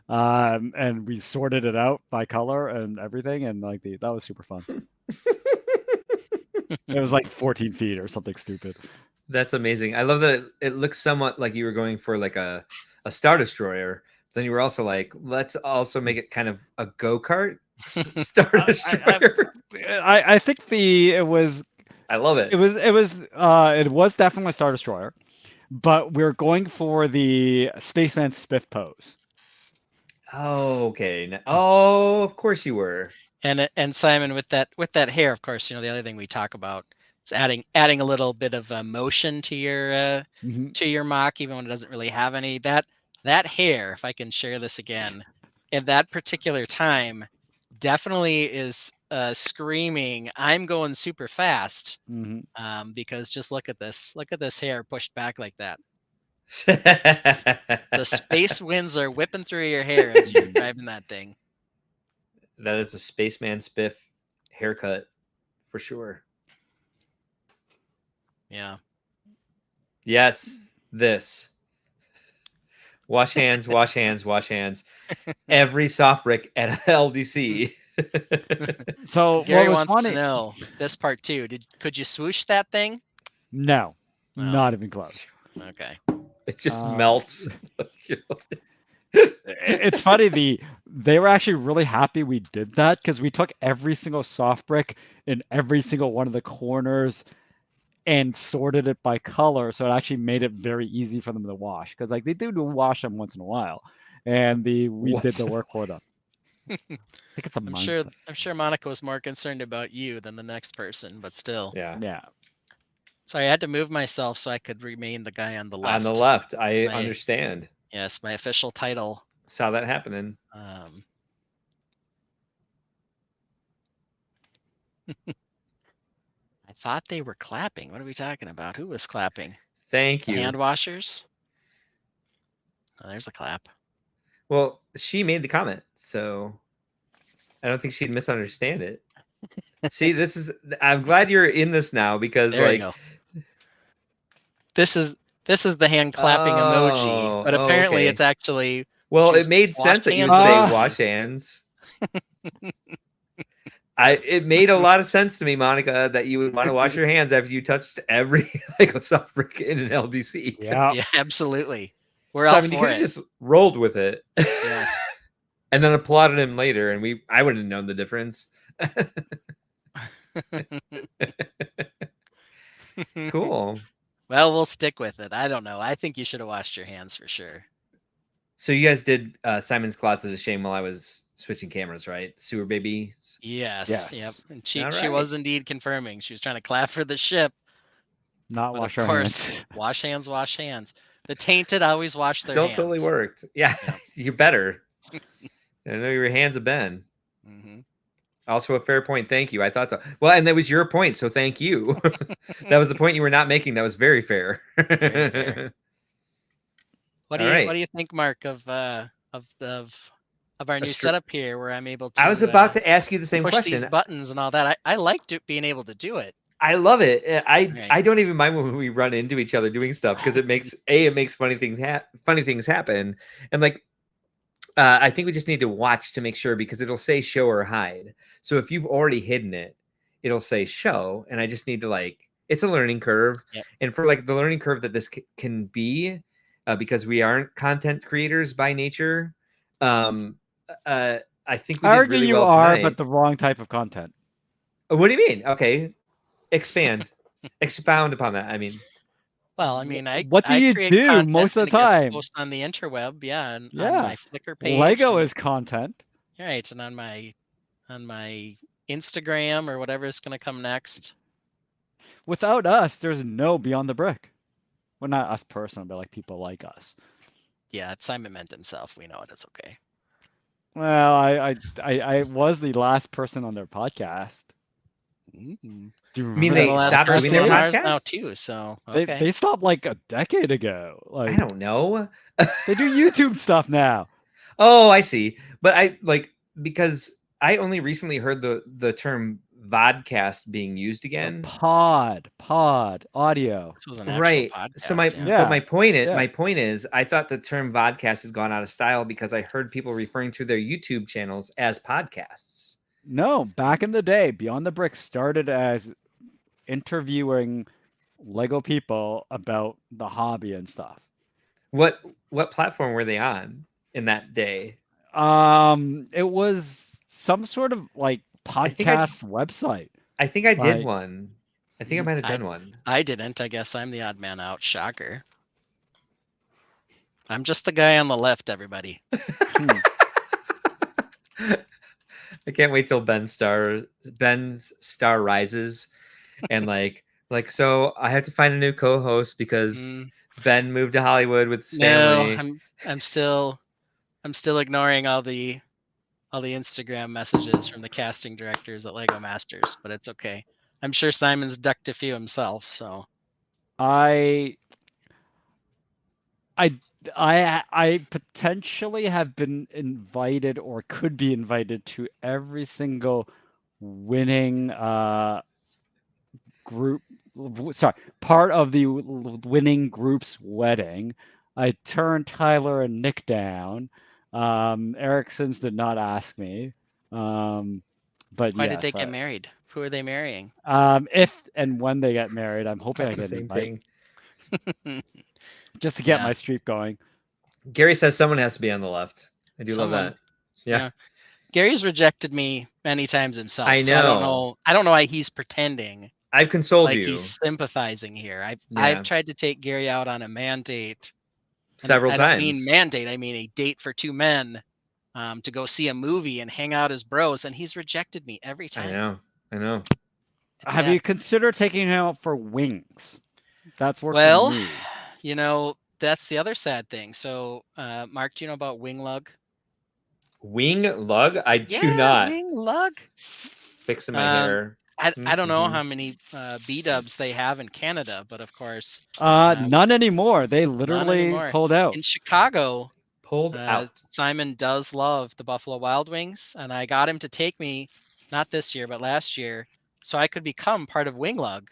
And we sorted it out by color and everything, and that was super fun. It was like 14 feet or something stupid. That's amazing. I love that it looks somewhat like you were going for like a Star Destroyer. Then you were also like, let's also make it kind of a go-kart Star Destroyer. I think it was. I love it. It was definitely a Star Destroyer, but we're going for the Spaceman Spiff pose. Oh, okay. Oh, of course you were. And Simon, with that hair, of course, the other thing we talk about is adding a little bit of motion to your mock, even when it doesn't really have any. That hair, if I can share this again, at that particular time, definitely is screaming, "I'm going super fast!" Because just look at this hair pushed back like that. The space winds are whipping through your hair as you're driving that thing. That is a Spaceman Spiff haircut for sure. Yeah. Yes, this. Wash hands, wash hands, wash hands. Every soft brick at LDC. So Gary wants funny, to know this part too. Could you swoosh that thing? No, not even close. Okay. It just melts. It's funny. They were actually really happy we did that because we took every single soft brick in every single one of the corners and sorted it by color, so it actually made it very easy for them to wash. Because they do wash them once in a while, and we did the work for them. I think it's a month. I'm sure Monica was more concerned about you than the next person, but still. Yeah. So I had to move myself so I could remain the guy on the left. On the left, I understand. Yes, my official title. Saw that happening. I thought they were clapping. What are we talking about? Who was clapping? Thank you. The hand washers? Oh, there's a clap. Well, she made the comment, so I don't think she'd misunderstand it. See, I'm glad you're in this now because there you go. This is the hand clapping emoji, but apparently it's actually. Well, it made sense that you would say wash hands. It made a lot of sense to me, Monica, that you would want to wash your hands after you touched every Lego soft brick in an LDC. Yeah, absolutely. We're all for it. You could have just rolled with it. Yes. And then applauded him later, and I wouldn't have known the difference. Cool. Well, we'll stick with it. I don't know. I think you should have washed your hands for sure. So you guys did Simon's Closet of Shame while I was switching cameras, right? Sewer baby. Yes. Yep. And she was indeed confirming. She was trying to clap for the ship. Not But wash of our course, hands. wash hands, wash hands. The tainted always wash their Still hands. totally worked. Yeah, Yep. you better. I know your hands have been. Mm-hmm. Also a fair point. Thank you. I thought so. Well, and that was your point, so thank you. That was the point you were not making. That was very fair. Very fair. What do All you right. think, Mark, of our new str- setup here, where I'm able I was to about to ask you the same push these question. buttons and all that? I liked being able to do it. I love it. I Right. don't even mind when we run into each other doing stuff because it makes funny things happen, and like I think we just need to watch to make sure because it'll say show or hide. So if you've already hidden it, it'll say show, and I just need to like it's a learning curve, Yep. and for like the learning curve that this can be, because we aren't content creators by nature. I think we I did argue really you well are, tonight. but the wrong type of content. What do you mean? Okay, expand, expound upon that. I mean, Well, I mean, What do I you create do content most of and the it gets time? posted on the interweb, yeah, and on Yeah. my Flickr page. Lego and, is content. right, and on my Instagram or whatever is going to come next. Without us, there's no Beyond the Brick. Well, not us personally, but like people like us. Yeah, Simon meant himself. We know it. It's okay. Well, I was the last person on their podcast. Mm-hmm. Do you I mean, remember they that last stopped doing their decade? ours now podcast? too. So They okay. they stopped like a decade ago. Like I don't know. they do YouTube stuff now. Oh, I see. But I like because I only recently heard the term vodcast being used again. Pod audio. This was an actual Right. podcast. So my yeah. Yeah. but Yeah. my point is I thought the term vodcast had gone out of style because I heard people referring to their YouTube channels as podcasts. No, back in the day, Beyond the Brick started as interviewing Lego people about the hobby and stuff. What platform were they on in that day? It was some sort of like think I- podcast website. I think I did Like- one. I think I might have done one. I didn't. I guess I'm the odd man out. Shocker. I'm just the guy on the left, everybody. I can't wait till Ben's star rises, and like so I have to find a new co-host because Ben moved to Hollywood with his family. No, I'm still ignoring all the Instagram messages from the casting directors at Lego Masters, but it's okay. I'm sure Simon's ducked a few himself, so I potentially have been invited or could be invited to every single winning part of the winning group's wedding. I turned Tyler and Nick down. Erickson's did not ask me. But why yes, did they get married? Who are they marrying? If and when they get married, I'm hoping I The get same invited thing. just to get Yeah. my streak going. Gary says someone has to be on the left. I do love Someone. that. Yeah. Gary's rejected me many times himself. I So I don't know. know. I don't know why he's pretending I've consoled like you he's sympathizing here. Yeah. I've tried to take Gary out on a mandate. several I times. don't mean mandate. I mean a date for two men, to go see a movie and hang out as bros, and he's rejected me every time. I know. It's Have sad. you considered taking him out for wings? That's worked Well, for me. you know, that's the other sad thing. So, Mark, do you know about wing lug? Wing lug? I do Yeah, not. wing lug. Fixing my hair. I don't know how many B-dubs they have in Canada, but of course, None anymore. They literally anymore. pulled out. in Chicago, Pulled out. Simon does love the Buffalo Wild Wings, and I got him to take me, not this year, but last year, so I could become part of Winglug.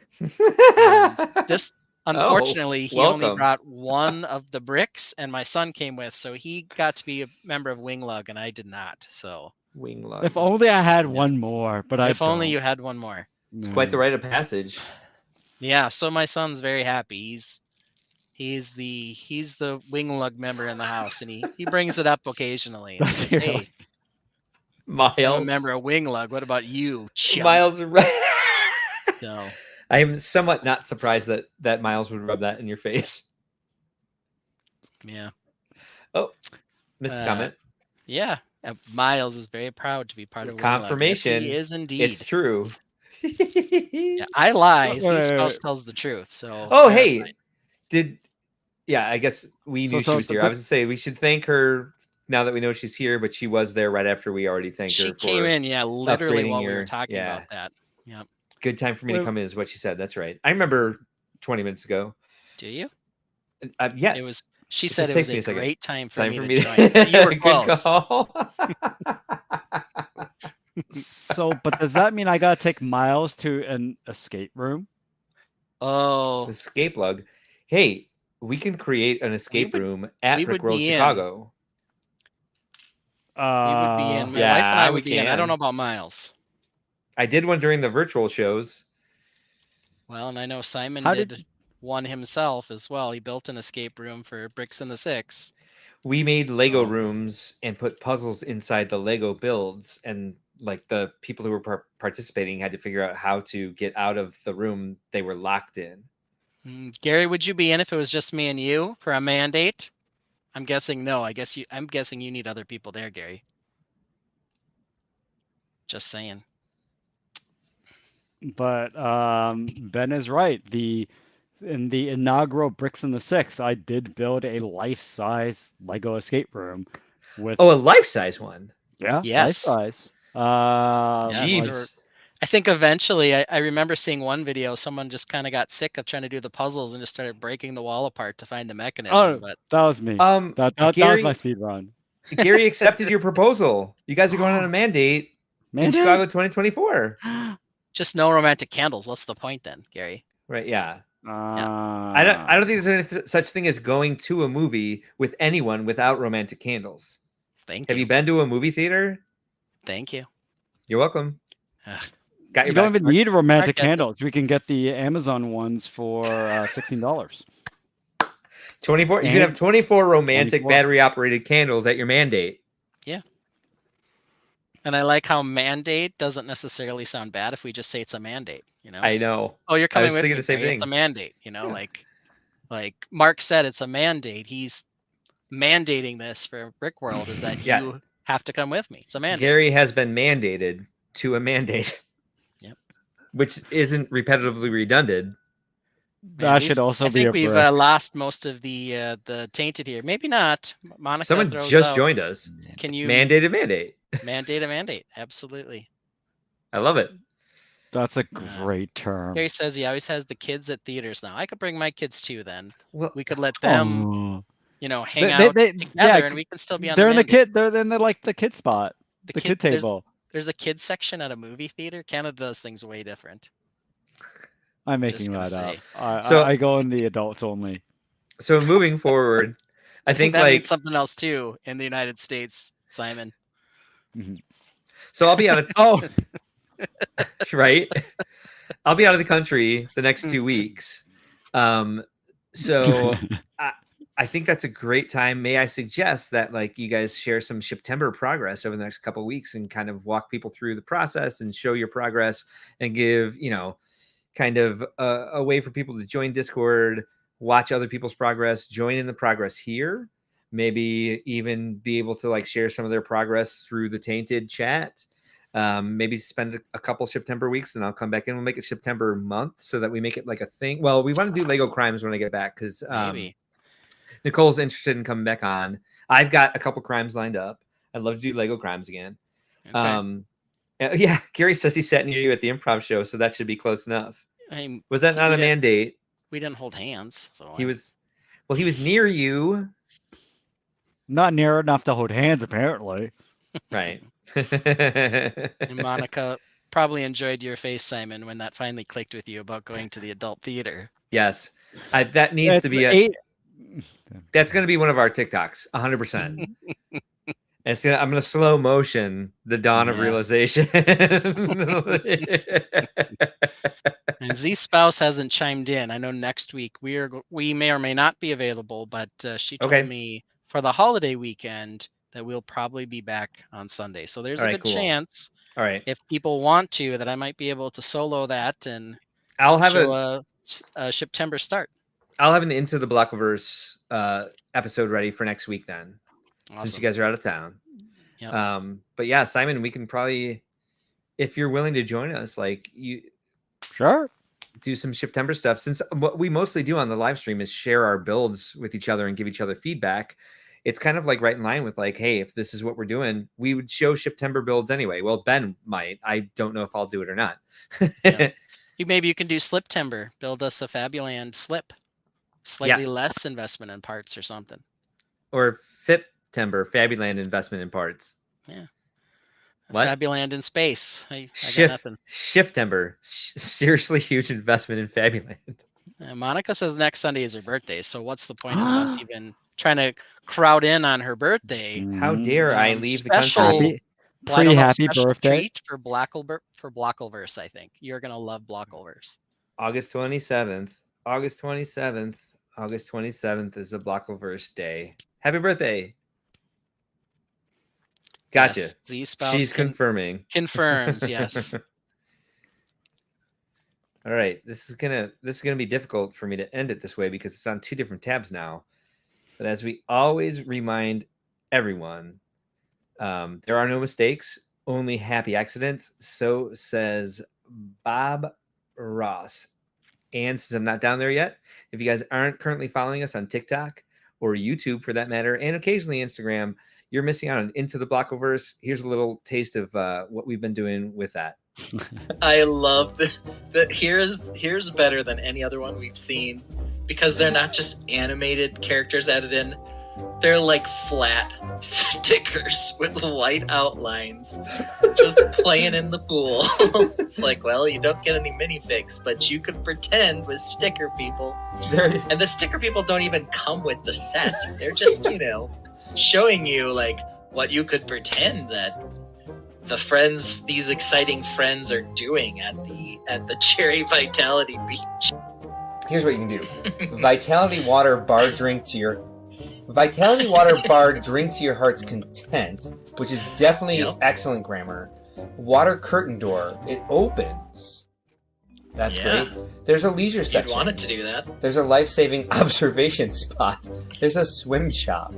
This, unfortunately, he only welcome. brought one of the bricks, and my son came with, so he got to be a member of Winglug, and I did not. So Wing lug. If only I had one more, but if only you had one more. It's quite the rite of passage. Yeah, so my son's very happy. He's the Winglug member in the house, and he brings it up occasionally. And says, hey, Miles. I'm a member of Winglug. What about you, chump? Miles. So I am somewhat not surprised that Miles would rub that in your face. yeah, Oh, missed a comment. yeah. Miles is very proud to be part of Winglug. Confirmation. Yes, he is indeed. It's true. Yeah, I lie. Wait, Z wait, spouse wait. tells the truth. So Oh, verify. hey, yeah, I guess we knew she was here. I was gonna say we should thank her now that we know she's here, but she was there right after we already thanked her She for came in, literally upgrading while we were your talking about that. Yep. Good time for me to Wait. come in is what she said. That's right. I remember 20 minutes ago. Do you? Yes. It was. She It said just it takes was me a a second. great time for Time me for to me join. But you were Good close. call. So, but does that mean I gotta take Miles to an escape room? Oh, Escape lug. Hey, we can create an escape room at we would Brickworld be in. Chicago. We would be in. My Yeah, wife and I we would be in. I don't can. know about Miles. I did one during the virtual shows. Well, and I know Simon How did did- one himself as well. He built an escape room for Bricks in the Six. We made Lego So- rooms and put puzzles inside the Lego builds, and like the people who were participating had to figure out how to get out of the room they were locked in. Gary, would you be in if it was just me and you for a mandate? I'm guessing no. I'm guessing you need other people there, Gary. Just saying. But Ben is right. In the inaugural Bricks in the Six, I did build a life-size Lego escape room with Oh, a life-size one. yeah, Yes. life-size. Jeez. I think eventually, I remember seeing one video. Someone just kind of got sick of trying to do the puzzles and just started breaking the wall apart to find the mechanism. Oh, But that was me. That was Gary- my speed run. Gary accepted your proposal. You guys are going on a mandate in Chicago 2024. just no romantic candles. What's the point then, Gary? Right? Yeah. I I don't think there's any such thing as going to a movie with anyone without romantic candles. Thank Have you. you been to a movie theater? Thank you. You're welcome. Ugh. Got your You don't back. even need romantic Mark, candles. We can get the Amazon ones for $16. 24. You can have 24 romantic 24. battery operated candles at your mandate. And I like how mandate doesn't necessarily sound bad if we just say it's a mandate. You know. I know. Oh, you're I coming was with thinking me. the same Gary. thing. It's a mandate. You know, Yeah. like Mark said, it's a mandate. He's mandating this for Brick World is that Yeah. you have to come with me. It's a mandate. Gary has been mandated to a mandate. Yep. Which isn't repetitively redundant. That should also I be a think we've brick. lost most of the tainted here. Maybe not. Monica Someone throws just out, joined us. Can you Mandated mandate. mandate a mandate? Absolutely. I love it. That's a great term. Gary says he always has the kids at theaters now. I could bring my kids too. Then Well, we could let them, Oh. hang out together, yeah, and we can still be on. They're the in the mandate. kid. They're in the kid spot. The kid table. There's a kid section at a movie theater. Canada does things way different. I'm Just making gonna that up. say. So- I go in the adults only. So moving forward, I think that like means something else too in the United States, Simon. so I'll be out of Oh, right. I'll be out of the country the next 2 weeks. So I think that's a great time. May I suggest that like you guys share some Shiptember progress over the next couple of weeks and kind of walk people through the process and show your progress and give, kind of a way for people to join Discord, watch other people's progress, join in the progress here, maybe even be able to like share some of their progress through the Tainted chat. Maybe spend a couple Shiptember weeks and I'll come back in. We'll make it Shiptember month so that we make it like a thing. Well, we want to do Lego Crimes when I get back because Maybe. Nicole's interested in coming back on. I've got a couple crimes lined up. I'd love to do Lego Crimes again. Okay. Yeah, Gary says he sat near you at the improv show, so that should be close enough. Was that not a we didn't- mandate? We didn't hold hands, so He was near you. not near enough to hold hands, apparently. Right. And Monica probably enjoyed your face, Simon, when that finally clicked with you about going to the adult theater. Yes. That needs to be that's going to be one of our TikToks, 100%. I'm going to slow motion the dawn of Yeah. realization. And Z spouse hasn't chimed in. I know next week we may or may not be available, but she told Okay. me for the holiday weekend that we'll probably be back on Sunday. So there's All a right, good cool. chance All right. if people want to that I might be able to solo that and I'll have show a September start. I'll have an Into the Blockiverse episode ready for next week then, since you Awesome. guys are out of town. Yep. But yeah, Simon, we can probably if you're willing to join us, like you Sure. do some Shiptember stuff, since what we mostly do on the live stream is share our builds with each other and give each other feedback. It's kind of like right in line with like, hey, if this is what we're doing, we would show Shiptember builds anyway. Well, Ben might. I don't know if I'll do it or not. Yeah. Maybe you can do Sliptember. Build us a Fabuland slip. Slightly less investment in parts or something. Or Fiptember, Fabuland investment in parts. Yeah. What? Fabuland in space. I got nothing. Shiftember. Seriously huge investment in Fabuland. Monica says next Sunday is her birthday, so what's the point of us even trying to crowd in on her birthday? How dare I leave the country? Happy birthday treat for Blockelverse, I think. You're going to love Blockelverse. August 27th. August 27th. August 27th is the Blockelverse day. Happy birthday. Gotcha. Yes, Z-Spouse She's confirming. Confirms, yes. All right. This is gonna be difficult for me to end it this way because it's on 2 different tabs now. But as we always remind everyone, there are no mistakes, only happy accidents. So says Bob Ross. And since I'm not down there yet, if you guys aren't currently following us on TikTok or YouTube for that matter, and occasionally Instagram, you're missing out on Into the Blockoverse. Here's a little taste of what we've been doing with that. I love that. Here's better than any other one we've seen because they're not just animated characters added in. They're like flat stickers with white outlines just playing in the pool. It's like, well, you don't get any minifigs, but you can pretend with sticker people. And the sticker people don't even come with the set. They're just, showing you like what you could pretend that these exciting friends are doing at the Cherry Vitality Beach. Here's what you can do. Vitality water bar drink to your heart's content, which is definitely excellent grammar. Water curtain door. It opens. That's great. There's a leisure section. You'd want it to do that. There's a life-saving observation spot. There's a swim shop.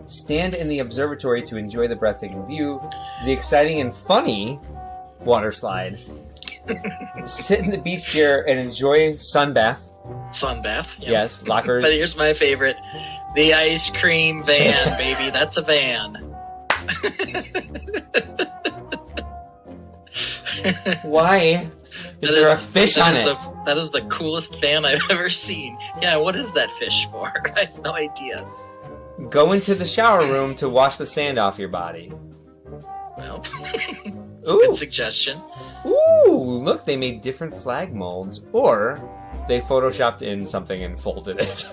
Stand in the observatory to enjoy the breathtaking view. The exciting and funny water slide. Sit in the beach chair and enjoy sunbath. Sunbath. Yep. Yes, lockers. But here's my favorite. The ice cream van, baby. That's a van. Why is there a fish on it? That is the coolest van I've ever seen. Yeah, what is that fish for? I have no idea. Go into the shower room to wash the sand off your body. Well, it's a good suggestion. Ooh, look, they made different flag molds, or they photoshopped in something and folded it.